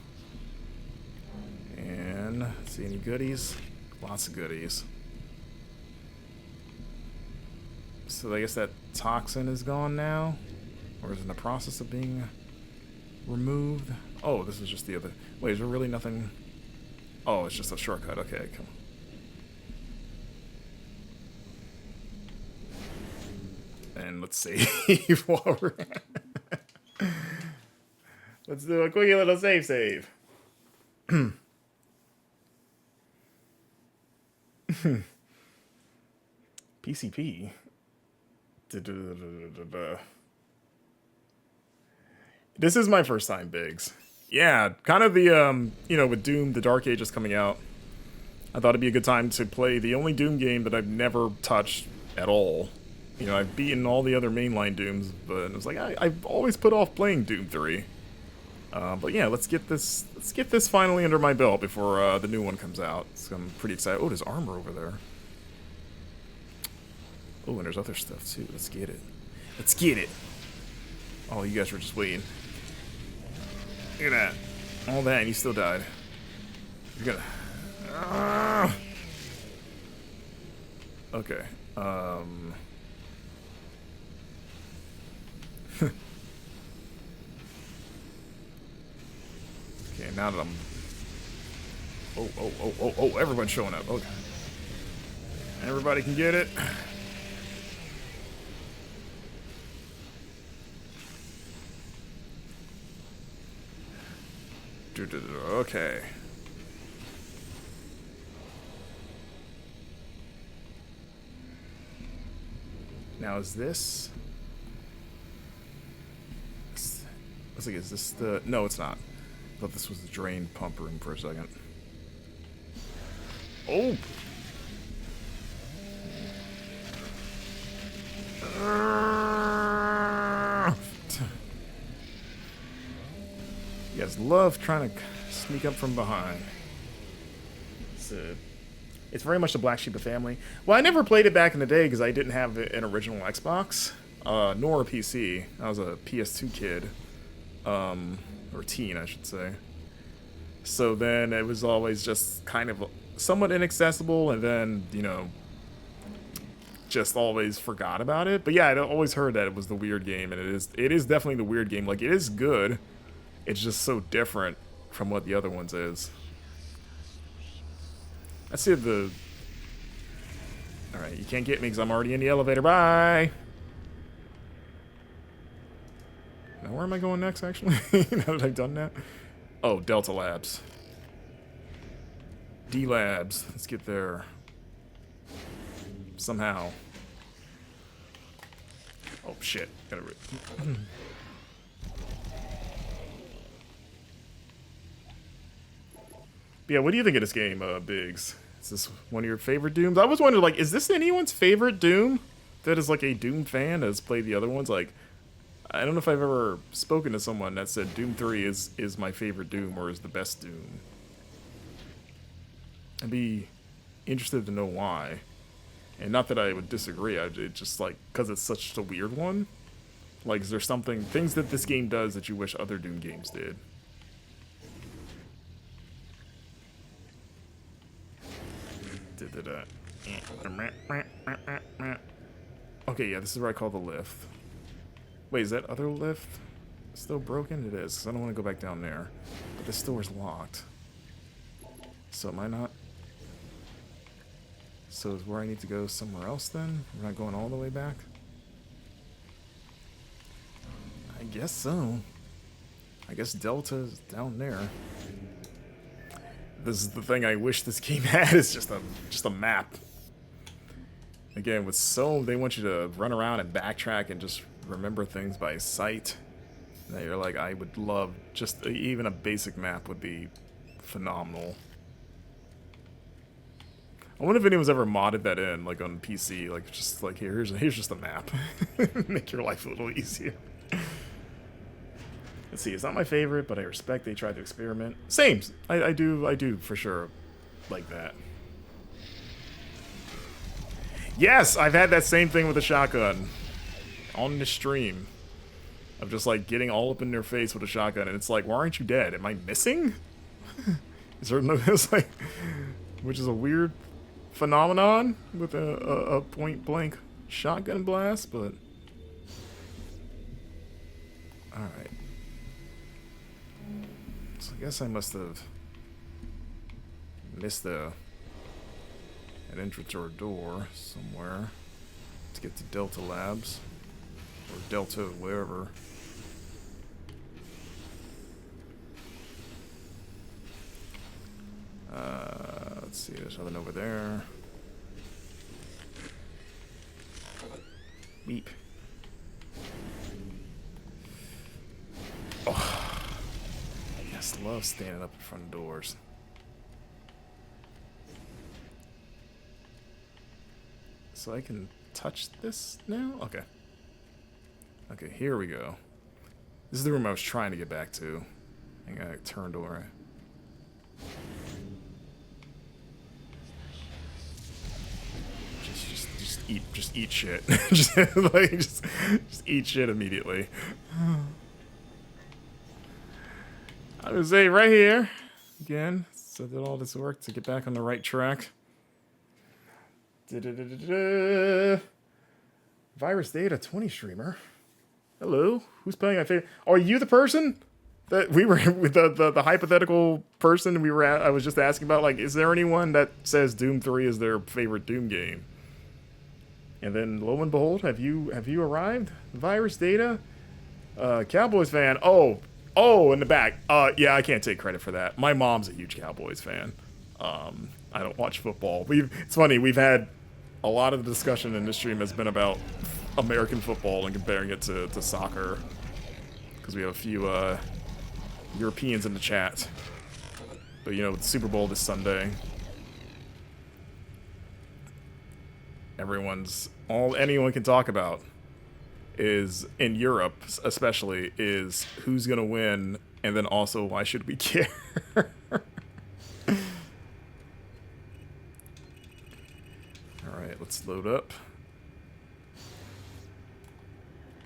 And... see any goodies? Lots of goodies. So I guess that toxin is gone now? Or is it in the process of being removed? Oh, this is just the other... Wait, is there really nothing... Oh, it's just a shortcut. Okay, come on. And let's save while we're... Let's do a quickie little save. PCP. This is my first time, Biggs. Yeah, kind of the, you know, with Doom, the Dark Ages coming out, I thought it'd be a good time to play the only Doom game that I've never touched at all. You know, I've beaten all the other mainline Dooms, but it was like, I've always put off playing Doom 3. But yeah, let's get this finally under my belt before the new one comes out. So I'm pretty excited. Oh, there's armor over there. Oh, and there's other stuff too. Let's get it. Let's get it. Oh, you guys were just waiting. Look at that. All that, and you still died. You're gonna... Okay. Okay, now that I'm... Oh, everyone's showing up. Okay. Everybody can get it. Okay. Now is this... Looks like, is this the... No, it's not. I thought this was the drain pump room for a second. Oh! You guys love trying to sneak up from behind. It's very much the black sheep of the family. Well, I never played it back in the day because I didn't have an original Xbox, nor a PC. I was a PS2 kid. Or teen, I should say. So then it was always just kind of somewhat inaccessible, and then, you know, just always forgot about it. But yeah, I'd always heard that it was the weird game, and it is definitely the weird game. Like, it is good. It's just so different from what the other ones is. Let's see the... Alright, you can't get me because I'm already in the elevator. Bye! Now, where am I going next, actually? Now that I've done that? Oh, Delta Labs. D Labs. Let's get there. Somehow. Oh, shit. Gotta... Yeah, what do you think of this game, Biggs? Is this one of your favorite Dooms? I was wondering, like, is this anyone's favorite Doom? That is, like, a Doom fan that has played the other ones? Like, I don't know if I've ever spoken to someone that said Doom 3 is my favorite Doom or is the best Doom. I'd be interested to know why. And not that I would disagree, it's just, like, because it's such a weird one. Like, is there things that this game does that you wish other Doom games did? Okay, yeah, this is where I call the lift. Wait, is that other lift still broken? It is, because I don't want to go back down there. But this door's locked. So am I not... So is where I need to go somewhere else then? We're not going all the way back? I guess so. I guess Delta's down there. This is the thing I wish this game had, is just a map. Again, they want you to run around and backtrack and just remember things by sight. That you're like, I would love just even a basic map would be phenomenal. I wonder if anyone's ever modded that in, like on PC, like just like here's just a map, make your life a little easier. Let's see, it's not my favorite, but I respect they tried to experiment. Same, I do for sure like that. Yes, I've had that same thing with a shotgun on the stream. Of just like getting all up in their face with a shotgun, and it's like, why aren't you dead? Am I missing? Is there no? It's like, which is a weird phenomenon with a point blank shotgun blast, but all right. So I guess I must have missed an entrance or a door somewhere to get to Delta Labs or Delta, wherever. Let's see, there's nothing over there. Beep. Oh, I just love standing up in front of doors. So I can touch this now? Okay. Okay, here we go. This is the room I was trying to get back to. I think I turned over. Just eat shit. just eat shit immediately. I would say right here again. So I did all this work to get back on the right track. Virus Data 20 streamer. Hello, who's playing my favorite? Are you the person that we were with the hypothetical person we were at? I was just asking about, like, is there anyone that says Doom 3 is their favorite Doom game? And then, lo and behold, have you arrived? Virus Data, Cowboys fan. Oh, in the back. Yeah, I can't take credit for that. My mom's a huge Cowboys fan. I don't watch football. It's funny. We've had a lot of the discussion in this stream has been about American football and comparing it to soccer, because we have a few Europeans in the chat. But you know, with the Super Bowl this Sunday, all anyone can talk about is, in Europe especially, is who's gonna win, and then also why should we care. Alright, let's load up.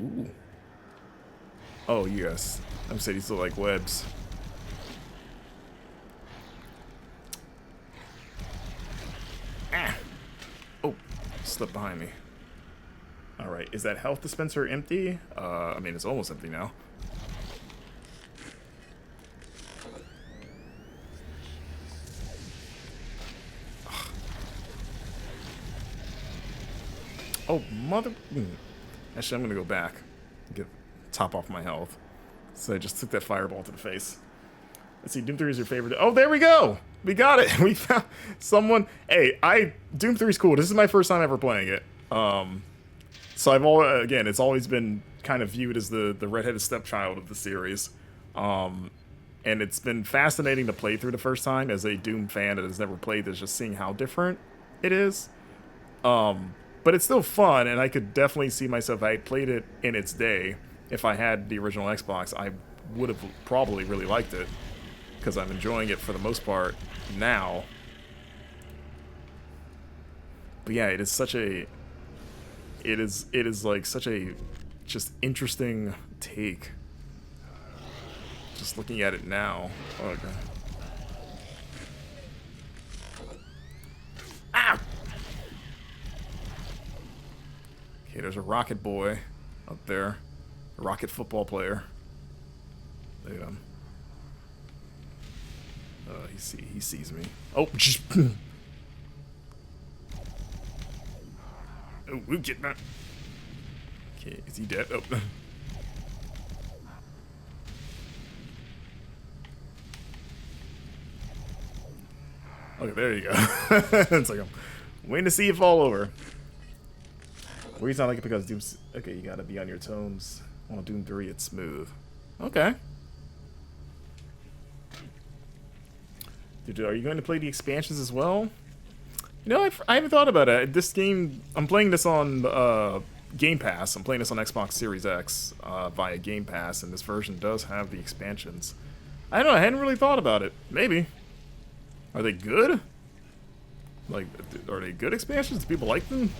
Ooh. Oh yes, I'm saying these look like webs. Ah. Oh, slipped behind me. Alright, is that health dispenser empty? I mean, it's almost empty now. Oh, mother... Actually, I'm gonna go back. Get top off my health. So I just took that fireball to the face. Let's see, Doom 3 is your favorite... Oh, there we go! We got it! We found someone... Hey, Doom 3 is cool. This is my first time ever playing it. So again, it's always been kind of viewed as the redheaded stepchild of the series. And it's been fascinating to play through the first time as a Doom fan that has never played this, just seeing how different it is. But it's still fun, and I could definitely see myself, if I played it in its day, if I had the original Xbox, I would have probably really liked it, because I'm enjoying it for the most part now. But yeah, it is such a... It is like such a just interesting take. Just looking at it now. Oh, okay. Ah! Okay, there's a rocket boy up there. A rocket football player. Look at him. He sees me. Oh, oh, we'll get that. Okay, is he dead? Oh. Okay, there you go. It's like I'm waiting to see you fall over. The reason I like it because Doom's... Okay, you gotta be on your toes. On Doom 3, it's smooth. Okay. Dude, are you going to play the expansions as well? You know, I haven't thought about it. This game, I'm playing this on Game Pass. I'm playing this on Xbox Series X via Game Pass, and this version does have the expansions. I don't know, I hadn't really thought about it. Maybe. Are they good? Like, are they good expansions? Do people like them?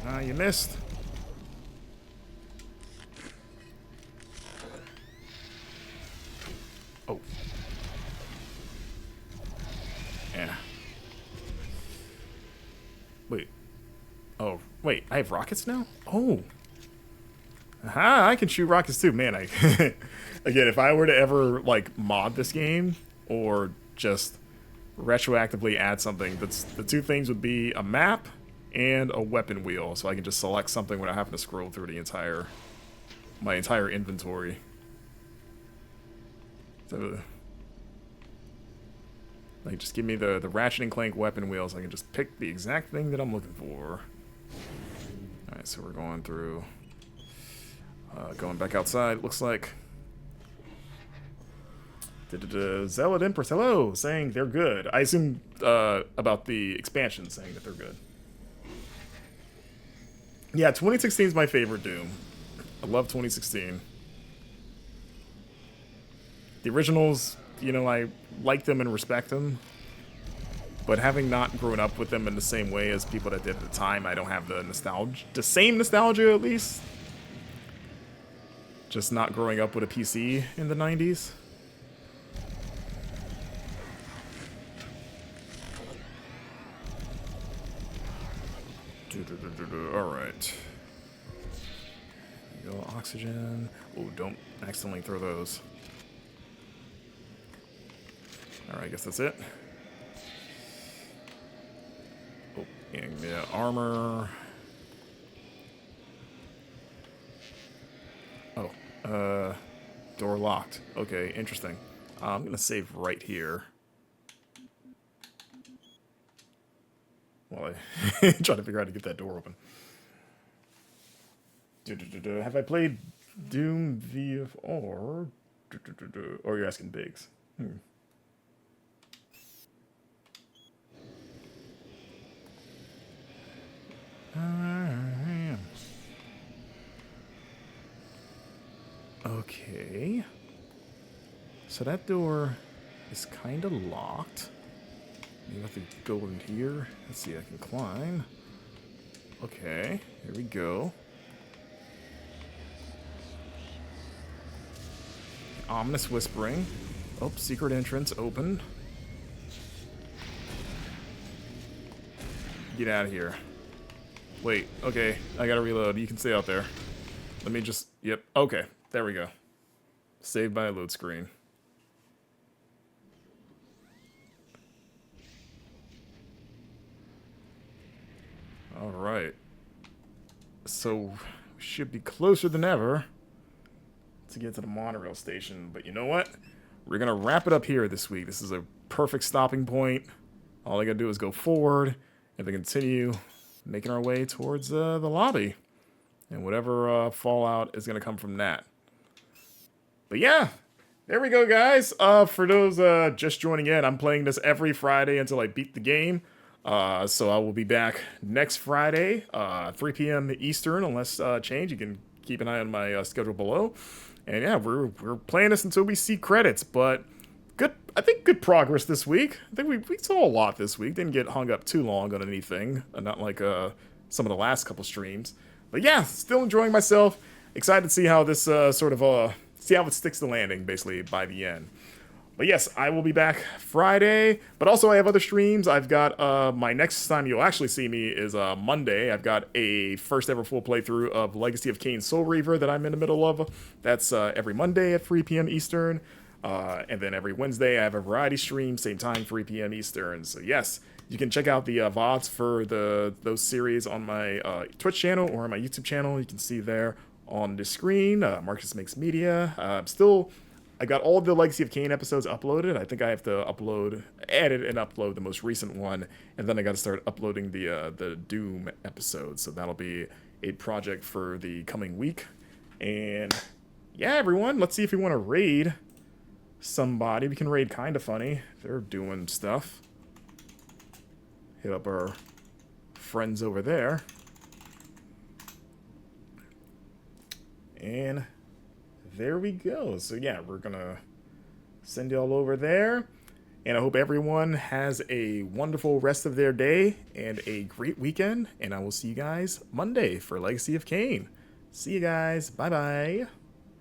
Ah, you missed. Oh. Yeah. Wait. Oh, wait, I have rockets now? Oh. Aha, I can shoot rockets too. Man, I... Again, if I were to ever, like, mod this game, or just retroactively add something, that's the two things would be a map and a weapon wheel, so I can just select something without having to scroll through my entire inventory. So, like, just give me the Ratchet and Clank weapon wheels. I can just pick the exact thing that I'm looking for. Alright, so we're going through. Going back outside, it looks like. Zealot Empress, hello, saying they're good. I assume about the expansion, saying that they're good. Yeah, 2016 is my favorite Doom. I love 2016. The originals, you know, I like them and respect them. But having not grown up with them in the same way as people that did at the time, I don't have the nostalgia, the same nostalgia at least. Just not growing up with a PC in the 90s. Alright. Go oxygen. Oh, don't accidentally throw those. Alright, I guess that's it. Oh, and yeah, armor. Oh, door locked. Okay, interesting. I'm gonna save right here. While I try to figure out how to get that door open. Have I played Doom VFR? Or you're asking Biggs? Okay. So that door is kind of locked. Maybe I have to go in here. Let's see, I can climb. Okay, here we go. Ominous whispering. Oh, secret entrance open. Get out of here. Wait, okay, I gotta reload. You can stay out there. Let me just, yep, okay, there we go. Saved by a load screen. Alright. So, we should be closer than ever to get to the monorail station. But you know what? We're gonna wrap it up here this week. This is a perfect stopping point. All I gotta do is go forward and then continue making our way towards the lobby. And whatever fallout is gonna come from that. But yeah, there we go, guys. For those just joining in, I'm playing this every Friday until I beat the game. So I will be back next Friday, 3 p.m. Eastern, unless change. You can keep an eye on my schedule below. And yeah, we're playing this until we see credits. But good, I think good progress this week. I think we saw a lot this week. Didn't get hung up too long on anything, not like some of the last couple streams. But yeah, still enjoying myself. Excited to see how this see how it sticks the landing, basically, by the end. But yes, I will be back Friday, but also I have other streams. I've got, my next time you'll actually see me is Monday. I've got a first ever full playthrough of Legacy of Kain Soul Reaver that I'm in the middle of. That's every Monday at 3 p.m. Eastern. And then every Wednesday I have a variety stream, same time, 3 p.m. Eastern. So yes, you can check out the VODs for those series on my Twitch channel or on my YouTube channel. You can see there on the screen, Marcus Makes Media. I got all the Legacy of Kain episodes uploaded. I think I have to edit and upload the most recent one, and then I got to start uploading the Doom episodes. So that'll be a project for the coming week. And yeah, everyone, let's see if we want to raid somebody. We can raid Kinda Funny. They're doing stuff. Hit up our friends over there. And there we go. So yeah, we're gonna send y'all over there. And I hope everyone has a wonderful rest of their day and a great weekend. And I will see you guys Monday for Legacy of Kain. See you guys. Bye-bye.